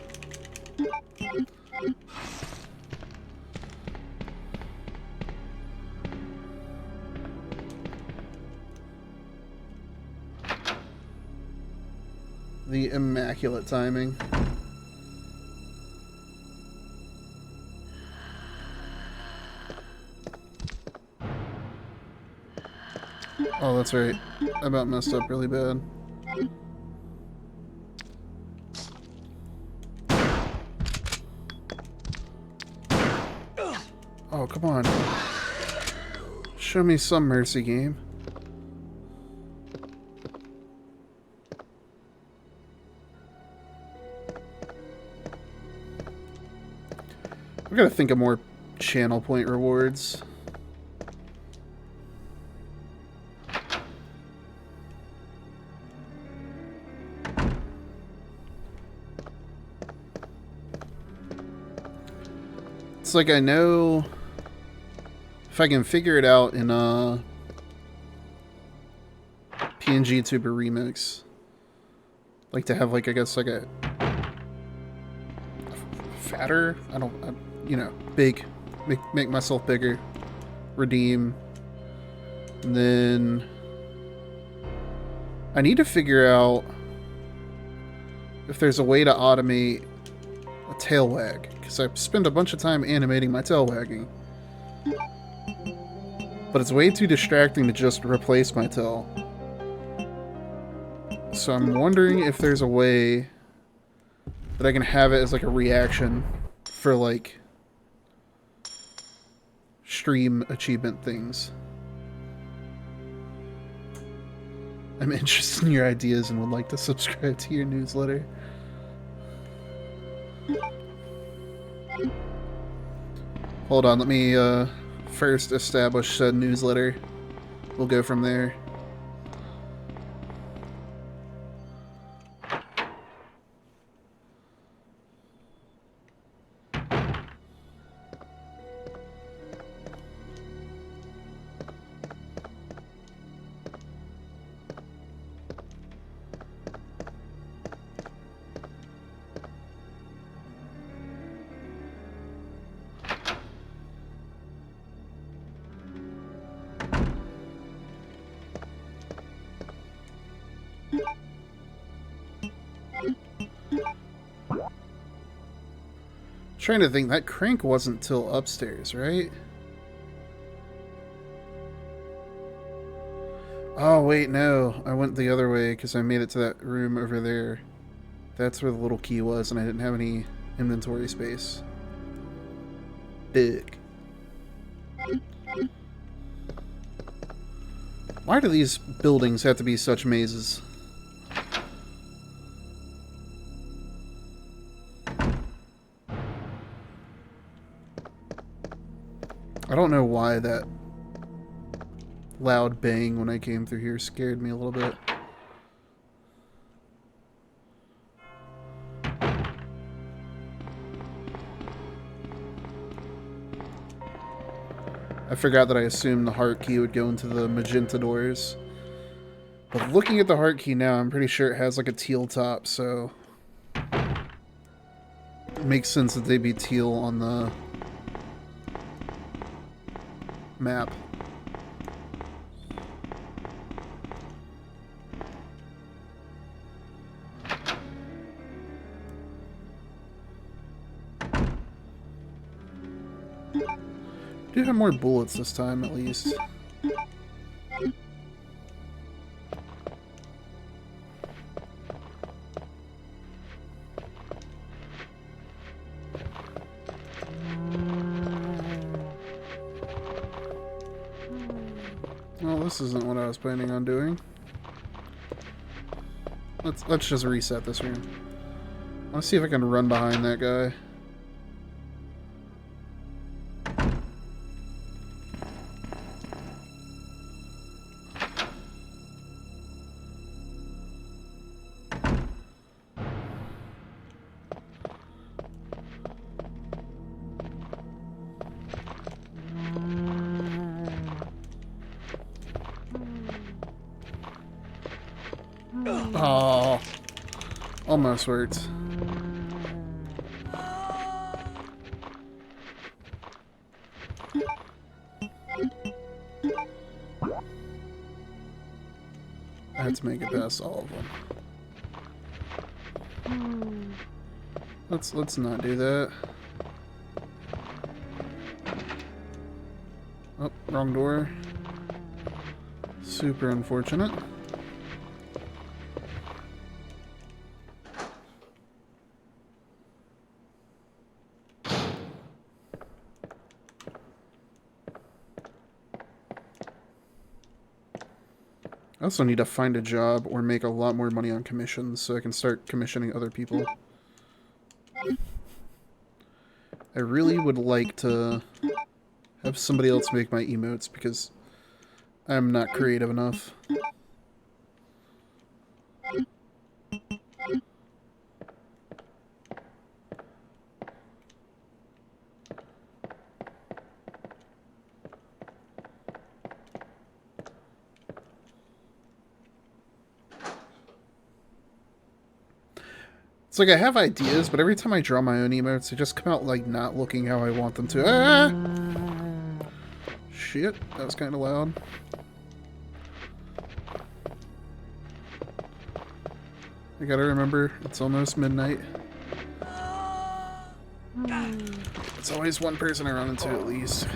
The immaculate timing. Oh, that's right. I about messed up really bad. Oh, come on. Show me some mercy, game. I gotta think of more channel point rewards. It's like I know if I can figure it out in PNG Tuber Remix, like to have like, I guess like a fatter, you know, big, make myself bigger, redeem, and then I need to figure out if there's a way to automate a tail wag, because I spend a bunch of time animating my tail wagging, but it's way too distracting to just replace my tail. So I'm wondering if there's a way that I can have it as like a reaction for like stream achievement things. I'm interested in your ideas and would like to subscribe to your newsletter. Hold on, let me first establish a newsletter. We'll go from there. Trying to think, that crank wasn't till upstairs, right? Oh wait, no, I went the other way because I made it to that room over there. That's where the little key was, and I didn't have any inventory space. Big. Why do these buildings have to be such mazes? I don't know why that loud bang when I came through here scared me a little bit. I forgot that I assumed the heart key would go into the magenta doors. But looking at the heart key now, I'm pretty sure it has like a teal top, so it makes sense that they'd be teal on the map. Do have more bullets this time, at least. Well, this isn't what I was planning on doing. Let's just reset this room. Let's see if I can run behind that guy. Oh, almost worked. I had to make it past all of them. Let's not do that. Oh, wrong door. Super unfortunate. I also need to find a job or make a lot more money on commissions so I can start commissioning other people. I really would like to have somebody else make my emotes because I'm not creative enough. It's like I have ideas, but every time I draw my own emotes, they just come out like not looking how I want them to. Ah! Shit, that was kind of loud. I gotta remember, it's almost midnight. It's always one person I run into at least.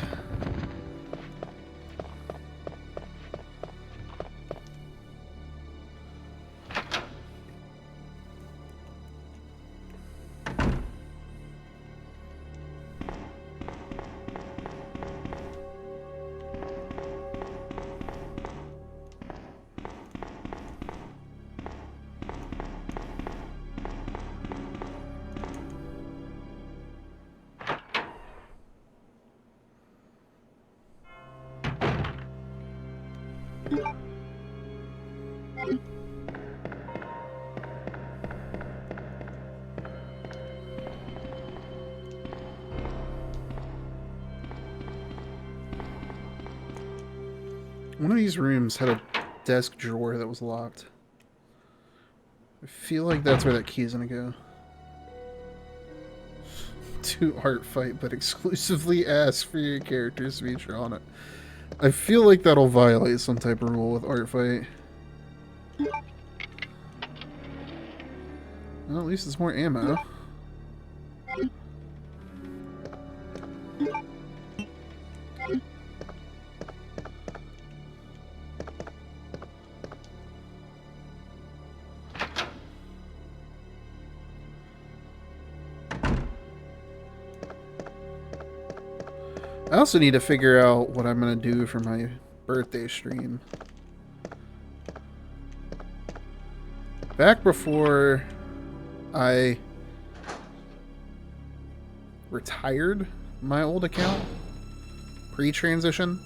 One of these rooms had a desk drawer that was locked. I feel like that's where that key is gonna go. To art fight, but exclusively ask for your characters to be drawn it. I feel like that'll violate some type of rule with art fight. Well, at least it's more ammo. I also need to figure out what I'm going to do for my birthday stream. Back before I retired my old account, pre-transition,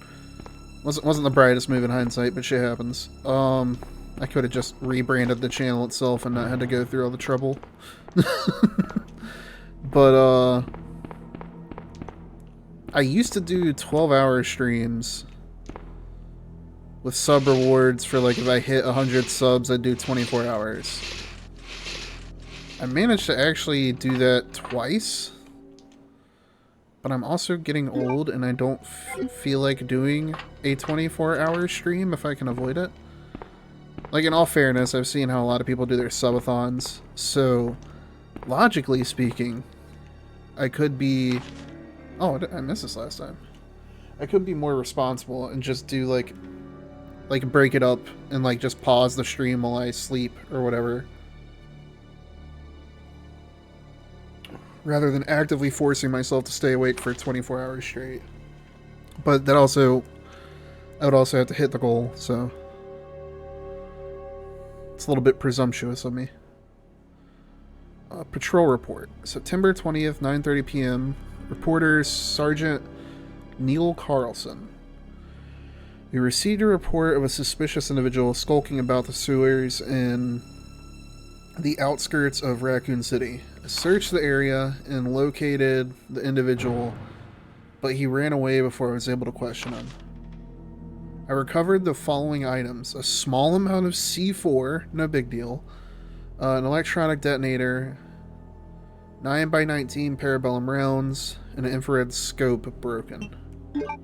wasn't the brightest move in hindsight, but shit happens. I could have just rebranded the channel itself and not had to go through all the trouble. But I used to do 12-hour streams with sub rewards for, like, if I hit 100 subs, I'd do 24 hours. I managed to actually do that twice, but I'm also getting old and I don't feel like doing a 24-hour stream if I can avoid it. Like, in all fairness, I've seen how a lot of people do their subathons, so logically speaking, I could be... Oh, I missed this last time. I could be more responsible and just do, like break it up and, like, just pause the stream while I sleep or whatever. Rather than actively forcing myself to stay awake for 24 hours straight. But that also... I would also have to hit the goal, so... It's a little bit presumptuous of me. Patrol report. September 20th, 9:30 p.m. Reporter Sergeant Neil Carlson. We received a report of a suspicious individual skulking about the sewers in the outskirts of Raccoon City. I searched the area and located the individual, but he ran away before I was able to question him. I recovered the following items: a small amount of C4, no big deal, an electronic detonator, 9x19 parabellum rounds, and an infrared scope broken. I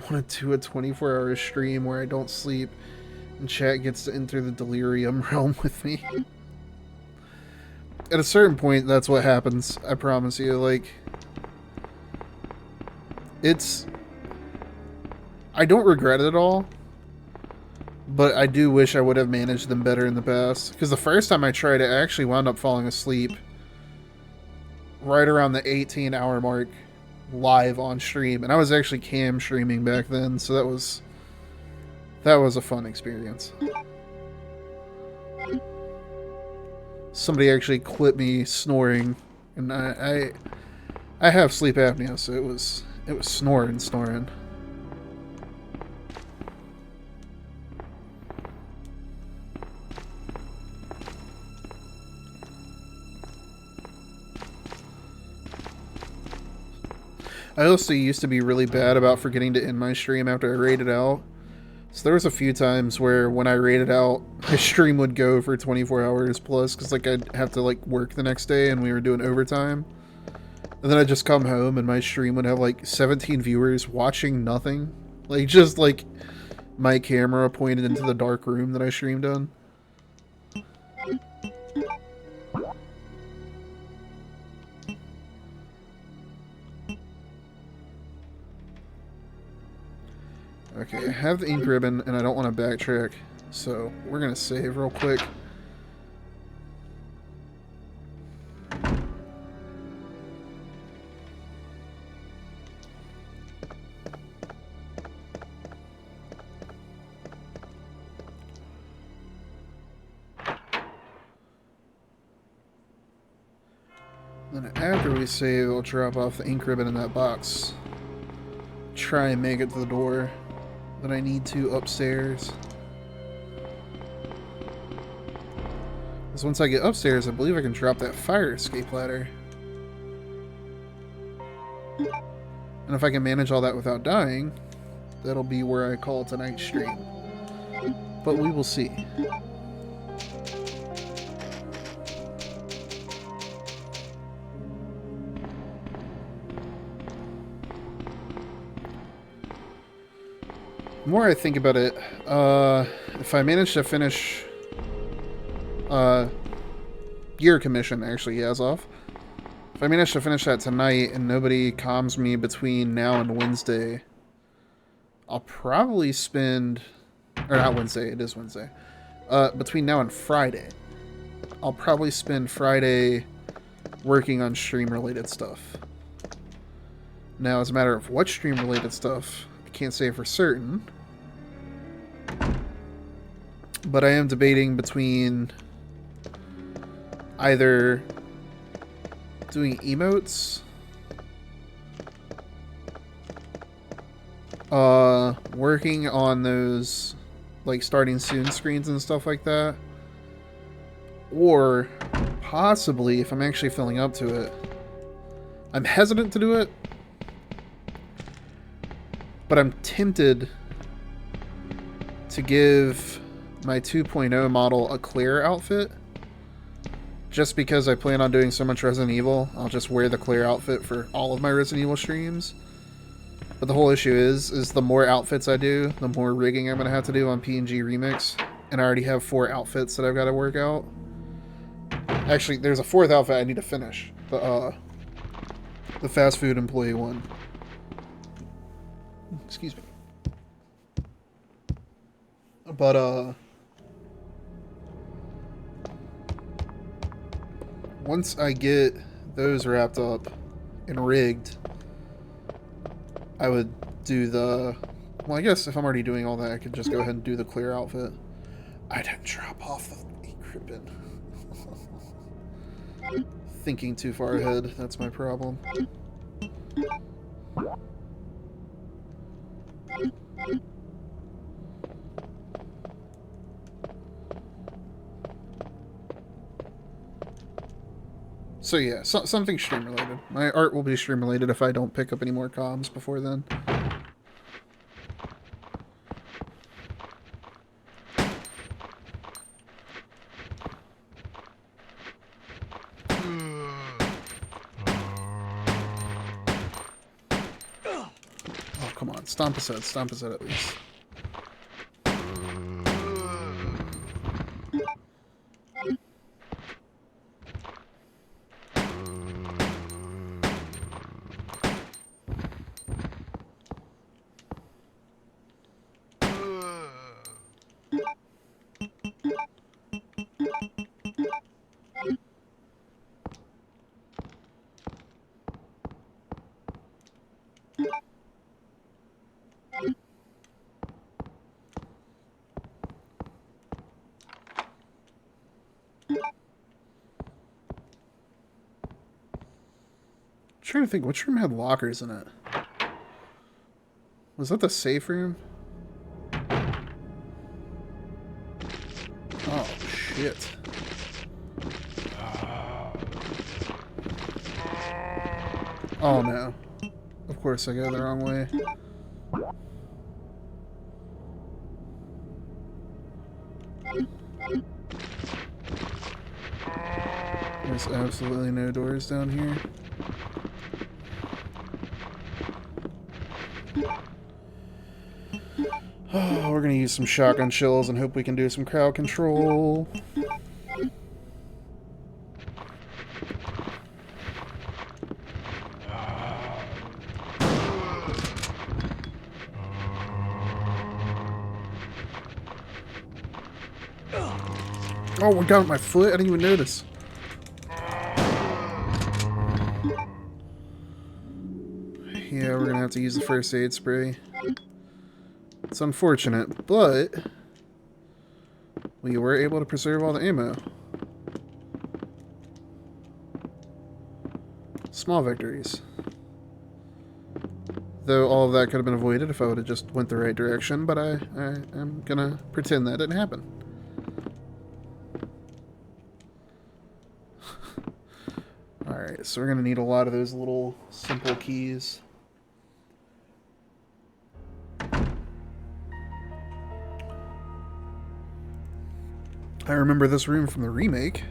want to do a 24-hour stream where I don't sleep and chat gets to enter the delirium realm with me. At a certain point, that's what happens, I promise you. Like, it's... I don't regret it at all. But I do wish I would have managed them better in the past. Because the first time I tried it, I actually wound up falling asleep right around the 18-hour mark live on stream. And I was actually cam streaming back then, so that was a fun experience. somebody actually clipped me snoring, and I have sleep apnea, so it was snoring. I also used to be really bad about forgetting to end my stream after I raided out. So there was a few times where when I raided out, my stream would go for 24 hours plus, because like I'd have to like work the next day and we were doing overtime. And then I'd just come home and my stream would have like 17 viewers watching nothing. Like just like my camera pointed into the dark room that I streamed in. Okay, I have the ink ribbon, and I don't want to backtrack, so we're going to save real quick. Then after we save, I'll drop off the ink ribbon in that box. Try and make it to the door that I need to upstairs. Because once I get upstairs, I believe I can drop that fire escape ladder. And if I can manage all that without dying, that'll be where I call tonight's stream. But we will see. The more I think about it, if I manage to finish Gear Commission, actually, Yazov. If I manage to finish that tonight and nobody calms me between now and Wednesday, I'll probably spend... Or not Wednesday, it is Wednesday. Between now and Friday, I'll probably spend Friday working on stream-related stuff. Now, as a matter of what stream-related stuff, I can't say for certain. But I am debating between either doing emotes, working on those like starting soon screens and stuff like that, or possibly, if I'm actually feeling up to it, I'm hesitant to do it, but I'm tempted to give my 2.0 model a Claire outfit. Just because I plan on doing so much Resident Evil, I'll just wear the Claire outfit for all of my Resident Evil streams. But the whole issue is the more outfits I do, the more rigging I'm going to have to do on PNG Remix. And I already have 4 outfits that I've got to work out. Actually, there's a 4th outfit I need to finish. The fast food employee one. Excuse me. But, once I get those wrapped up and rigged, I would do the... Well, I guess if I'm already doing all that, I could just go ahead and do the clear outfit. I didn't drop off the encryption. Thinking too far ahead, that's my problem. So yeah, something stream related. My art will be stream related if I don't pick up any more comms before then. Oh, come on. Stomp his head at least. trying to think, which room had lockers in it? Was that the safe room? Oh, shit. Oh no. Of course I go the wrong way. There's absolutely no doors down here. Oh, we're gonna use some shotgun shells and hope we can do some crowd control. Oh, we got my foot. I didn't even notice. Yeah, we're gonna have to use the first aid spray. It's unfortunate, but we were able to preserve all the ammo. Small victories. Though all of that could have been avoided if I would have just went the right direction, but I'm gonna pretend that didn't happen. Alright, so we're gonna need a lot of those little simple keys. I remember this room from the remake.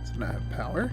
Does it not have power?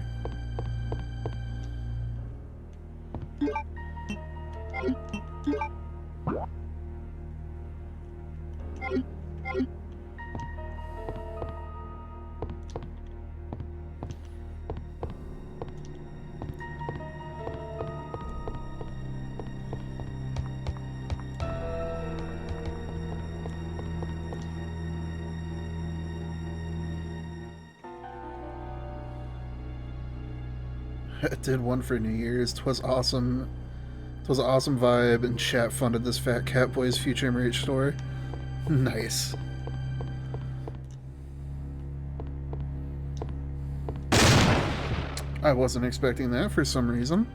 It did one for New Year's. 'Twas awesome. 'Twas an awesome vibe, and chat funded this Fat Cat Boys future merch store. Nice. I wasn't expecting that for some reason.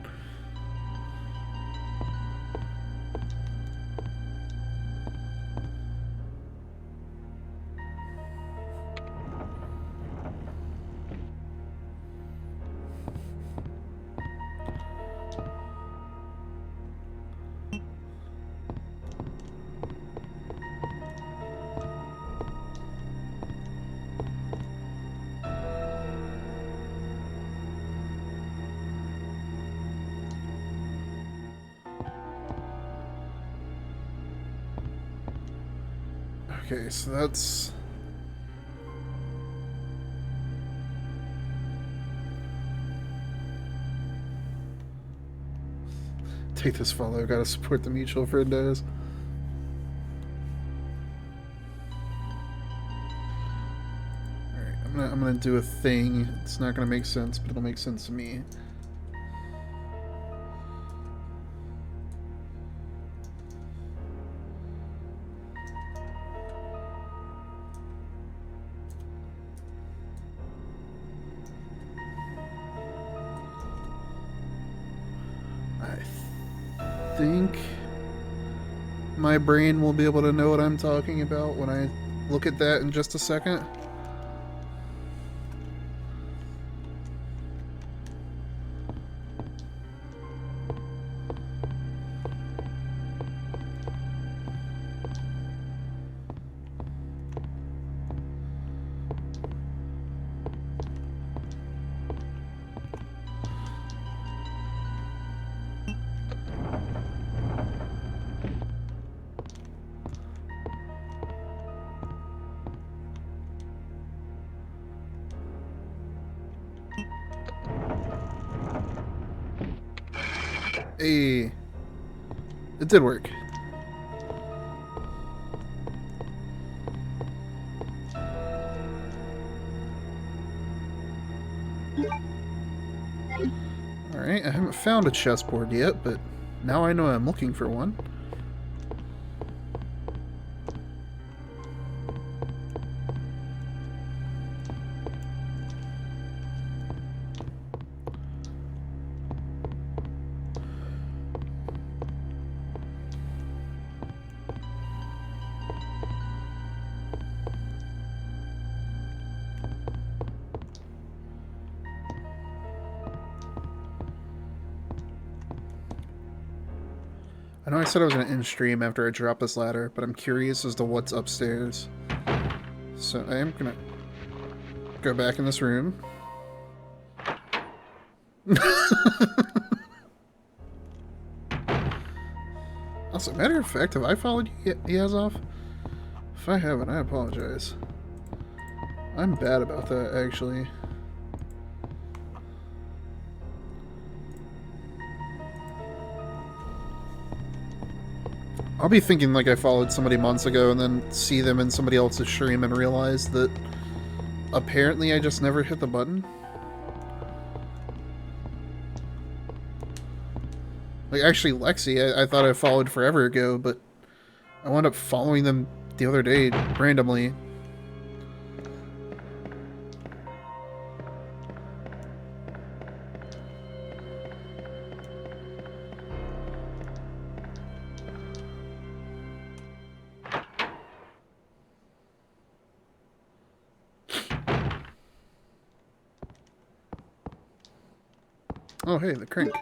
Okay, so that's... Take this follow, gotta support the mutual friendos. Alright, I'm gonna do a thing. It's not gonna make sense, but it'll make sense to me. I think my brain will be able to know what I'm talking about when I look at that in just a second. Hey, it did work. Alright, I haven't found a chessboard yet, but now I know I'm looking for one. I know I said I was going to end stream after I drop this ladder, but I'm curious as to what's upstairs. So I am going to go back in this room. Also, matter of fact, have I followed you, Yazov? If I haven't, I apologize. I'm bad about that, actually. I'll be thinking like I followed somebody months ago and then see them in somebody else's stream and realize that apparently I just never hit the button. Like, actually, Lexi, I thought I followed forever ago, but I wound up following them the other day randomly. Oh, hey, the crank.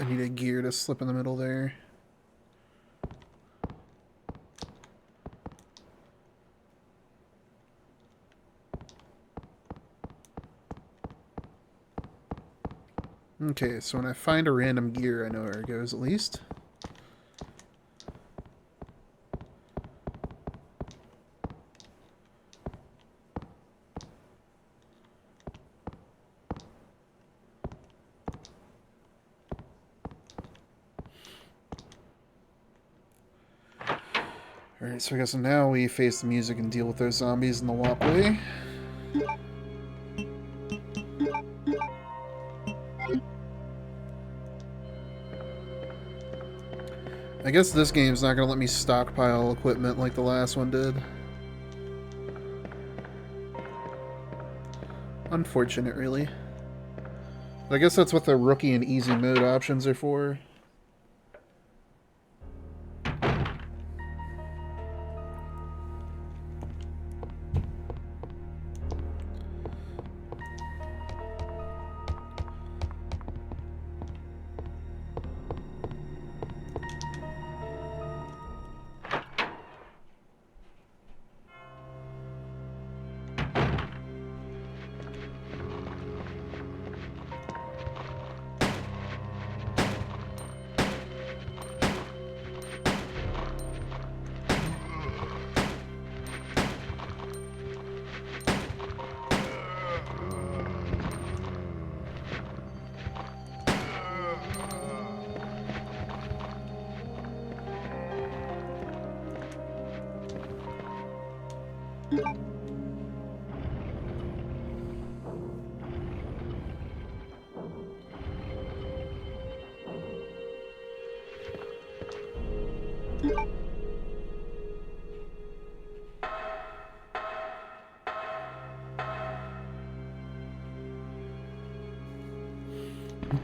I need a gear to slip in the middle there. Okay, so when I find a random gear, I know where it goes at least. Alright, so I guess now we face the music and deal with those zombies in the walkway. I guess this game's not gonna let me stockpile equipment like the last one did. Unfortunate, really. But I guess that's what the rookie and easy mode options are for.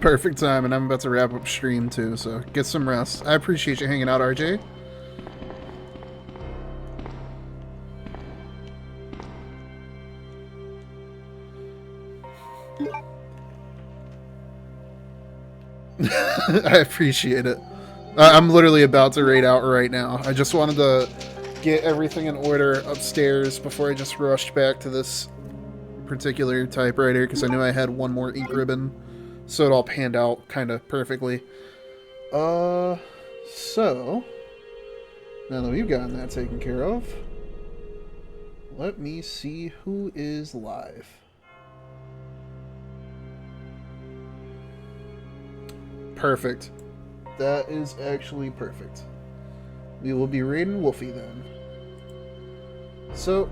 Perfect time, and I'm about to wrap up stream too, so get some rest. I appreciate you hanging out, RJ. I appreciate it. I'm literally about to raid out right now. I just wanted to get everything in order upstairs before I just rushed back to this particular typewriter because I knew I had one more ink ribbon, so it all panned out kind of perfectly. So now that we've gotten that taken care of, let me see who is live. Perfect. That is actually perfect. We will be raiding Wolfie then. So,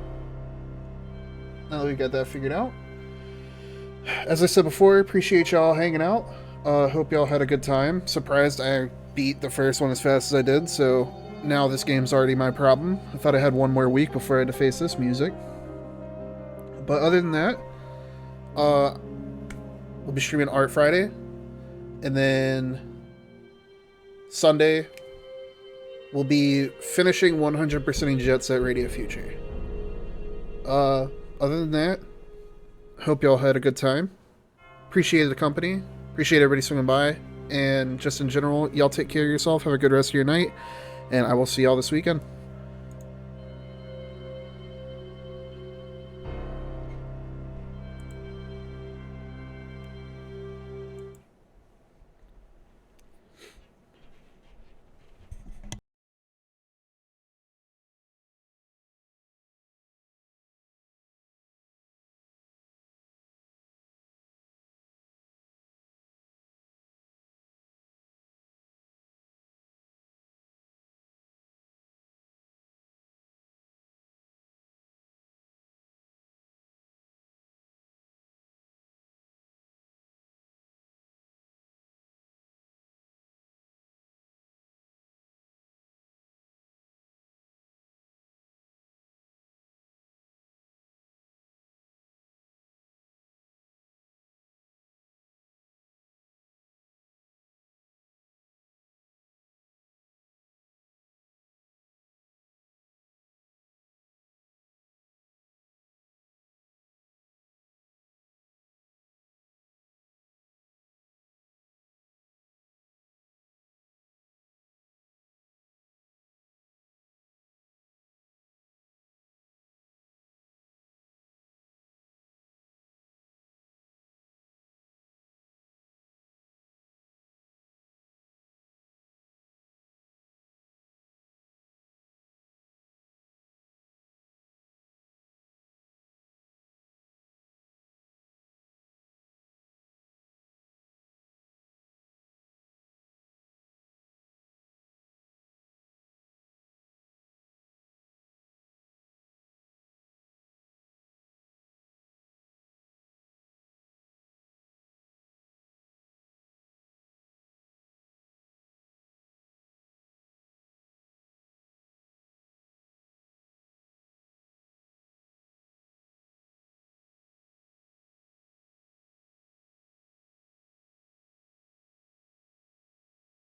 now that we've got that figured out, as I said before, appreciate y'all hanging out. Hope y'all had a good time. Surprised I beat the first one as fast as I did, so now this game's already my problem. I thought I had one more week before I had to face this music. But other than that, we'll be streaming Art Friday, and then Sunday, we'll be finishing 100%ing Jet Set Radio Future. Other than that, hope y'all had a good time. Appreciate the company. Appreciate everybody swinging by. And just in general, y'all take care of yourself. Have a good rest of your night. And I will see y'all this weekend.